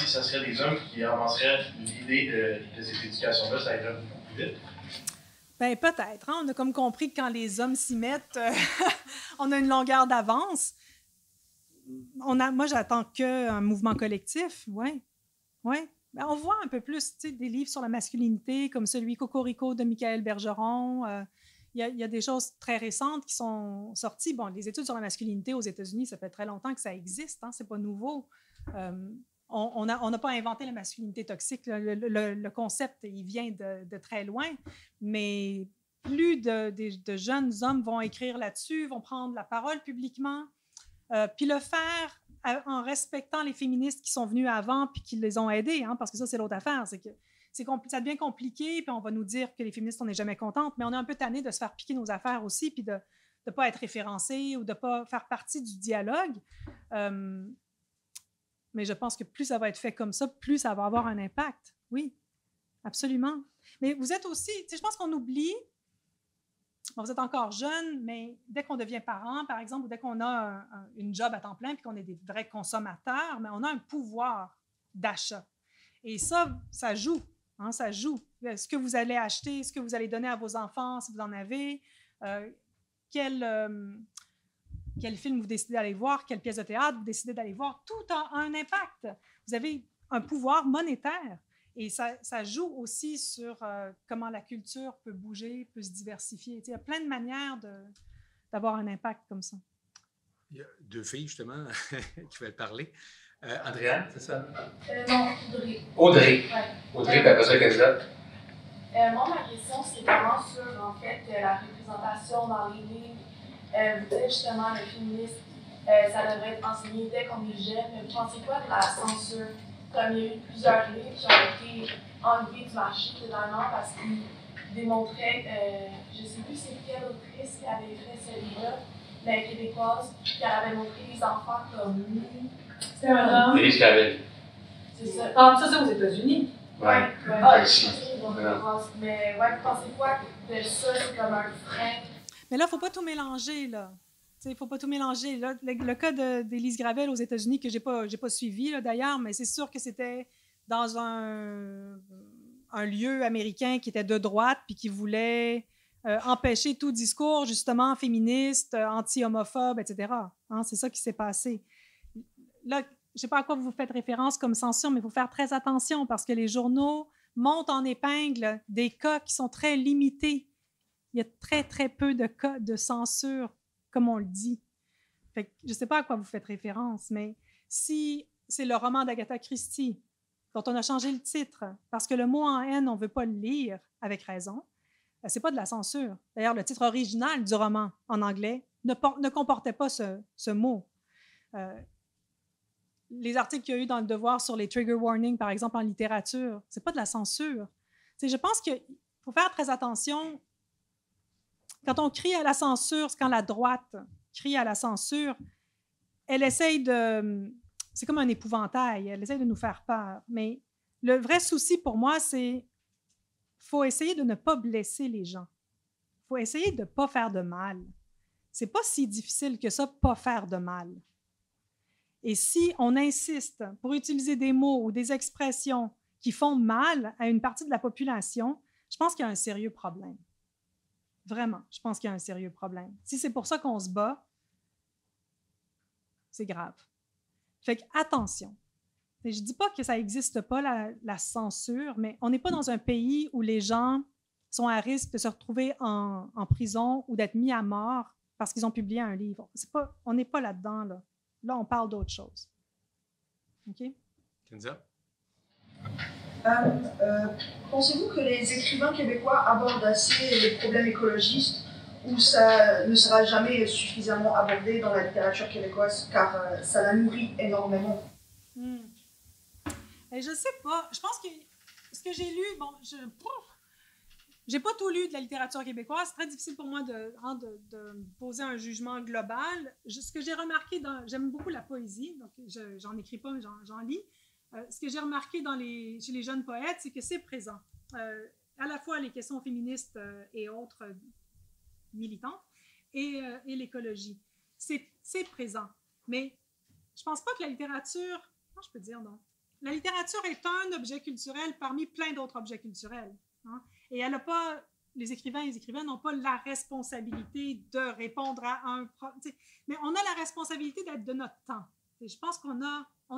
ça serait des hommes qui avanceraient l'idée de cette éducation-là, ça irait beaucoup plus vite? Bien, peut-être. Hein? On a comme compris que quand les hommes s'y mettent, on a une longueur d'avance. Moi, j'attends qu'un mouvement collectif. Oui. Ben, on voit un peu plus des livres sur la masculinité, comme celui Cocorico de Michael Bergeron. Il y a des choses très récentes qui sont sorties. Bon, les études sur la masculinité aux États-Unis, ça fait très longtemps que ça existe. Hein? C'est pas nouveau. On n'a pas inventé la masculinité toxique. Le concept, il vient de très loin, mais plus de jeunes hommes vont écrire là-dessus, vont prendre la parole publiquement, puis le faire en respectant les féministes qui sont venues avant puis qui les ont aidés, hein, parce que ça, c'est l'autre affaire. C'est que ça devient compliqué, puis on va nous dire que les féministes, on n'est jamais contentes, mais on est un peu tannés de se faire piquer nos affaires aussi, puis de ne pas être référencés ou de ne pas faire partie du dialogue. Mais je pense que plus ça va être fait comme ça, plus ça va avoir un impact. Oui, absolument. Mais vous êtes aussi, je pense qu'on oublie, bon, vous êtes encore jeune, mais dès qu'on devient parent, par exemple, ou dès qu'on a une job à temps plein puis qu'on est des vrais consommateurs, mais on a un pouvoir d'achat. Et ça joue. Hein, ça joue. Ce que vous allez acheter, ce que vous allez donner à vos enfants, si vous en avez, quel film vous décidez d'aller voir, quelle pièce de théâtre vous décidez d'aller voir, tout a un impact. Vous avez un pouvoir monétaire et ça joue aussi sur comment la culture peut bouger, peut se diversifier. Il y a plein de manières d'avoir un impact comme ça. Il y a deux filles, justement, qui veulent parler. Andréane, c'est ça? Non, Audrey. Audrey. Ouais. Audrey, puis après ça, candidate. Moi, ma question, c'est vraiment sur, en fait, la représentation dans les livres Vous dites justement le féminisme, ça devrait être enseigné dès qu'on est jeune. Mais vous pensez quoi de la censure? Comme il y a eu plusieurs livres qui ont été enlevés du marché totalement parce qu'ils démontraient, je ne sais plus c'est quelle autrice qui avait fait ce livre-là, la québécoise, qui avait montré les enfants comme nus. C'était un homme. Élise Gravel. C'est ça. Ah, ça, c'est aux États-Unis. Ouais. Ah, Merci. Mais ouais, vous pensez quoi de ça? C'est comme un frein. Mais là, il ne faut pas tout mélanger, là. Il ne faut pas tout mélanger. Là, le cas d'Élise Gravel aux États-Unis, que je n'ai pas suivi, là, d'ailleurs, mais c'est sûr que c'était dans un lieu américain qui était de droite puis qui voulait empêcher tout discours, justement, féministe, anti-homophobe, etc. Hein, c'est ça qui s'est passé. Là, je ne sais pas à quoi vous faites référence comme censure, mais il faut faire très attention parce que les journaux montent en épingle des cas qui sont très limités. Il y a très, très peu de cas de censure, comme on le dit. Fait que je ne sais pas à quoi vous faites référence, mais si c'est le roman d'Agatha Christie dont on a changé le titre parce que le mot en haine, on ne veut pas le lire avec raison, ce n'est pas de la censure. D'ailleurs, le titre original du roman en anglais ne comportait pas ce mot. Les articles qu'il y a eu dans Le Devoir sur les trigger warnings, par exemple, en littérature, ce n'est pas de la censure. Je pense qu'il faut faire très attention. Quand on crie à la censure, quand la droite crie à la censure, elle essaye de... C'est comme un épouvantail, elle essaye de nous faire peur. Mais le vrai souci pour moi, c'est qu'il faut essayer de ne pas blesser les gens. Il faut essayer de ne pas faire de mal. C'est pas si difficile que ça, pas faire de mal. Et si on insiste pour utiliser des mots ou des expressions qui font mal à une partie de la population, je pense qu'il y a un sérieux problème. Vraiment, je pense qu'il y a un sérieux problème. Si c'est pour ça qu'on se bat, c'est grave. Fait qu'attention. Je ne dis pas que ça n'existe pas, la censure, mais on n'est pas dans un pays où les gens sont à risque de se retrouver en prison ou d'être mis à mort parce qu'ils ont publié un livre. On n'est pas là-dedans, là. Là, on parle d'autre chose. OK? Kenza? Pensez-vous que les écrivains québécois abordent assez les problèmes écologistes ou ça ne sera jamais suffisamment abordé dans la littérature québécoise car ça la nourrit énormément? Et je ne sais pas. Je pense que ce que j'ai lu, bon, je n'ai pas tout lu de la littérature québécoise. C'est très difficile pour moi de poser un jugement global. Ce que j'ai remarqué, j'aime beaucoup la poésie, donc j'en écris pas, mais j'en lis. Ce que j'ai remarqué chez les jeunes poètes, c'est que c'est présent. À la fois les questions féministes et autres militantes et l'écologie. C'est présent. Mais je ne pense pas que la littérature... Comment je peux dire non? La littérature est un objet culturel parmi plein d'autres objets culturels. Hein? Et elle n'a pas... Les écrivains et les écrivaines n'ont pas la responsabilité de répondre à un... Mais on a la responsabilité d'être de notre temps. Et je pense qu'on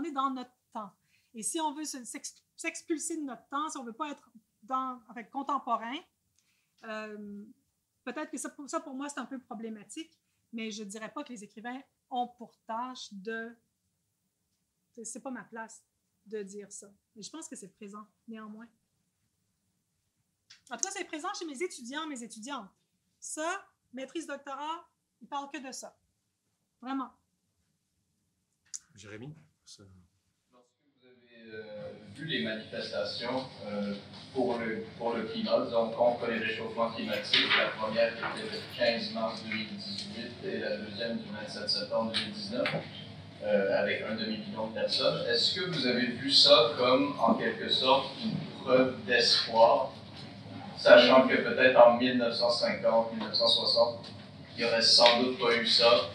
est dans notre temps. Et si on veut s'expulser de notre temps, si on ne veut pas être contemporain, peut-être que ça, pour moi, c'est un peu problématique, mais je ne dirais pas que les écrivains ont pour tâche de... C'est pas ma place de dire ça. Mais je pense que c'est présent, néanmoins. En tout cas, c'est présent chez mes étudiants, mes étudiantes. Ça, maîtrise, doctorat, ils ne parlent que de ça. Vraiment. Jérémy? Vu les manifestations pour le climat, disons contre les réchauffements climatiques, la première qui était le 15 mars 2018 et la deuxième du 27 septembre 2019, avec 1 demi-million de personnes. Est-ce que vous avez vu ça comme, en quelque sorte, une preuve d'espoir, sachant que peut-être en 1950, 1960, il n'y aurait sans doute pas eu ça,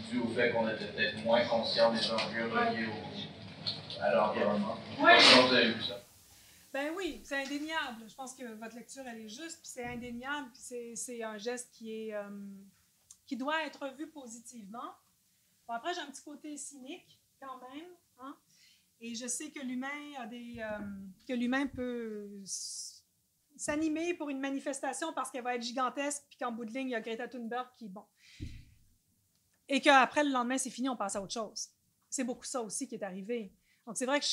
dû au fait qu'on était peut-être moins conscient des enjeux reliés à l'environnement. Oui. Comment vous avez vu ça? Ben oui, c'est indéniable. Je pense que votre lecture, elle est juste, puis c'est indéniable, puis c'est un geste qui doit être vu positivement. Bon, après, j'ai un petit côté cynique, quand même, hein? Et je sais que l'humain peut s'animer pour une manifestation parce qu'elle va être gigantesque, puis qu'en bout de ligne, il y a Greta Thunberg qui, bon... Et qu'après, le lendemain, c'est fini, on passe à autre chose. C'est beaucoup ça aussi qui est arrivé. Donc, c'est vrai que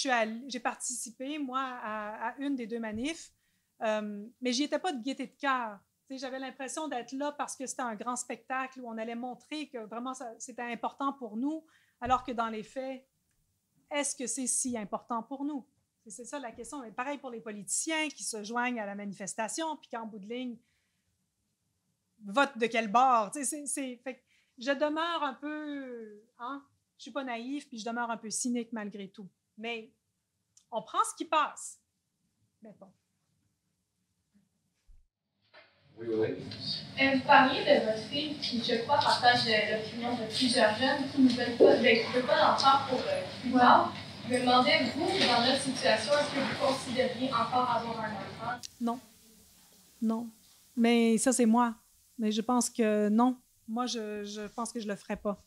j'ai participé, moi, à une des deux manifs, mais j'y étais pas de gaieté de cœur. J'avais l'impression d'être là parce que c'était un grand spectacle où on allait montrer que vraiment c'était important pour nous, alors que dans les faits, est-ce que c'est si important pour nous? C'est ça la question. Mais pareil pour les politiciens qui se joignent à la manifestation, puis qu'en bout de ligne, votent de quel bord? Fait que je demeure un peu... Hein? Je ne suis pas naïve, puis je demeure un peu cynique malgré tout. Mais on prend ce qui passe. Mais bon. Oui, oui. Vous parliez de votre fille qui, je crois, partage l'opinion de plusieurs jeunes qui ne veulent pas d'enfants pour plus tard. Je me demandais, vous, dans notre situation, est-ce que vous considériez encore avoir un enfant? Non. Non. Mais ça, c'est moi. Mais je pense que non. Moi, je pense que je ne le ferais pas.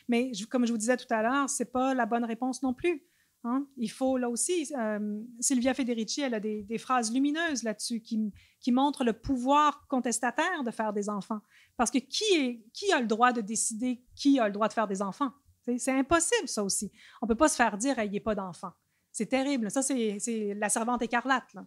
Mais comme je vous disais tout à l'heure, ce n'est pas la bonne réponse non plus. Hein? Il faut, là aussi, Silvia Federici, elle a des phrases lumineuses là-dessus qui montrent le pouvoir contestataire de faire des enfants. Parce que qui a le droit de décider qui a le droit de faire des enfants? C'est impossible, ça aussi. On ne peut pas se faire dire « il n'y a pas d'enfants ». C'est terrible. Ça, c'est la servante écarlate. Là.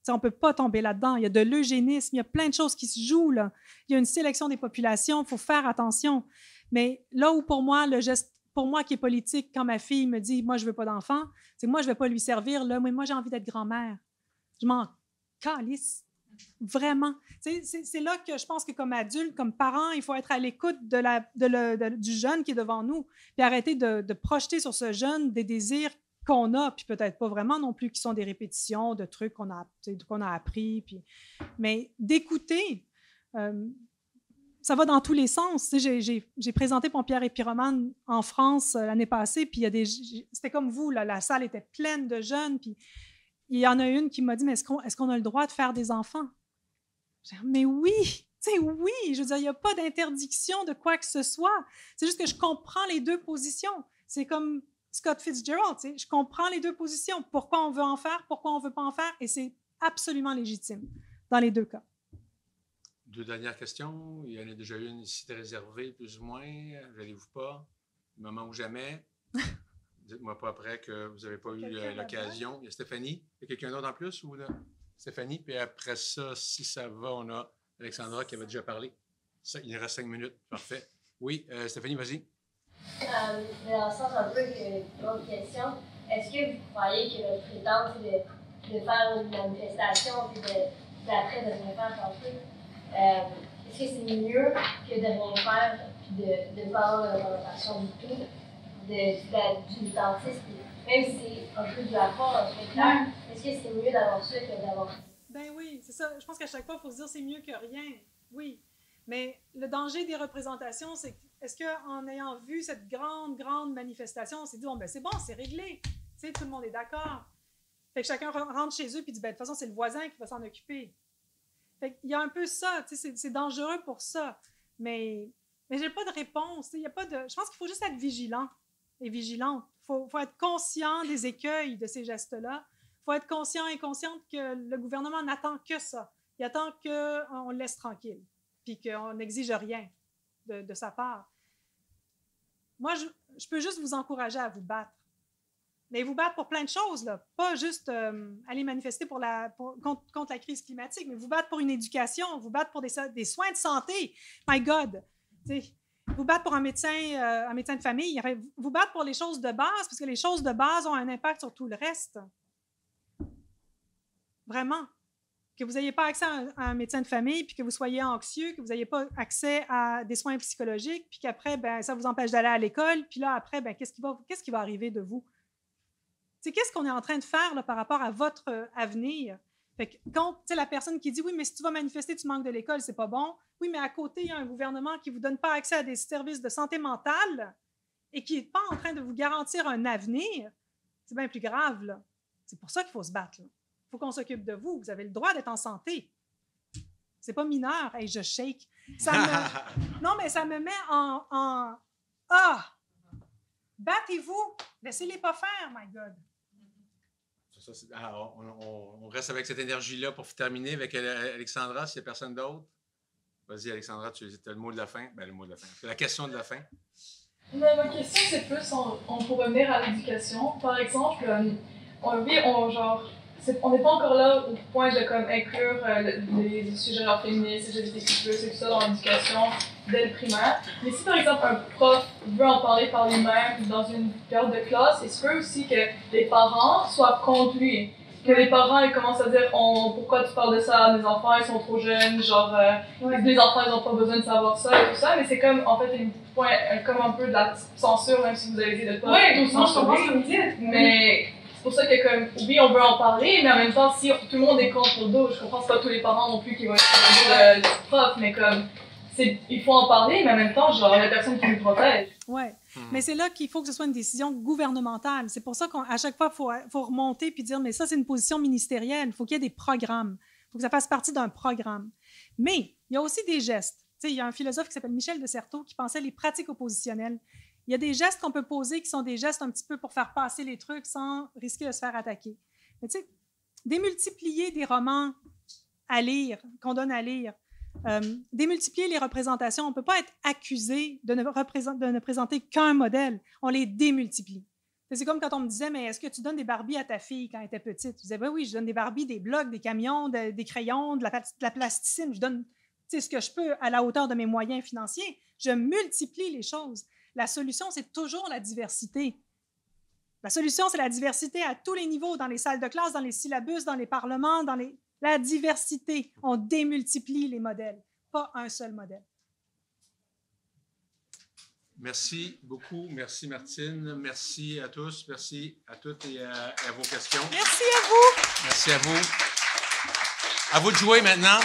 On ne peut pas tomber là-dedans. Il y a de l'eugénisme, il y a plein de choses qui se jouent. Là. Il y a une sélection des populations, il faut faire attention. Mais là où, pour moi, le geste, pour moi qui est politique, quand ma fille me dit « moi, je ne veux pas d'enfant », c'est que moi, je ne vais pas lui servir, là, mais moi, j'ai envie d'être grand-mère. Je m'en calisse. Vraiment. C'est là que je pense que comme adulte, comme parent, il faut être à l'écoute du jeune qui est devant nous, puis arrêter de projeter sur ce jeune des désirs qu'on a, puis peut-être pas vraiment non plus, qui sont des répétitions de trucs qu'on a appris. Puis... Mais d'écouter, ça va dans tous les sens. J'ai présenté Pompières et Pyromanes en France l'année passée, puis c'était comme vous, là, la salle était pleine de jeunes, puis il y en a une qui m'a dit « mais est-ce qu'on a le droit de faire des enfants? » J'ai dit « mais oui! » Oui, je veux dire, il n'y a pas d'interdiction de quoi que ce soit. C'est juste que je comprends les deux positions. C'est comme Scott Fitzgerald, je comprends les deux positions. Pourquoi on veut en faire, pourquoi on ne veut pas en faire, et c'est absolument légitime dans les deux cas. Deux dernières questions. Il y en a déjà une ici de réservée, plus ou moins. N'allez-vous pas? Moment ou jamais. Dites-moi pas après que vous n'avez pas eu l'occasion. Il y a Stéphanie. Il y a quelqu'un d'autre en plus? Ou là? Stéphanie. Puis après ça, si ça va, on a Alexandra qui avait déjà parlé. Ça, il reste 5 minutes. Parfait. Oui, Stéphanie, vas-y. Dans le sens un peu que l'autre question, est-ce que vous croyez que votre prétente, c'est de faire une manifestation puis d'après de rien faire un peu? Est-ce que c'est mieux que de rien faire puis de ne pas avoir de représentation du tout, du militantisme, même si c'est un peu du rapport, un spectacle, est-ce que c'est mieux d'avoir ça que d'avoir ça? Ben oui, c'est ça. Je pense qu'à chaque fois, il faut se dire c'est mieux que rien. Oui. Mais le danger des représentations, c'est est-ce qu'en ayant vu cette grande manifestation, on s'est dit, bon, ben c'est bon, c'est réglé. Tu sais, tout le monde est d'accord. Fait que chacun rentre chez eux et dit, ben de toute façon, c'est le voisin qui va s'en occuper. Fait qu'il y a un peu ça, tu sais, c'est dangereux pour ça. Mais j'ai pas de réponse. Il y a pas de. Je pense qu'il faut juste être vigilant et vigilante. Faut être conscient des écueils de ces gestes-là. Il faut être conscient et consciente que le gouvernement n'attend que ça. Il attend qu'on le laisse tranquille, puis qu'on n'exige rien de sa part. Moi, je peux juste vous encourager à vous battre. Mais vous battre pour plein de choses, là. Pas juste aller manifester contre la crise climatique, mais vous battre pour une éducation, vous battre pour des soins de santé. My God! T'sais, vous battre pour un médecin de famille. Vous battre pour les choses de base, parce que les choses de base ont un impact sur tout le reste. Vraiment. Que vous n'ayez pas accès à un médecin de famille, puis que vous soyez anxieux, que vous n'ayez pas accès à des soins psychologiques, puis qu'après, ben, ça vous empêche d'aller à l'école, puis là, après, ben, qu'est-ce qui va arriver de vous? Qu'est-ce qu'on est en train de faire là, par rapport à votre avenir? Fait que quand la personne qui dit « oui, mais si tu vas manifester, tu manques de l'école, c'est pas bon », oui, mais à côté, il y a un gouvernement qui ne vous donne pas accès à des services de santé mentale et qui n'est pas en train de vous garantir un avenir, c'est bien plus grave, là. C'est pour ça qu'il faut se battre, là. Il faut qu'on s'occupe de vous. Vous avez le droit d'être en santé. C'est pas mineur. Hey, je shake. Non, mais ça me met en... Ah! Battez-vous. Laissez-les pas faire, my God. On reste avec cette énergie-là pour terminer avec Alexandra, s'il n'y a personne d'autre. Vas-y, Alexandra, tu as le mot de la fin. Ben, le mot de la fin. C'est la question de la fin. Mais ma question, c'est plus, on peut revenir à l'éducation. Par exemple, on n'est pas encore là au point de comme inclure les sujets genre féministes, LGBTQ+, et tout ça dans l'éducation dès le primaire. Mais si par exemple un prof veut en parler par lui-même dans une période de classe, il se peut aussi que les parents soient contre lui. Que les parents ils commencent à dire pourquoi tu parles de ça, les enfants ils sont trop jeunes, genre les enfants ils n'ont pas besoin de savoir ça et tout ça, mais c'est comme en fait comme un peu de la censure, même si vous avez dit de pas tout censurer. Mais c'est pour ça que comme oui on veut en parler, mais en même temps si tout le monde est contre le dos, je comprends c'est pas tous les parents non plus qui vont être contre le prof, mais comme il faut en parler, mais en même temps genre la personne qui nous protège. Ouais. Mais c'est là qu'il faut que ce soit une décision gouvernementale. C'est pour ça qu'à chaque fois, il faut remonter puis dire, mais ça, c'est une position ministérielle. Il faut qu'il y ait des programmes. Il faut que ça fasse partie d'un programme. Mais il y a aussi des gestes. Tu sais, il y a un philosophe qui s'appelle Michel de Certeau qui pensait les pratiques oppositionnelles. Il y a des gestes qu'on peut poser qui sont des gestes un petit peu pour faire passer les trucs sans risquer de se faire attaquer. Mais tu sais, démultiplier des romans à lire, qu'on donne à lire, démultiplier les représentations. On ne peut pas être accusé de ne présenter qu'un modèle. On les démultiplie. C'est comme quand on me disait, mais est-ce que tu donnes des Barbies à ta fille quand elle était petite? Je disais, ben oui, je donne des Barbies, des blocs, des camions, des crayons, de la plasticine. Je donne ce que je peux à la hauteur de mes moyens financiers. Je multiplie les choses. La solution, c'est toujours la diversité. La solution, c'est la diversité à tous les niveaux, dans les salles de classe, dans les syllabus, dans les parlements, la diversité. On démultiplie les modèles, pas un seul modèle. Merci beaucoup. Merci, Martine. Merci à tous. Merci à toutes et à vos questions. Merci à vous. Merci à vous. À vous de jouer maintenant.